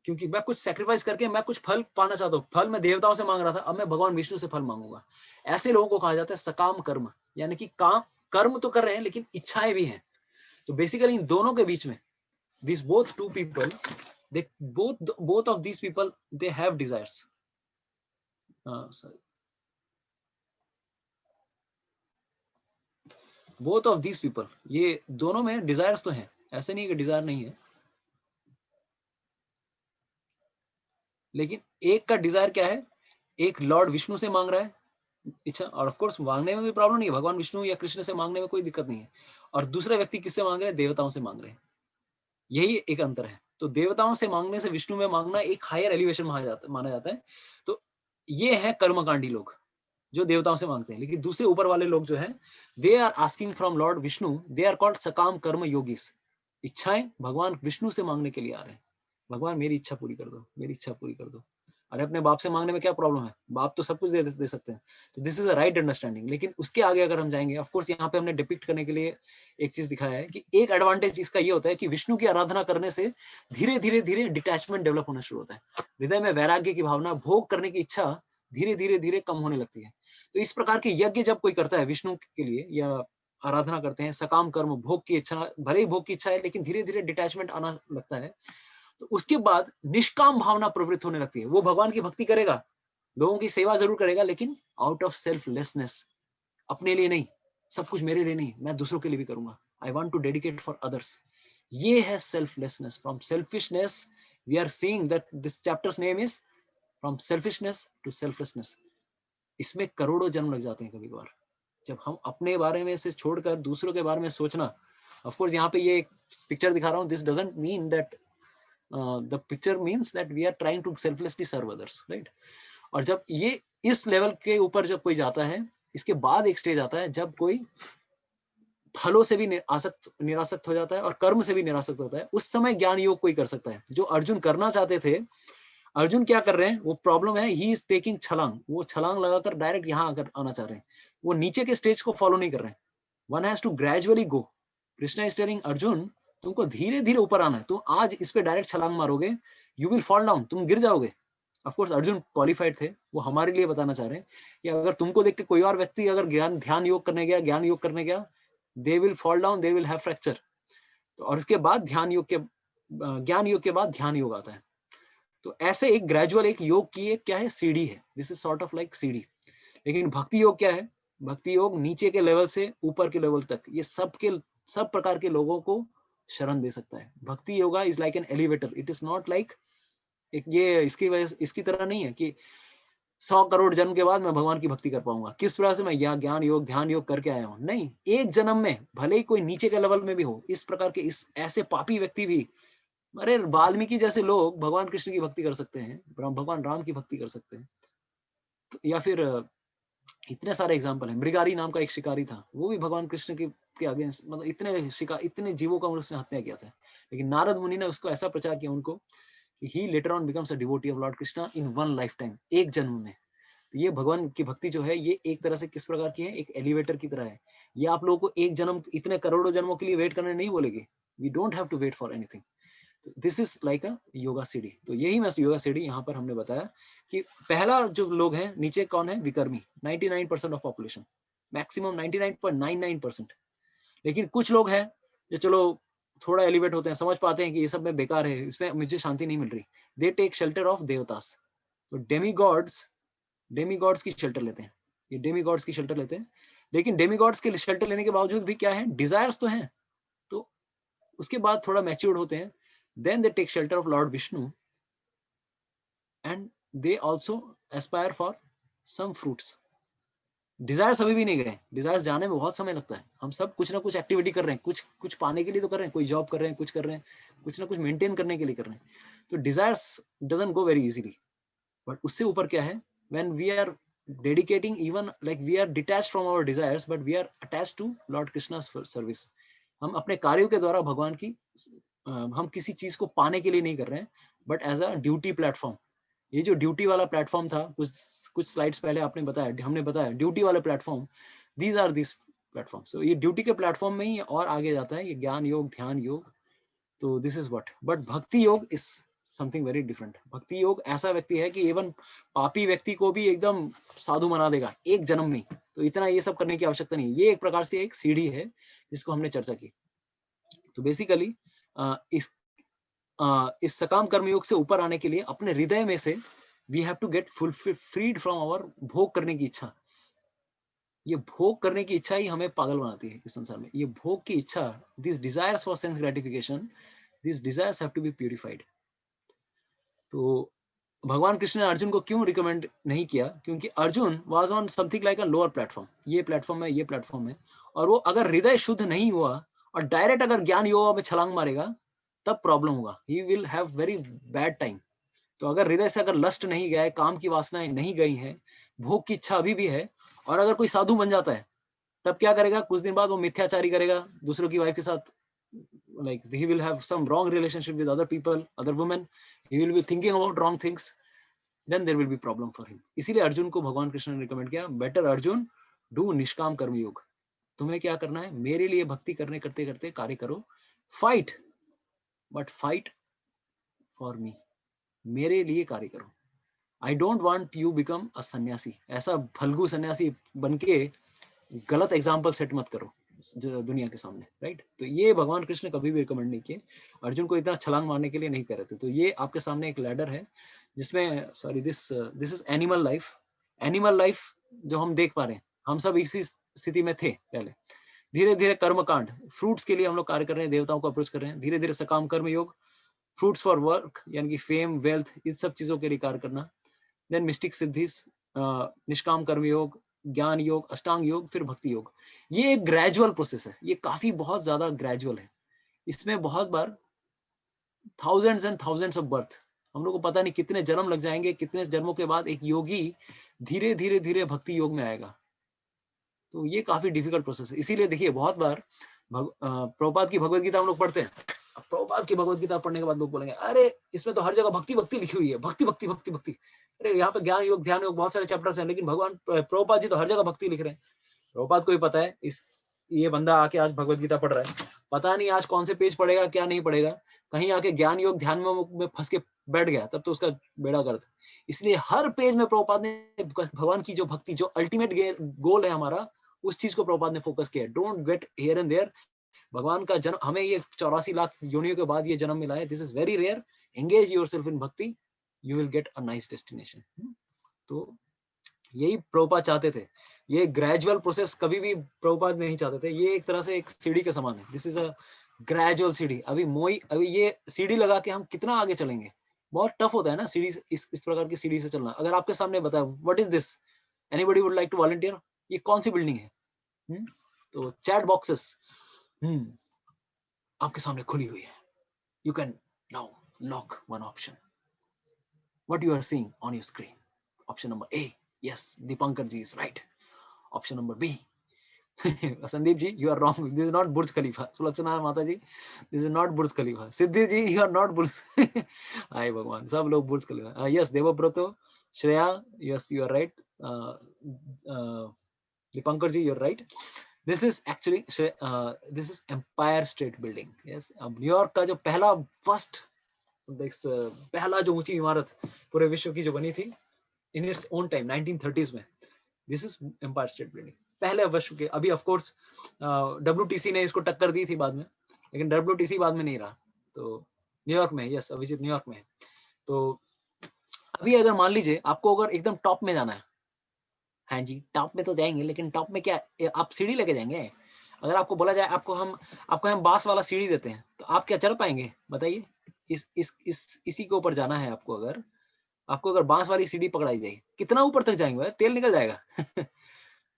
क्योंकि मैं कुछ सैक्रिफाइस करके मैं कुछ फल पाना चाहता हूँ। फल मैं देवताओं से मांग रहा था, अब मैं भगवान विष्णु से फल मांगूंगा। ऐसे लोगों को कहा जाता है सकाम कर्म, यानी कि काम, कर्म तो कर रहे हैं लेकिन इच्छाएं भी हैं। तो बेसिकली इन दोनों के बीच में, this both two people, they both of these people, they have desires. Both of these people, ये दोनों में डिजायर्स तो हैं, ऐसे नहीं कि डिजायर नहीं है। लेकिन एक का डिजायर क्या है? एक लॉर्ड विष्णु से मांग रहा है इच्छा, और ऑफ कोर्स मांगने में कोई प्रॉब्लम नहीं है, भगवान विष्णु या कृष्ण से मांगने में कोई दिक्कत नहीं है। और दूसरा व्यक्ति किससे मांग रहे हैं? देवताओं से मांग रहे हैं। यही एक अंतर है। तो देवताओं से मांगने से विष्णु में मांगना एक हायर एलिवेशन माना जाता है। तो ये है कर्मकांडी लोग जो देवताओं से मांगते हैं। लेकिन दूसरे ऊपर वाले लोग जो है, they are asking from lord Vishnu, they are called sakam karma yogis. इच्छाएं भगवान विष्णु से मांगने के लिए आ रहे हैं। भगवान मेरी इच्छा पूरी कर दो, मेरी इच्छा पूरी कर दो। अरे अपने बाप से मांगने में क्या प्रॉब्लम है? बाप तो सब कुछ दे सकते हैं। तो this is a right understanding. लेकिन उसके आगे अगर हम जाएंगे, ऑफ कोर्स यहाँ पे हमने डिपिक्ट करने के लिए एक चीज दिखाया है कि एक एडवांटेज इसका ये होता है कि विष्णु की आराधना करने से धीरे धीरे धीरे डिटैचमेंट डेवलप होना शुरू होता है। हृदय में वैराग्य की भावना, भोग करने की इच्छा धीरे धीरे धीरे कम होने लगती है। तो इस प्रकार के यज्ञ जब कोई करता है विष्णु के लिए, या आराधना करते हैं, सकाम कर्म, भोग की इच्छा, भले ही भोग की इच्छा है लेकिन धीरे धीरे डिटैचमेंट आना लगता है, तो उसके बाद निष्काम भावना प्रवृत्त होने लगती है। वो भगवान की भक्ति करेगा, लोगों की सेवा जरूर करेगा, लेकिन आउट ऑफ सेल्फलेसनेस, अपने लिए नहीं, सब कुछ मेरे लिए नहीं, मैं दूसरों के लिए भी करूंगा। I want to dedicate for others. ये है selflessness. From selfishness we are seeing that this chapter's name is from selfishness to selflessness. इसमें करोड़ों जन्म लग जाते हैं कभी कभार, जब हम अपने बारे में से छोड़कर दूसरों के बारे में सोचना। ऑफ कोर्स यहाँ पे ये एक पिक्चर दिखा रहा हूँ, this doesn't mean that, the picture means that we are trying to selflessly serve others, right. और जब ये इस लेवल के ऊपर जब कोई जाता है, इसके बाद एक स्टेज आता है जब कोई फलों से भी निरासक्त हो जाता है और कर्म से भी निरासक्त होता है। उस समय ज्ञान योग कोई कर सकता है। जो अर्जुन करना चाहते थे, अर्जुन क्या कर रहे हैं? वो प्रॉब्लम है, ही इज टेकिंग छलांग। वो छलांग लगाकर डायरेक्ट यहाँ आकर आना चाह रहे हैं। वो नीचे के स्टेज को फॉलो नहीं कर रहे हैं। One has to gradually go. Krishna is telling Arjun, तुमको धीरे धीरे ऊपर आना है। तुम आज इस पे डायरेक्ट छलांग मारोगे, यू विल फॉल डाउन, तुम गिर जाओगे। ऑफ कोर्स अर्जुन क्वालिफाइड थे, वो हमारे लिए बताना चाह रहे हैं कि अगर तुमको देख के कोई और व्यक्ति अगर ध्यान योग करने गया, ज्ञान योग करने गया, they will fall down, they will have fracture. तो और उसके बाद ध्यान योग के, ज्ञान योग के बाद ध्यान योग आता है। तो ऐसे एक ग्रेजुअल एक योग की एक क्या है, सीढ़ी है। This is sort of like सीढ़ी। लेकिन भक्ति योग क्या है? भक्ति योग नीचे के लेवल से ऊपर के लेवल तक ये सब प्रकार के लोगों को शरण दे सकता है। भक्ति yoga is like an elevator. It is not like एक ये इसकी वजह इसकी तरह नहीं है कि 100 करोड़ जन्म के बाद मैं भगवान की भक्ति कर पाऊंगा। किस प्रकार से? मैं यहाँ ज्ञान योग ध्यान योग करके आया हूँ। नहीं, एक जन्म में भले ही कोई नीचे के लेवल में भी हो, इस प्रकार के इस ऐसे पापी व्यक्ति भी, अरे वाल्मीकि जैसे लोग भगवान कृष्ण की भक्ति कर सकते हैं, भगवान राम की भक्ति कर सकते हैं। तो या फिर इतने सारे एग्जाम्पल हैं। मृगारी नाम का एक शिकारी था, वो भी भगवान कृष्ण के अगेंस्ट, मतलब इतने जीवों का उसने हत्या किया था। लेकिन नारद मुनि ने उसको ऐसा प्रचार किया उनको कि he later on becomes a devotee of lord Krishna in one life time, एक जन्म में। तो ये भगवान की भक्ति जो है ये एक तरह से किस प्रकार की है, एक एलिवेटर की तरह है। ये आप लोगों को एक जन्म, इतने करोड़ों जन्मों के लिए वेट करने नहीं बोलेगी। We don't have to wait for anything. तो this is like a yoga सीढ़ी। तो यही मैं योगा सीढ़ी यहाँ पर हमने बताया कि पहला जो लोग हैं नीचे कौन है, विकर्मी, 99% ऑफ पॉपुलेशन, मैक्सिमम 99.99%। लेकिन कुछ लोग हैं जो चलो थोड़ा एलिवेट होते हैं, समझ पाते हैं कि ये सब में बेकार है, इसमें मुझे शांति नहीं मिल रही, दे टेक शेल्टर ऑफ देवतास। तो डेमी गॉड्स की शेल्टर लेते हैं, ये डेमी गॉड्स की शेल्टर लेते हैं। लेकिन डेमी गॉड्स के शेल्टर लेने के बावजूद भी क्या है, डिजायर्स तो हैं। तो उसके बाद थोड़ा मैच्योर्ड होते हैं, then they take shelter of lord Vishnu and they also aspire for some fruits. Desires अभी भी नहीं गए, डिजायर्स जाने में बहुत समय लगता है। हम सब कुछ ना कुछ एक्टिविटी कर रहे हैं, कुछ कुछ पाने के लिए तो कर रहे हैं, कोई जॉब कर रहे हैं, कुछ कर रहे हैं, कुछ ना कुछ मेंटेन करने के लिए कर रहे हैं। तो desires doesn't go very easily. But उससे ऊपर क्या है, when we are dedicating, even like we are detached from our desires but we are attached to lord Krishna's service. हम अपने कार्यों के द्वारा भगवान की हम किसी चीज को पाने के लिए नहीं कर रहे हैं, but as a duty platform. ये जो ड्यूटी वाला प्लेटफॉर्म था, कुछ स्लाइड्स पहले आपने बताया, हमने बताया ड्यूटी वाले platform, these are this platform. So ये ड्यूटी के प्लेटफॉर्म में ही और आगे जाता है, ये ज्ञान योग, ध्यान योग। तो दिस इज व्हाट, बट भक्ति योग इज समथिंग वेरी डिफरेंट। भक्ति योग ऐसा व्यक्ति है कि इवन पापी व्यक्ति को भी एकदम साधु बना देगा एक जन्म में। तो इतना ये सब करने की आवश्यकता नहीं। ये एक प्रकार से एक सीढ़ी है जिसको हमने चर्चा की। तो बेसिकली इस सकाम कर्मयोग से ऊपर आने के लिए अपने हृदय में से we have to get freed from our भोग करने की इच्छा। ये भोग करने की इच्छा ही हमें पागल बनाती है इस संसार में। ये भोग की इच्छा, this desires for sense gratification, this desires have to be purified. तो भगवान कृष्ण ने अर्जुन को क्यों रिकमेंड नहीं किया, क्योंकि Arjun was on something like a lower platform. ये प्लेटफॉर्म है, ये प्लेटफॉर्म है, और वो अगर हृदय शुद्ध नहीं हुआ और डायरेक्ट अगर ज्ञान योगा में छलांग मारेगा तब प्रॉब्लम होगा, he will have very bad time. तो अगर हृदय से अगर लस्ट नहीं गया है, काम की वासनाएं नहीं गई हैं, भोग की इच्छा अभी भी है, और अगर कोई साधु बन जाता है तब क्या करेगा, कुछ दिन बाद वो मिथ्याचारी करेगा दूसरों की वाइफ के साथ, like he will have some wrong relationship with other people, other women, he will be thinking about wrong things, then there will be problem for him। इसीलिए अर्जुन को भगवान कृष्ण ने रिकमेंड किया, बेटर अर्जुन डू निष्काम कर्म योग। तुम्हें क्या करना है, मेरे लिए भक्ति करने करते करते कार्य करो, fight, but fight for me, मेरे लिए कार्य करो। आई don't want you become a सन्यासी, ऐसा फल्गु सन्यासी बन के गलत एग्जाम्पल सेट मत करो दुनिया के सामने, राइट। तो ये भगवान कृष्ण कभी भी रिकमेंड नहीं किए, अर्जुन को इतना छलांग मारने के लिए नहीं कर रहे थे। तो ये आपके सामने एक लैडर है जिसमें, sorry, this is animal life. Animal life जो हम देख पा रहे हैं, हम सब इसी स्थिति में थे पहले। धीरे धीरे कर्मकांड, फ्रूट्स के लिए हम लोग कार्य कर रहे हैं, देवताओं को अप्रोच कर रहे हैं। धीरे धीरे सकाम कर्म योग, फ्रूट्स फॉर वर्क, यानी कि फेम, वेल्थ, इस सब चीजों के लिए कार्य करना। देन मिस्टिक सिद्धिस, निष्काम कर्म योग, ज्ञान योग, अष्टांग योग, फिर भक्ति योग। ये एक ग्रेजुअल प्रोसेस है, ये काफी बहुत ज्यादा ग्रेजुअल है। इसमें बहुत बार thousands and thousands of birth, हम लोग को पता नहीं कितने जन्म लग जाएंगे, कितने जन्मों के बाद एक योगी धीरे धीरे धीरे भक्ति योग में आएगा। तो ये काफी डिफिकल्ट प्रोसेस है। इसीलिए देखिए बहुत बार प्रभुपाद की भगवत गीता हम लोग पढ़ते हैं, प्रभुपाद की भगवत गीता पढ़ने के बाद लोग बोलेंगे अरे इसमें तो हर जगह भक्ति भक्ति लिखी हुई है, भक्ति भक्ति भक्ति भक्ति। अरे यहाँ पे ज्ञान योग, ध्यान योग, बहुत सारे चैप्टर्स हैं, लेकिन भगवान प्रभुपाद जी तो हर जगह भक्ति लिख रहे हैं। प्रभुपाद को ही पता है इस ये बंदा आके आज भगवत गीता पढ़ रहा है, पता नहीं आज कौन से पेज पढ़ेगा क्या नहीं पढ़ेगा, कहीं आके ज्ञान योग ध्यान में फंस के बैठ गया तब तो उसका बेड़ा गर्द। इसलिए हर पेज में प्रभुपाद ने भगवान की जो भक्ति, जो अल्टीमेट गोल है हमारा, उस चीज को प्रभुपाद ने फोकस किया। Don't get here and there. भगवान का जन्म, हमें ये 84 लाख योनियों के बाद ये जन्म मिला है, this is very rare. Engage yourself in bhakti, you will get a nice destination. तो यही प्रभुपाद चाहते थे। ये ग्रेजुअल प्रोसेस कभी भी प्रभुपाद नहीं चाहते थे। ये एक तरह से एक सीढ़ी के समान है, दिस इज अ ग्रेजुअल सीढ़ी। अभी ये सीढ़ी लगा के हम कितना आगे चलेंगे, बहुत टफ होता है ना सीढ़ी, इस प्रकार की सीढ़ी से चलना। अगर आपके सामने बताया what is this, anybody would like to volunteer, ये कौन सी बिल्डिंग है? तो चैट बॉक्सेस आपके सामने खुली हुई है। You can now lock one option, what you are seeing on your screen. Option number A, yes, Dipankar ji is right. Option number B, Sandeep ji, you are wrong. This is not Burj Khalifa. Sulakshana Mata ji, this is not Burj Khalifa. Siddhi ji, you are not Burj. Hi Bhagwan, सब लोग Burj Khalifa. Yes, Devabroto, Shreya, yes, you are right. Dipankar ji, you're right. This is actually this is Empire State Building. Yes, अब New York का जो पहला first पहला जो ऊंची इमारत पूरे विश्व की जो बनी थी in its own time 1930s में, this is Empire State Building. पहले विश्व के, अभी ऑफ कोर्स WTC ने इसको टक्कर दी थी बाद में, लेकिन WTC बाद में नहीं रहा। तो न्यूयॉर्क में, यस अभिजीत, न्यूयॉर्क में। तो अभी अगर मान लीजिए आपको अगर एकदम टॉप में जाना है, हाँ जी टॉप में तो जाएंगे, लेकिन टॉप में क्या आप सीढ़ी लेके जाएंगे? अगर आपको बोला जाए आपको हम बांस वाला सीढ़ी देते हैं, तो आप क्या चढ़ पाएंगे बताइए? इसी के ऊपर जाना है आपको, अगर बांस वाली सीढ़ी पकड़ाई जाए, कितना ऊपर तक जाएंगे भाई? तेल निकल जाएगा।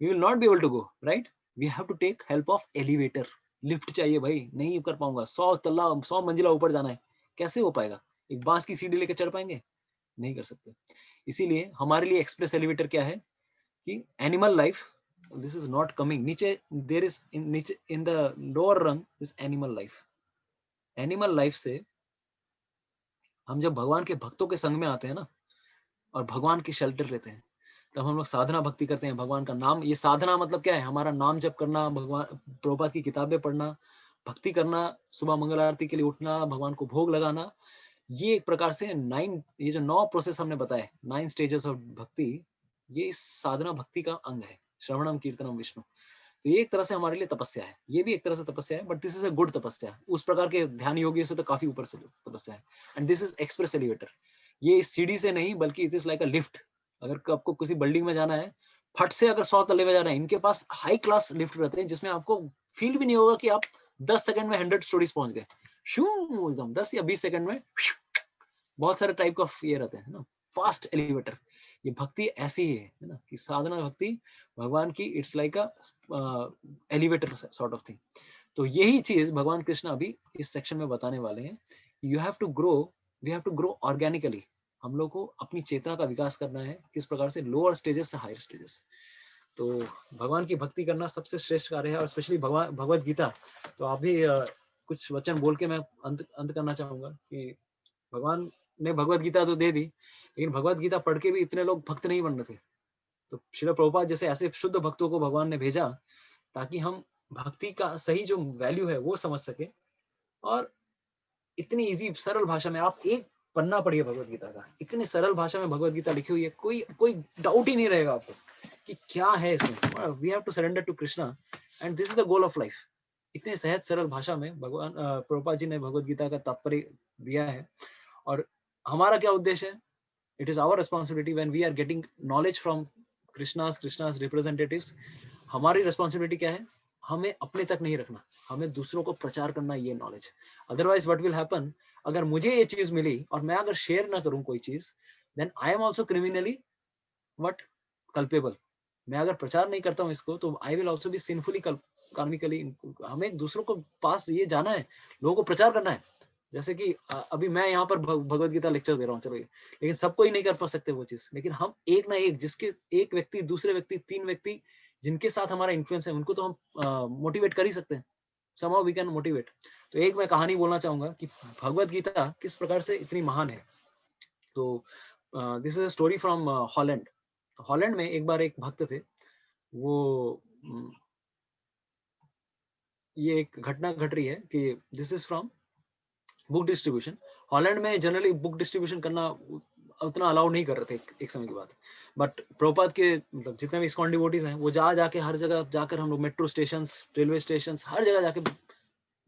We will not be able to go, right? We have to take help of elevator. Lift चाहिए भाई, नहीं कर पाऊंगा, 100 मंजिला ऊपर जाना है, कैसे हो पाएगा? एक बांस की सीढ़ी लेकर चढ़ पाएंगे? नहीं कर सकते। इसीलिए हमारे लिए एक्सप्रेस एलिवेटर क्या है कि animal life, this is not coming नीचे, देयर इज नीचे इन द लोअर रंग is animal life. Animal life से हम जब भगवान के भक्तों के संग में आते हैं ना, और भगवान की शेल्टर लेते हैं, तब हम लोग साधना भक्ति करते हैं, भगवान का नाम। ये साधना मतलब क्या है? हमारा नाम जप करना, भगवान प्रभुपाद की किताबें पढ़ना, भक्ति करना, सुबह मंगल आरती के लिए उठना, भगवान को भोग लगाना। ये एक प्रकार से ये जो 9 प्रोसेस हमने बताए, 9 स्टेजेस ऑफ भक्ति, ये इस साधना भक्ति का अंग है। श्रवणम कीर्तनम विष्णु। तो ये एक तरह से हमारे लिए तपस्या है, ये भी एक तरह से तपस्या है, but this is a good तपस्या। उस प्रकार के ध्यान योगियों से तो काफी ऊपर से तपस्या है। And this is express elevator. ये इस सीढ़ी से नहीं, बल्कि it is like a lift. अगर आपको किसी बिल्डिंग में जाना है, फट से अगर 100 तल्ले में जाना है, इनके पास हाई क्लास लिफ्ट रहते हैं, जिसमें आपको फील भी नहीं होगा कि आप 10 सेकंड में 100 स्टोरीज पहुंच गए। शू, एकदम 10 या 20 सेकंड में। बहुत सारे टाइप का ये रहते हैं ना, फास्ट एलिवेटर। ये भक्ति ऐसी ही है ना, कि साधना भक्ति भगवान की, it's like a elevator sort of thing. तो यही चीज भगवान कृष्ण अभी इस सेक्शन में बताने वाले हैं। You have to grow, we have to grow organically. हम लोग को अपनी चेतना का विकास करना है, किस प्रकार से, लोअर स्टेजेस से हायर स्टेजेस। तो भगवान की भक्ति करना सबसे श्रेष्ठ कार्य है, और स्पेशली भगवत गीता। तो आप भी कुछ वचन बोल के मैं अंत करना चाहूंगा कि भगवान ने भगवत गीता तो दे दी, लेकिन भगवत गीता पढ़ के भी इतने लोग भक्त नहीं बन रहे थे। तो श्रील प्रभुपाद जैसे ऐसे शुद्ध भक्तों को भगवान ने भेजा, ताकि हम भक्ति का सही जो वैल्यू है वो समझ सके। और इतनी इजी सरल भाषा में, आप एक पन्ना पढ़िए भगवत गीता का, इतनी सरल भाषा में भगवत गीता लिखी हुई है, कोई डाउट ही नहीं रहेगा आपको कि क्या है इसमें। We have to surrender to Krishna, and this is the goal of life. इतने सहज सरल भाषा में भगवान प्रभुपाद जी ने भगवत गीता का तात्पर्य दिया है। और हमारा क्या उद्देश्य है? It is our responsibility when we are getting knowledge from Krishna's representatives. हमारी रिस्पॉन्सिबिलिटी क्या है? हमें अपने तक नहीं रखना, हमें दूसरों को प्रचार करना ये knowledge. Otherwise what will happen, अगर मुझे ये चीज मिली और मैं अगर शेयर ना करूं कोई चीज, then I am also criminally what culpable. मैं अगर प्रचार नहीं करता हूँ इसको, तो I will also be sinfully karmically. हमें दूसरों को पास ये जाना है, लोगों को प्रचार करना है। जैसे कि अभी मैं यहाँ पर भगवत गीता लेक्चर दे रहा हूँ, चलो, लेकिन सबको ही नहीं कर पा सकते वो चीज। लेकिन हम एक ना एक, जिसके एक व्यक्ति, दूसरे व्यक्ति, 3 व्यक्ति जिनके साथ हमारा इन्फ्लुएंस है, उनको तो हम मोटिवेट कर ही सकते हैं। somehow we can motivate। तो एक मैं कहानी बोलना चाहूंगा कि भगवत गीता किस प्रकार से इतनी महान है। तो this is a story from Holland. Holland में एक बार एक भक्त थे, वो ये एक घटना घट रही है कि this is from book distribution. Holland में जनरली बुक डिस्ट्रीब्यूशन करना उतना अलाउ नहीं कर रहे थे एक समय के बाद। बट प्रभुपाद के मतलब जितने भी इस्कॉन डिवोटीज हैं, वो जाके हर जगह जाकर, हम लोग मेट्रो स्टेशन, रेलवे स्टेशन, हर जगह जाके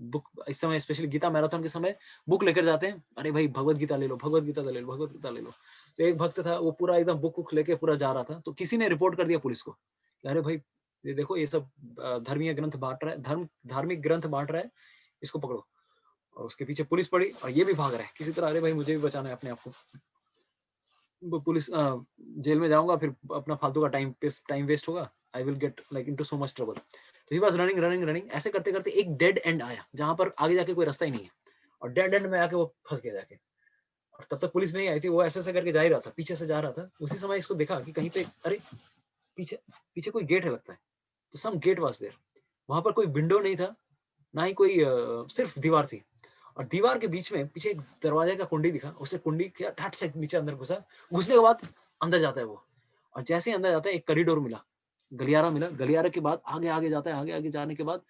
बुक, इस समय स्पेशली गीता मैराथन के समय बुक लेकर जाते हैं। अरे भाई भगवत गीता ले लो, भगवत गीता ले लो, भगवत गीता ले लो। तो एक भक्त था, वो पूरा एकदम बुक लेके पूरा जा रहा था। तो किसी ने रिपोर्ट कर दिया पुलिस को कि अरे भाई ये देखो, ये सब धर्मीय ग्रंथ बांट रहा है, धार्मिक ग्रंथ बांट रहा है, इसको पकड़ो। और उसके पीछे पुलिस पड़ी, और ये भी भाग रहा है किसी तरह। अरे भाई मुझे भी बचाना है अपने आप को। पुलिस जेल में जाऊंगा, फिर अपना फालतू का टाइम वेस्ट होगा। I will get like into so much trouble. तो ही वाज रनिंग। ऐसे करते करते एक डेड एंड आया, जहां पर आगे जाके कोई रास्ता ही नहीं है। और डेड एंड में आके वो फंस गया जाके। और तब तक पुलिस नहीं आई थी, वो ऐसे करके जा ही रहा था, पीछे से जा रहा था। उसी समय इसको देखा कि कहीं पे, अरे पीछे पीछे कोई गेट है लगता है। तो सम गेट वाज देयर। वहां पर कोई विंडो नहीं था, ना ही कोई सिर्फ दीवार थी। और दीवार के बीच में पीछे एक दरवाजे का कुंडी दिखा। उससे कुंडी किया, धट से नीचे अंदर घुसा। घुसने के बाद अंदर जाता है वो। और जैसे ही अंदर जाता है एक कॉरिडोर मिला, गलियारा मिला, गलियारे के बाद आगे आगे जाता है, आगे आगे जाने के बाद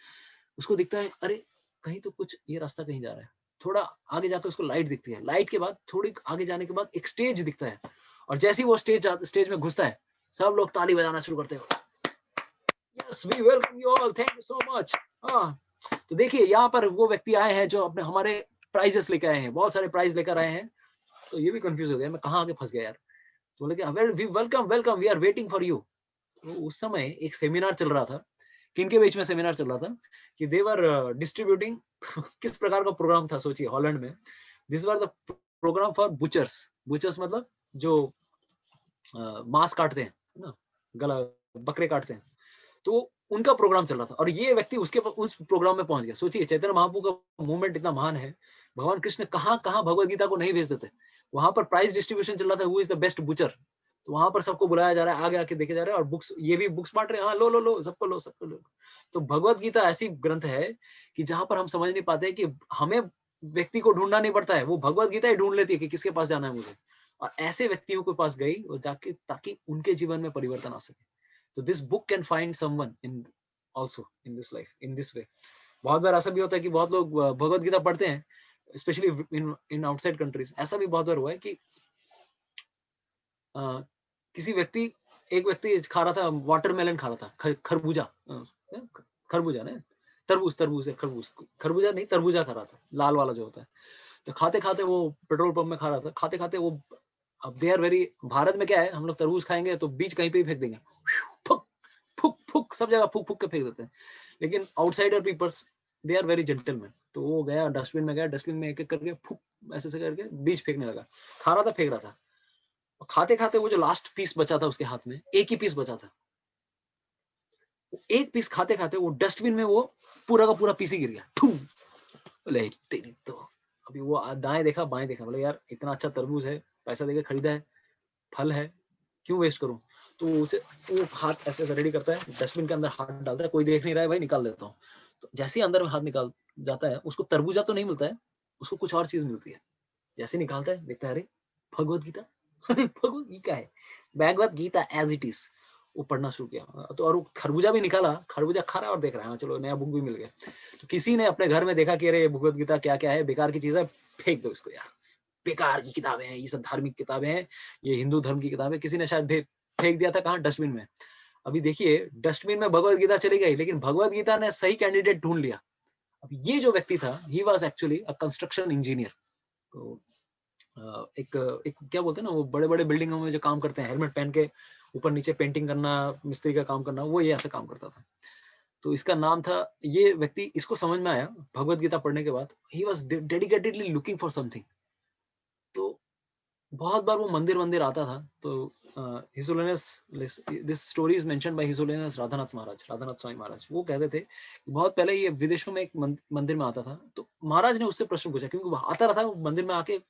उसको दिखता है अरे कहीं तो कुछ ये रास्ता कहीं जा रहा है। थोड़ा आगे जाकर उसको लाइट दिखती है, लाइट के बाद थोड़ी आगे जाने के बाद एक स्टेज दिखता है, और जैसे ही वो स्टेज में घुसता है सब लोग ताली बजाना शुरू करते हैं। Yes we welcome you all, thank you so much. तो देखिए यहाँ पर वो व्यक्ति आए हैं जो अपने हमारे प्राइजेस लेकर आए हैं, बहुत सारे प्राइज लेकर आए हैं। तो ये भी कंफ्यूज हो गया, मैं कहाँ आगे फंस गया यार। तो बोले कि welcome welcome we are waiting for you. तो उस समय एक सेमिनार चल रहा था, किनके बीच में सेमिनार चल रहा था कि देवर डिस्ट्रीब्यूटिंग किस प्रकार का प्रोग्राम था सोचिए हॉलैंड में। This was the program for butchers. Butchers मतलब जो मांस काटते हैं ना, गला बकरे काटते हैं, तो उनका प्रोग्राम चल रहा था और ये व्यक्ति उस प्रोग्राम में पहुंच गया। सोचिए चैतन्य महाप्रभु का मूवमेंट इतना महान है, भगवान कृष्ण कहाँ कहाँ भगवत गीता को नहीं भेज देते। वहां पर प्राइज डिस्ट्रीब्यूशन चल रहा था, who is the best butcher. तो वहां पर सबको बुलाया जा रहा है, आगे आके देखे जा रहे हैं और बुक्स, ये भी बुक्स बांट रहे हैं, हाँ लो लो लो सबको लो सबको लो। तो भगवत गीता ऐसी ग्रंथ है कि जहां पर हम समझ नहीं पाते कि हमें व्यक्ति को ढूंढना नहीं पड़ता है, वो भगवत गीता ही ढूंढ लेती है कि किसके पास जाना है मुझे। और ऐसे व्यक्तियों के पास गई और जाके ताकि उनके जीवन में परिवर्तन आ सके। तो this book can find someone in also in this life in this way। बहुत बार ऐसा भी होता है कि बहुत लोग भगवत गीता पढ़ते हैं, स्पेशली इन आउटसाइड कंट्रीज। ऐसा भी बहुत बार हुआ है कि किसी व्यक्ति, एक व्यक्ति खा रहा था वाटरमेलन, खा रहा था खरबूजा, खरबूजा ना, तरबूज, तरबूज खरबूज, खरबूजा नहीं तरबूजा खा रहा था, लाल वाला जो होता है। तो खाते खाते वो पेट्रोल पंप में खा रहा था, खाते खाते वो, अब दे आर वेरी, भारत में क्या है, हम लोग तरबूज खाएंगे तो बीज कहीं पे भी फेंक देंगे, फुक फुक फुक, सब जगह फुक फुक के फेंक देते हैं। लेकिन outsider peoples they are very gentleman. तो वो गया डस्टबिन में, गया डस्टबिन में एक एक करके फुक ऐसे से करके बीज फेंकने लगा, खा रहा था फेंक रहा था। खाते खाते वो जो लास्ट पीस बचा था उसके हाथ में, एक ही पीस बचा था, एक पीस खाते खाते वो डस्टबिन में वो पूरा का पूरा पीस ही गिर गया। बोले तेरी तो, अभी वो दाएं देखा बाएं देखा, बोले यार इतना अच्छा तरबूज है, पैसा देके खरीदा है, फल है, क्यों वेस्ट करूं। तो उसे वो हाथ ऐसे ऐसे रेडी करता है, डस्टबिन के अंदर हाथ डालता है, कोई देख नहीं रहा है भाई, निकाल देता हूँ। तो जैसे ही अंदर में हाथ निकाल जाता है, उसको तरबूजा तो नहीं मिलता है, उसको कुछ और चीज मिलती है। जैसे निकालता है देखता है अरे भगवत गीता भगवत गीता है, Bhagavad Gita as it is. वो पढ़ना शुरू किया तो, और खरबूजा भी निकाला, खरबूजा खा रहा है और देख रहा है, हाँ चलो नया बुक भी मिल गया। तो किसी ने अपने घर में देखा कि अरे भगवत गीता क्या क्या है, बेकार की चीज है, फेंक दो इसको यार, बेकार की किताबें हैं, ये सब धार्मिक किताबें हैं, ये हिंदू धर्म की किताबें। किसी ने शायद फेंक दिया था, कहाँ, डस्टबिन में। अभी देखिए डस्टबिन में भगवत गीता चली गई, लेकिन भगवत गीता ने सही कैंडिडेट ढूंढ लिया। अब ये जो व्यक्ति था, he was actually a construction engineer. तो एक एक क्या बोलते हैं ना, वो बड़े बड़े बिल्डिंगों में जो काम करते हैं, हेलमेट पहन के ऊपर नीचे पेंटिंग करना, मिस्त्री का काम करना, वो ये ऐसा काम करता था। तो इसका नाम था, ये व्यक्ति, इसको समझ में आया भगवत गीता पढ़ने के बाद, he was dedicatedly looking for something. तो बहुत बार वो मंदिर मंदिर आता था। तो his holiness, this story is mentioned by his holiness Radhanath Maharaj, Radhanath Swami Maharaj. वो कहते थे कि बहुत पहले ये विदेशों में एक मंदिर में आता था, तो महाराज ने उससे प्रश्न पूछा, क्योंकि वो आता रहा था, वो मंदिर में आके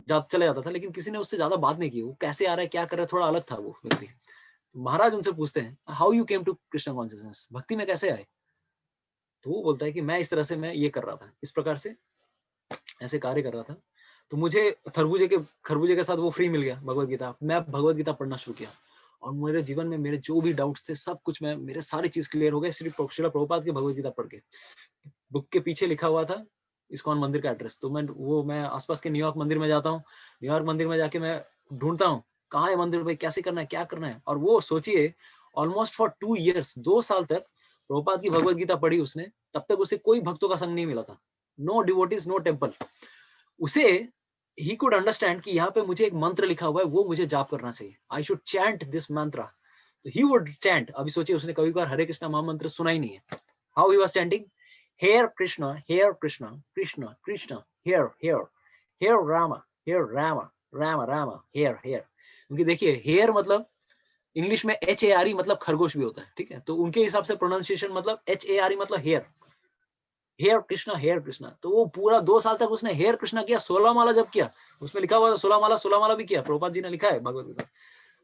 चले जाता था, लेकिन किसी ने उससे ज्यादा बात नहीं की, वो कैसे आ रहा है क्या कर रहा है, थोड़ा अलग था वो व्यक्ति। तो महाराज उनसे पूछते हैं, how you came to Krishna consciousness, भक्ति में कैसे आए। तो वो बोलता है कि मैं इस तरह से, मैं ये कर रहा था, इस प्रकार से ऐसे कार्य कर रहा था, तो मुझे खरबूजे के साथ वो फ्री मिल गया भगवत गीता। मैं भगवत गीता पढ़ना शुरू किया और मेरे जीवन में मेरे जो भी डाउट्स थे सब कुछ, मैं, मेरे सारी चीज क्लियर हो गए सिर्फ श्रील प्रभुपाद की भगवत गीता पढ़ के। बुक के पीछे लिखा हुआ था इस्कॉन मंदिर का एड्रेस। तो मैं आसपास के न्यूयॉर्क मंदिर में जाता हूँ, न्यूयॉर्क मंदिर में जाके मैं ढूंढता हूँ कहाँ है मंदिर भाई, कैसे करना है, क्या करना है। और वो सोचिए ऑलमोस्ट फॉर 2 years, 2 साल तक प्रभुपाद की भगवत गीता पढ़ी उसने, तब तक उसे कोई भक्तों का संग नहीं मिला था, नो डिवोटीज, नो टेम्पल। उसे ही कुड अंडरस्टैंड कि यहाँ पे मुझे एक मंत्र लिखा हुआ है, वो मुझे जाप करना चाहिए, आई शुड चैंट दिस मंत्र। तो ही वुड चैंट। अभी सोचिए उसने कभी बार हरे कृष्णा महामंत्र सुना ही नहीं है। How he was chanting, Hare Krishna, Hare Krishna, Krishna Krishna, Hare Hare, Hare Rama, Hare Rama, Rama Rama, Hare Hare. क्योंकि देखिए हेयर मतलब इंग्लिश में HARE मतलब खरगोश भी होता है, ठीक है। तो उनके हिसाब से प्रोनाउंसिएशन मतलब HARE मतलब हेयर, हेयर कृष्णा, हेयर कृष्णा। तो वो पूरा 2 साल तक उसने हेयर कृष्णा किया। 16 माला जब किया, उसमें लिखा हुआ 16 माला, 16 माला भी किया, प्रभुपाद जी ने लिखा है भगवत गीता,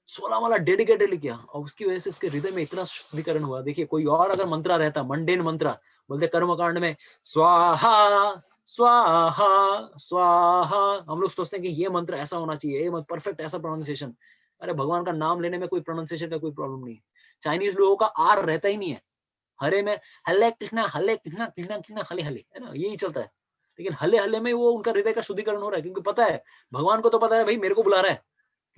16 माला डेडिकेटेडली किया। और उसकी वजह से इसके हृदय में इतना शुद्धिकरण हुआ। देखिए कोई और अगर मंत्रा रहता, मंडेन मंत्रा, बोलते कर्म कांड में स्वाहा स्वाहा स्वाहा, हम लोग सोचते हैं कि ये मंत्र ऐसा होना चाहिए, ये परफेक्ट ऐसा प्रोनाउंसिएशन, अरे भगवान का नाम लेने में कोई प्रोनाउंसिएशन का कोई प्रॉब्लम नहीं है। चाइनीज लोगों का आर रहता ही नहीं है, हरे में हले कृष्णा कृष्णा कृष्णा हले हले, है ना, यही चलता है। लेकिन हले हले में वो उनका हृदय का शुद्धिकरण हो रहा है, क्योंकि पता है भगवान को तो पता है भाई मेरे को बुला रहा है,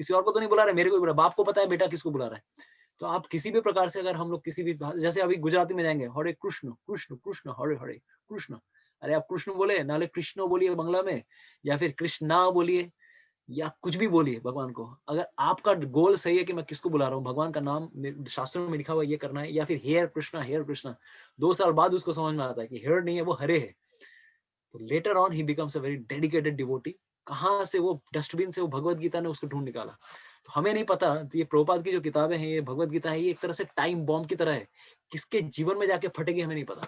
किसी और को तो नहीं बुला रहा है, मेरे को बुला, बाप को पता है बेटा किसको बुला रहा है। तो आप किसी भी प्रकार से अगर हम लोग किसी भी, जैसे अभी गुजराती में जाएंगे, हरे कृष्ण कृष्ण कृष्ण हरे हरे कृष्ण, अरे आप कृष्ण बोले नाले कृष्ण बोलिए बांग्ला में, या फिर कृष्णा बोलिए, या कुछ भी बोलिए भगवान को। अगर आपका गोल सही है कि मैं किसको बुला रहा हूँ, भगवान का नाम शास्त्रों में लिखा हुआ ये करना है, या फिर हेयर कृष्णा, 2 साल बाद उसको समझ में आता है कि हेयर नहीं है वो हरे है, तो later on he becomes a very dedicated devotee. कहाँ से वो डस्टबिन से वो भगवत गीता ने उसको ढूंढ निकाला, तो हमें नहीं पता। तो ये प्रभुपाद की जो किताबें हैं, ये भगवत गीता है, ये एक तरह से टाइम बॉम्ब की तरह है, किसके जीवन में जाके फटेगी हमें नहीं पता।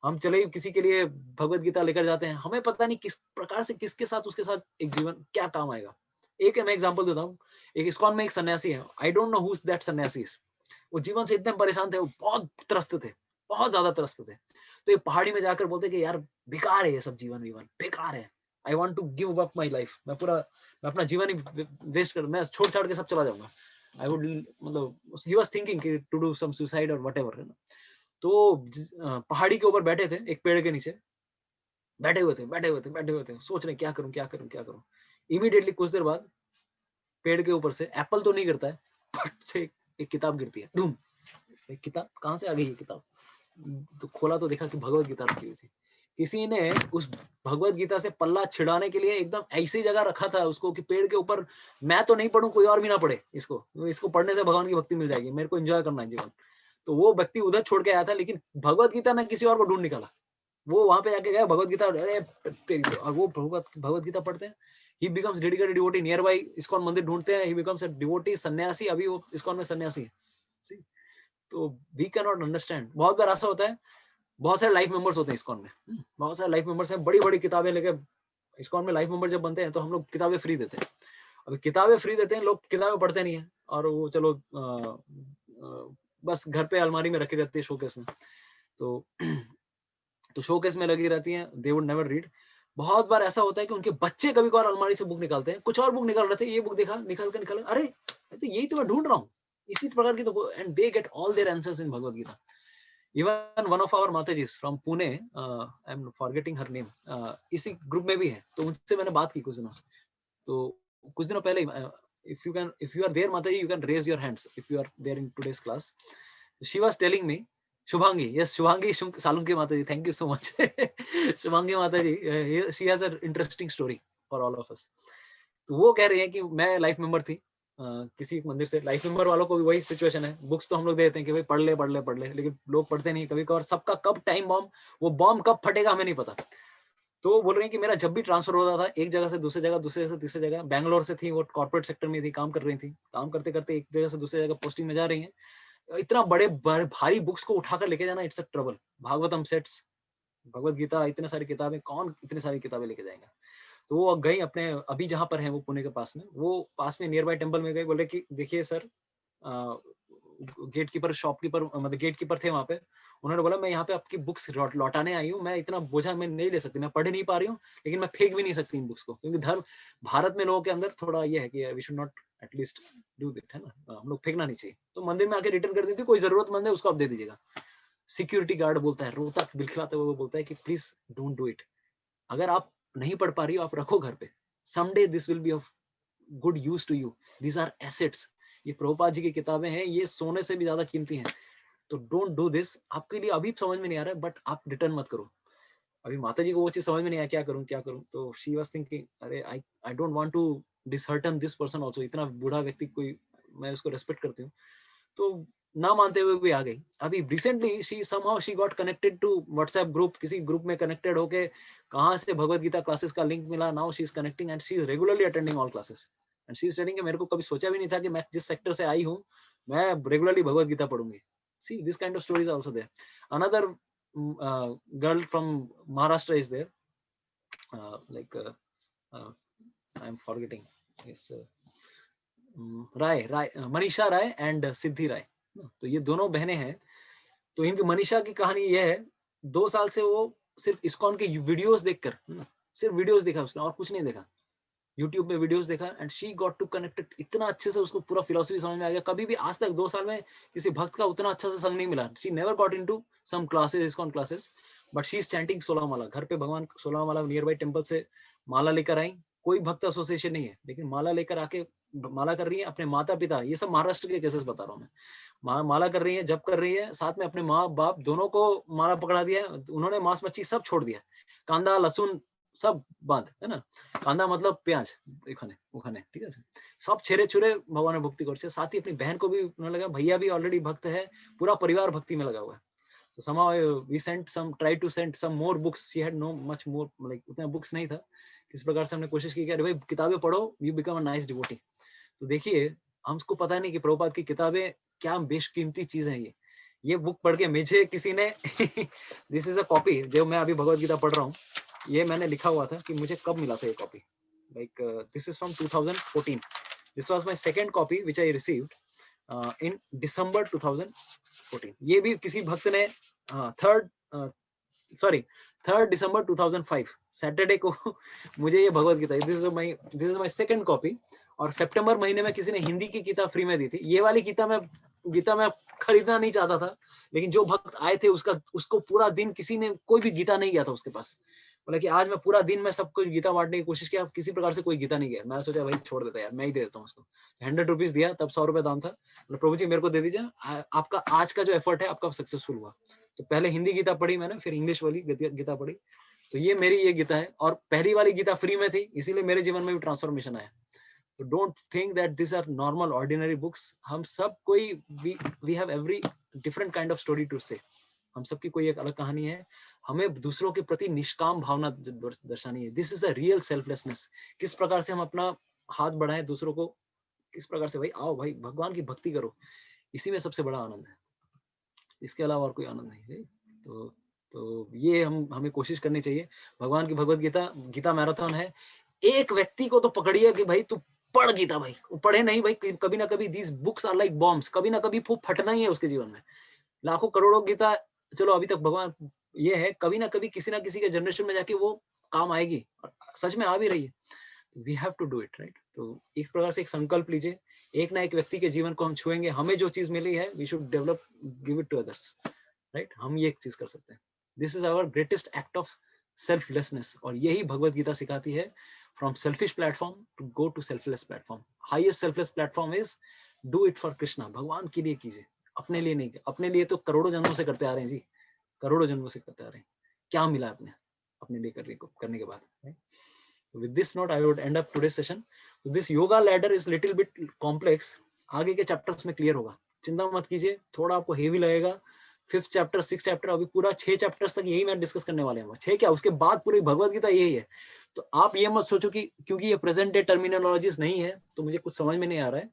हम चले किसी के लिए भगवत गीता लेकर जाते हैं, हमें पता नहीं किस प्रकार से किसके साथ उसके साथ एक जीवन क्या काम आएगा। एक मैं एग्जांपल देता हूँ, एक इस्कॉन में एक सन्यासी है, आई don't know who is that सन्यासी। वो जीवन से इतने परेशान थे, वो बहुत त्रस्त थे, बहुत ज्यादा त्रस्त थे। तो ये पहाड़ी में जाकर बोलते कि यार बेकार है ये सब, जीवन बेकार है, I want to give up my life, मैं अपना जीवन ही वेस्ट कर, मैं छोड़ छाड़ के सब चला जाऊंगा। आई वुड, मतलब ही वाज थिंकिंग कि टू डू सम सुसाइड और व्हाटएवर, है ना। तो पहाड़ी के ऊपर बैठे थे, एक पेड़ के नीचे बैठे हुए थे, सोच रहे क्या करूं क्या करूं क्या करूं। इमीडिएटली कुछ देर बाद पेड़ के ऊपर से एप्पल तो नहीं गिरता है, फट से एक किताब गिरती है, डूम। एक किताब कहाँ से आ गई ये किताब, तो खोला तो देखा कि भगवत गीता रखी हुई थी। किसी ने उस भगवत गीता से पल्ला छिड़ाने के लिए एकदम ऐसी जगह रखा था उसको कि पेड़ के ऊपर मैं तो नहीं पढ़ूं, कोई और भी ना पढ़े इसको पढ़ने से भगवान की भक्ति मिल जाएगी, मेरे को एंजॉय करना है जीवन। तो वो व्यक्ति उधर छोड़ के आया था, लेकिन भगवत गीता ने किसी और को ढूंढ निकाला। वो वहां पे जाके गया, भगवत गीता, अरे और वो भगवत गीता पढ़ते हैं। ही becomes dedicated devotee, near by ISKCON मंदिर ढूंढते हैं, ही बिकम्स अ डिवोटी सन्यासी, अभी वो इस्कॉन में सन्यासी है। See? तो वी कैन नॉट अंडरस्टैंड। बहुत बार ऐसा होता है, बहुत सारे लाइफ मेंबर्स होते हैं इस्कॉन में, बहुत सारे लाइफ मेंबर्स हैं, बड़ी बड़ी किताबें लेके। इस्कॉन में लाइफ मेंबर जब बनते हैं तो हम लोग किताबें फ्री देते हैं। अभी किताबें फ्री देते हैं, लोग किताबें पढ़ते नहीं है, और वो चलो बस घर पे अलमारी में रखी रहती है, शोकेस में। तो तो शोकेस में लगी रहती है, दे वुड नेवर रीड। बहुत बार ऐसा होता है कि उनके बच्चे कभी कभार अलमारी से बुक निकालते हैं, कुछ और बुक निकाल रहे थे, ये बुक देखा, निकाल अरे तो यही तो मैं ढूंढ रहा हूँ, इसी प्रकार की। तो and they get all their answers in Bhagavad Gita. Even one of our matajis from Pune, I am forgetting her name, इसी ग्रुप में भी है, तो उनसे मैंने बात की कुछ दिनों से। तो कुछ दिनों पहले, if you are there mataji, you can raise your hands if you are there in today's class. She was telling me, Shubhangi, yes Shubhangi Salunke mataji, thank you so much. Shubhangi mataji, she has a interesting story for all of us. तो वो कह रही है कि मैं life member थी किसी एक मंदिर से। लाइफ मेंबर वालों को भी वही सिचुएशन है, बुक्स तो हम लोग देते हैं कि भाई पढ़ ले, लेकिन लोग पढ़ते नहीं कभी कभार। सबका कब टाइम बॉम्ब, वो बॉम्ब कब फटेगा हमें नहीं पता। तो वो बोल रहे हैं कि मेरा जब भी ट्रांसफर होता था एक जगह से दूसरी जगह, दूसरी जगह से तीसरी जगह, बैंगलोर से थी वो, कॉर्पोरेट सेक्टर में थी, काम कर रही थी, काम करते करते एक जगह से दूसरी जगह पोस्टिंग में जा रही है। इतना बड़े भारी बुक्स को उठाकर लेके जाना, it's a trouble. Bhagavatam sets, Bhagavad Gita, इतने सारी किताबें, कौन इतनी सारी किताबें लेके जाएंगे। तो वो गई अपने, अभी जहाँ पर है वो पुणे के पास में, वो पास में नियर बाय टेम्पल में गए, बोले कि देखिए सर, गेट कीपर, शॉपकीपर, मतलब गेट कीपर थे वहां पे। उन्होंने बोला मैं यहाँ पे आपकी बुक्स लौटाने आई हूँ, मैं इतना बोझा मैं नहीं ले सकती, मैं पढ़ नहीं पा रही हूँ, लेकिन मैं फेंक भी नहीं सकती इन बुक्स को, क्योंकि धर्म भारत में लोगों के अंदर थोड़ा ये है कि we should not at least do it, है ना, हम लोग फेंकना नहीं चाहिए। तो मंदिर में आके रिटर्न कर देती, कोई जरूरतमंद है उसको आप दे दीजिएगा। सिक्योरिटी गार्ड बोलता है, रोता बिलखिलाते हुए वो बोलता है कि प्लीज डोंट डू इट, अगर आप नहीं पढ़ पा रही हो आप रखो घर पे, someday this will be of good use to you, these are assets. ये प्रभुपाद जी की किताबें हैं, ये सोने से भी ज्यादा कीमती हैं। तो डोंट डू दिस। आपके लिए अभी समझ में नहीं आ रहा है, बट आप रिटर्न मत करो। अभी माता जी को वो चीज समझ में नहीं आया, क्या करूं क्या करूं। तो शी वाज थिंकिंग, अरे I don't want to dishearten this person also, इतना बूढ़ा व्यक्ति, कोई मैं उसको रेस्पेक्ट करती हूँ। तो ना मानते हुए भी आ गई। अभी recently she somehow she got connected to WhatsApp group, किसी ग्रुप में कनेक्टेड होके कहाँ से भगवत गीता क्लासेस का लिंक मिला, now she is connecting and she is regularly attending all classes. And she is telling, मेरे को कभी सोचा भी नहीं था कि मैं जिस सेक्टर से आई हूँ मैं रेगुलरली भगवत गीता पढ़ूंगी। See this kind of stories also there. Another girl from Maharashtra is there, like I am forgetting, yes, Rai, Manisha Rai and Siddhi Rai. तो ये दोनों बहनें हैं। तो इनकी मनीषा की कहानी ये है, 2 साल से वो सिर्फ इस्कॉन के वीडियोस देखकर, सिर्फ वीडियोस देखा उसने और कुछ नहीं देखा। यूट्यूब में वीडियोस देखा and she got to connected, इतना अच्छे से उसको पूरा फिलोसफी समझ में आ गया। कभी भी आज तक 2 साल में किसी भक्त का उतना अच्छा से संग नहीं मिला। She never got into some classes, ISKCON classes, but she is chanting 16 mala. घर पे भगवान 16 माला नियर बाई टेम्पल से माला लेकर आई। कोई भक्त एसोसिएशन नहीं है, लेकिन माला लेकर आके माला कर रही है। अपने माता पिता, ये सब महाराष्ट्र के केसेस बता रहा हूँ मैं, माला कर रही है, जप कर रही है, साथ में अपने माँ बाप दोनों को माला पकड़ा दिया है। उन्होंने मांस मच्छी सब छोड़ दिया, कांदा लहसुन सब बंद है ना, कांदा मतलब प्याज उखाने ठीक है, सब छेरे छुरे भगवान भक्ति करते। साथ ही अपनी बहन को भी उन्होंने लगा, भैया भी ऑलरेडी भक्त है, पूरा परिवार भक्ति में लगा हुआ है। तो somehow we sent some, tried to send some more books. She had no much more, like उतना बुक्स नहीं था। किस प्रकार से हमने कोशिश की कि अरे भाई किताबें पढ़ो, you become a nice devotee। तो देखिए, हमको पता नहीं कि प्रभुपाद की किताबें क्या बेशकीमती चीज है। ये बुक पढ़ के मुझे किसी ने दिस इज अ कॉपी जो मैं अभी भगवत गीता पढ़ रहा हूँ, ये मैंने लिखा हुआ था कि मुझे कब मिला था ये copy, like this is from 2014। This was my second copy which I received in December 2014। ये भी किसी भक्त ने थर्ड दिसंबर 2005 सैटरडे को मुझे ये Bhagavad Gita, this is my second copy. और सितंबर महीने में किसी ने हिंदी की गीता फ्री में दी थी। ये वाली गीता मैं खरीदना नहीं चाहता था, लेकिन जो भक्त आए थे उसको पूरा दिन किसी ने कोई भी गीता नहीं गया था उसके पास। बोला कि आज मैं पूरा दिन में सबको गीता बांटने की कोशिश किया, किसी प्रकार से कोई गीता नहीं गया। मैं सोचा भाई छोड़ देता यार, मैं ही दे देता हूँ उसको। 100 रुपीज दिया, तब 100 रुपए दाम था। प्रभु जी मेरे को दे दीजिए, आपका आज का जो एफर्ट है आपका सक्सेसफुल हुआ। तो पहले हिंदी गीता पढ़ी मैंने, फिर इंग्लिश वाली गीता पढ़ी। तो ये मेरी ये गीता है, और पहली वाली गीता फ्री में थी, इसीलिए मेरे जीवन में भी ट्रांसफॉर्मेशन आया। So don't think that these are normal ordinary books। हम सब कोई we have every different kind of story to say। हम सबकी कोई एक अलग कहानी है। हमें दूसरों के प्रति निष्काम भावना दर्शानी है। This is a real selflessness. किस प्रकार से हम अपना हाथ बढ़ाएं दूसरों को, किस प्रकार से भाई आओ भाई भगवान की भक्ति करो, इसी में सबसे बड़ा आनंद है। इसके अलावा और कोई आनंद नहीं है। तो ये हमें कोशिश करनी चाहिए। भगवान की भगवत गीता मैराथन है। एक व्यक्ति को तो पकड़िए कि भाई तू पढ़ गीता, भाई पढ़े नहीं भाई, कभी ना कभी these books are like bombs, कभी ना कभी फटना ही है उसके जीवन में। लाखों करोड़ों गीता चलो अभी तक भगवान ये है, कभी ना कभी किसी ना किसी के जनरेशन में जाके वो काम आएगी, और सच में आ भी रही है। We have to do it right. तो इस प्रकार से एक संकल्प लीजिए, एक ना एक व्यक्ति के जीवन को हम छुएंगे। हमें जो चीज मिली है we should develop, give it to others right. हम ये एक चीज कर सकते हैं। This is our greatest act of selflessness, और यही भगवत गीता सिखाती है। From selfish platform to go to selfless platform. Highest selfless platform is do it for Krishna. भगवान के लिए कीजिए, अपने लिए नहीं। अपने लिए तो करोड़ों जन्मों से करते आ रहे हैं जी, करोड़ों जन्मों से करते आ रहे हैं। क्या मिला अपने लिए करने के बाद। With this note, I would end up today's session. So this yoga ladder is little bit complex. आगे के चैप्टर्स में क्लियर होगा, चिंता मत कीजिए। थोड़ा आपको हेवी लगेगा। 5th चैप्टर 6th चैप्टर, अभी पूरा 6 चैप्टर्स तक यही मैं डिस्कस करने वाले हैं। 6 क्या, उसके बाद पूरी भगवत गीता यही है। तो आप ये मत सोचो कि क्योंकि ये प्रेजेंट डे टर्मिनोलॉजीज नहीं है तो मुझे कुछ समझ में नहीं आ रहा है।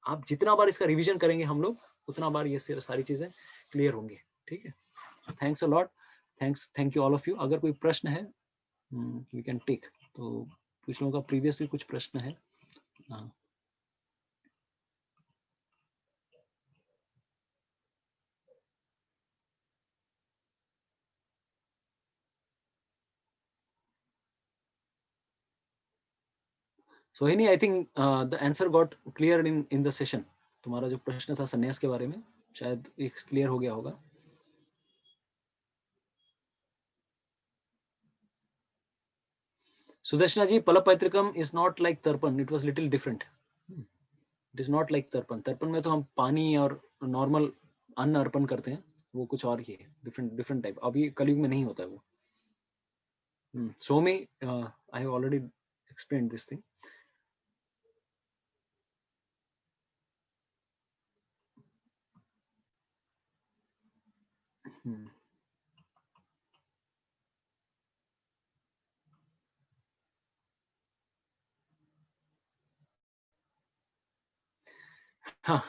आप जितना बार इसका रिवीजन करेंगे हम लोग, उतना बार ये सारी चीजें क्लियर होंगी। ठीक है, thanks a lot. Thank you all of you. अगर कोई प्रश्न है वी कैन टेक। तो कुछ लोगों का प्रीवियस भी कुछ प्रश्न है। सोहिनी, I think the answer got clear in the session. तुम्हारा जो प्रश्न था संन्यास के बारे में, शायद एक क्लियर हो गया होगा। सुदर्शना जी, पलपैतृकम इज नॉट लाइक तर्पण, it was little different. It is not like तर्पण। तर्पण में तो हम पानी और नॉर्मल अन्न अर्पण करते हैं, वो कुछ और ही है, डिफरेंट टाइप। अभी कलयुग में नहीं होता है वो। So me, I have already explained this thing.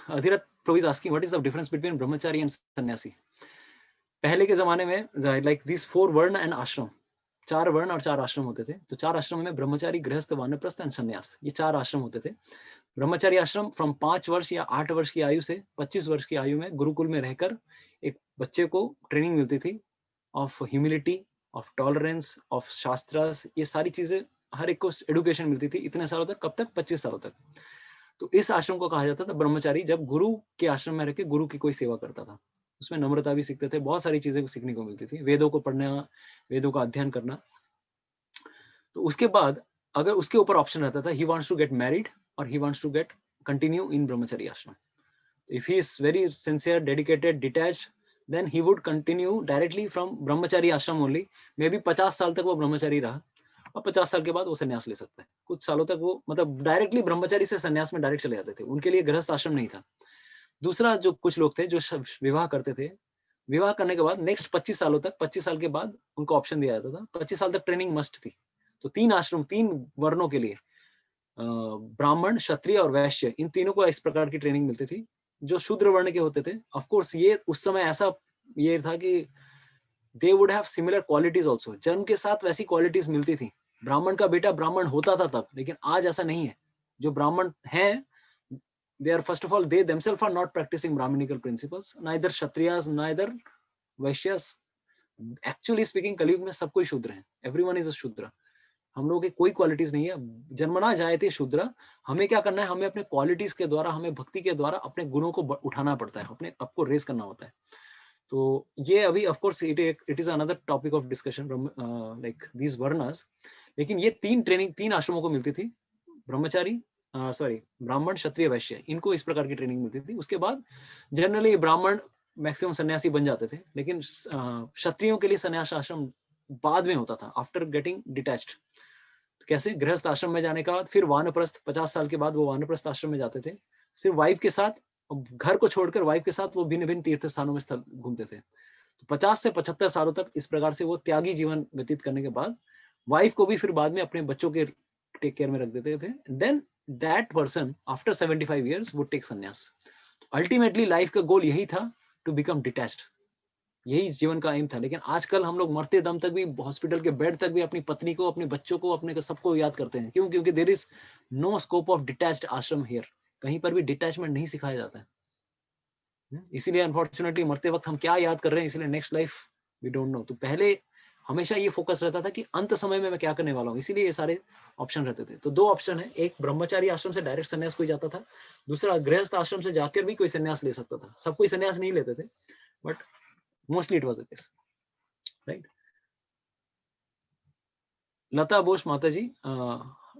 Adhirath Prabhu is asking, what is the difference between brahmachari and sannyasi? पहले के जमाने में like these 4 वर्ण and आश्रम, 4 वर्ण और 4 आश्रम होते थे। तो 4 आश्रम में ब्रह्मचारी, गृहस्थ, वानप्रस्थ एंड संन्यास, ये 4 आश्रम होते थे। ब्रह्मचारी आश्रम फ्रॉम 5 वर्ष या 8 वर्ष की आयु से 25 वर्ष की आयु में गुरुकुल में रहकर एक बच्चे को ट्रेनिंग मिलती थी of humility, of tolerance, of shastras. ये सारी चीजें हर एक को एडुकेशन मिलती थी इतने सालों तक। कब तक? 25 सालों तक। तो इस आश्रम को कहा जाता था ब्रह्मचारी, जब गुरु के आश्रम में रह के गुरु की कोई सेवा करता था। उसमें नम्रता भी सीखते थे, बहुत सारी चीजें सीखने को मिलती थी, वेदों को पढ़ना, वेदों का अध्ययन करना। तो उसके बाद अगर उसके ऊपर ऑप्शन रहता था, he wants to get married और he wants to get continue in brahmacharya ashram. If he is very sincere, dedicated, detached, then he would continue directly from brahmachari ashram only. Maybe 50 साल तक वो ब्रह्मचारी रहा और 50 साल के बाद वो संन्यास ले सकता है। कुछ सालों तक वो मतलब डायरेक्टली ब्रह्मचारी से संन्यास में डायरेक्ट चले जाते थे, उनके लिए गृहस्थ आश्रम नहीं था। दूसरा जो कुछ लोग थे जो विवाह करते थे, विवाह करने के बाद नेक्स्ट 25 सालों तक, 25 साल के बाद उनको ऑप्शन दिया जाता था, 25 साल तक ट्रेनिंग मस्ट थी। तो 3 आश्रम, 3 वर्णों के लिए ब्राह्मण, क्षत्रिय और वैश्य, इन तीनों को इस प्रकार की ट्रेनिंग मिलती थी। जो शूद्र वर्ण के होते थे, ऑफ कोर्स ये उस समय ऐसा ये था कि they would have similar qualities also, जन्म के साथ वैसी क्वालिटीज मिलती थी। ब्राह्मण का बेटा ब्राह्मण होता था तब, लेकिन आज ऐसा नहीं है। जो ब्राह्मण हैं, they are first of all, they themselves are not practicing brahminical principles, neither kshatriyas neither vaishyas. Actually speaking, कलयुग में सब कोई शूद्र है, everyone is a शूद्र। हम लोगों की कोई क्वालिटीज नहीं है, जन्मना जायते शूद्र। हमें क्या करना है? हमें अपने क्वालिटीज के द्वारा, हमें भक्ति के द्वारा अपने गुणों को उठाना पड़ता है, अपने आपको रेस करना होता है। तो ये अभी of course it is another topic of discussion, like these varnas. लेकिन ये 3 ट्रेनिंग 3 आश्रमों को मिलती थी, ब्रह्मचारी, सॉरी ब्राह्मण, क्षत्रिय, वैश्य, इनको इस प्रकार की ट्रेनिंग मिलती थी। उसके बाद जनरली ब्राह्मण मैक्सिमम सन्यासी बन जाते थे, लेकिन क्षत्रियों के लिए सन्यास आश्रम बाद में होता था, आफ्टर गेटिंग डिटैच्ड। कैसे? गृहस्थ आश्रम में जाने के बाद फिर वानप्रस्थ, 50 साल के बाद वो वानप्रस्थ आश्रम में जाते थे, सिर्फ वाइफ के साथ, घर को छोड़कर वाइफ के साथ वो भिन्न भिन्न तीर्थ स्थानों में घूमते थे। तो 50 से 75 सालों तक इस प्रकार से वो त्यागी जीवन व्यतीत करने के बाद वाइफ को भी फिर बाद में अपने बच्चों के टेक केयर में रख देते थे। Then that person after 75 years would take sannyas. Ultimately life का गोल यही था, टू बिकम डिटैच्ड, यही जीवन का एम था। लेकिन आजकल हम लोग मरते दम तक भी, हॉस्पिटल के बेड तक भी अपनी पत्नी को, अपने बच्चों को, अपने सबको याद करते हैं। क्यों? क्योंकि there is no scope of detached ashram here. कहीं पर भी डिटैचमेंट नहीं सिखाया जाता है। इसीलिए अनफॉर्चुनेटली मरते वक्त हम क्या याद कर रहे हैं, इसलिए next life we don't know. तो पहले हमेशा ये फोकस रहता था कि अंत समय में मैं क्या करने वाला हूँ, इसीलिए ये सारे ऑप्शन रहते थे। तो 2 ऑप्शन है, एक ब्रह्मचारी आश्रम से डायरेक्ट संन्यास कोई जाता था, दूसरा गृहस्थ आश्रम से जाकर भी कोई संन्यास ले सकता था। सब कोई संन्यास नहीं लेते थे, but mostly it was the case, right. Lata Bose mataji,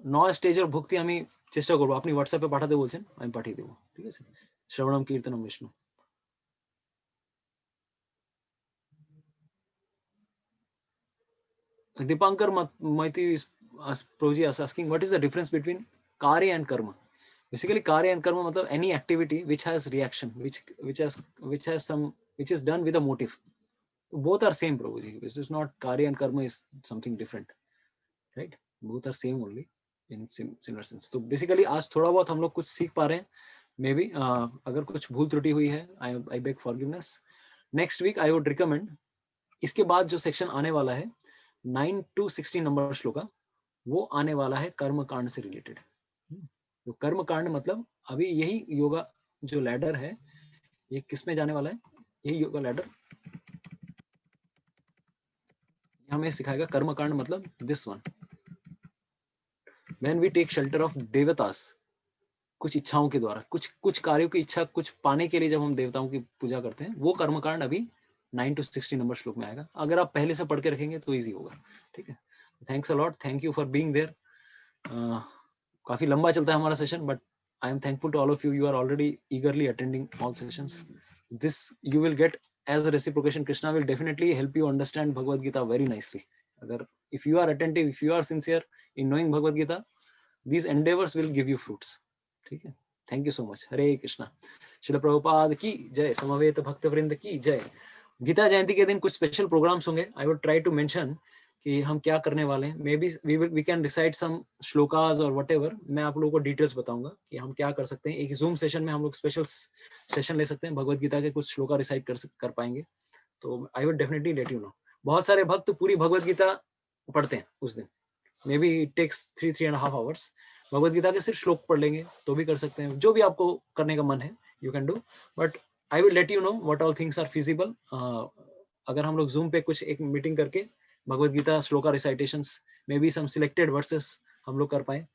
9 স্টেজের ভক্তি আমি চেষ্টা করবো, আপনি হোয়াটসঅ্যাপে পাঠাতে বলছেন, আমি পাঠিয়ে দেবো, ঠিক আছে। শ্রবণম কীর্তনম Vishnu. Dipankar Maiti is Prabhuji is asking, what is the difference between karya and karma? Basically karya and karma मतलब any activity which has reaction, which is done with a motive. Both are same, Prabhuji. This is not karya and karma is something different, right? Both are same only in similar sense. तो basically आज थोड़ा बहुत हम लोग कुछ सीख पा रहे हैं, मे बी। अगर कुछ भूल त्रुटि हुई है, I beg forgiveness. Next week I would recommend, इसके बाद जो सेक्शन आने वाला है 9 to 16 नंबर श्लोका, वो आने वाला है कर्म कांड से रिलेटेड। तो कर्म कांड मतलब अभी यही योगा जो लैडर है, ये किस में जाने वाला है? यही योगा लैडर हमें सिखाएगा। कर्म कांड मतलब this one, when we take shelter of devatas, कुछ इच्छाओं के द्वारा, कुछ कार्यों की इच्छा कुछ पाने के लिए जब हम देवताओं की पूजा करते हैं, वो कर्मकांड अभी 9 to 16 नंबर श्लोक में आएगा। अगर आप पहले से पढ़ के रखेंगे तो इजी होगा, ठीक है। Thanks a lot, thank you for being there. काफी लंबा चलता है हमारा session, but I am thankful to all of you, you are already eagerly attending all sessions. This you will get as a reciprocation. Krishna will definitely help you understand Bhagavad Gita very nicely. अगर if you are attentive, if you are sincere in knowing Bhagavad Gita, these endeavors will give you fruits, ठीक है। Thank you so much. Hare Krishna. Srila Prabhupada की जय, समवेत भक्त वृंद की जय। गीता जयंती के दिन कुछ स्पेशल प्रोग्राम्स होंगे, I would try to mention कि हम क्या करने वाले हैं। May be we can decide some shlokas और व्हाटएवर। मैं आप लोगों को डिटेल्स बताऊंगा कि हम क्या कर सकते हैं। एक जूम सेशन में हम लोग स्पेशल सेशन ले सकते हैं, भगवद गीता के कुछ श्लोका रिसाइट कर पाएंगे, तो I would definitely let you no. बहुत सारे भक्त पूरी भगवद गीता पढ़ते हैं उस दिन, maybe it takes 3.5 hours। Bhagavad Gita के सिर्फ श्लोक पढ़ लेंगे तो भी कर सकते हैं, जो भी आपको करने का मन है you can do, but I will let you know what all things are feasible. अगर हम लोग जूम पे कुछ एक मीटिंग करके Bhagavad Gita shloka recitations, may be some selected verses हम लोग कर पाए,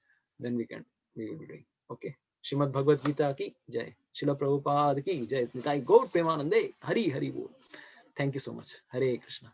then we will be doing. Okay, Shrimad Bhagavad Gita की जय, शिला प्रभुपाद की जय, निताई गौर प्रेमानंदे, हरि हरि बोल। Thank you so much. Hare Krishna.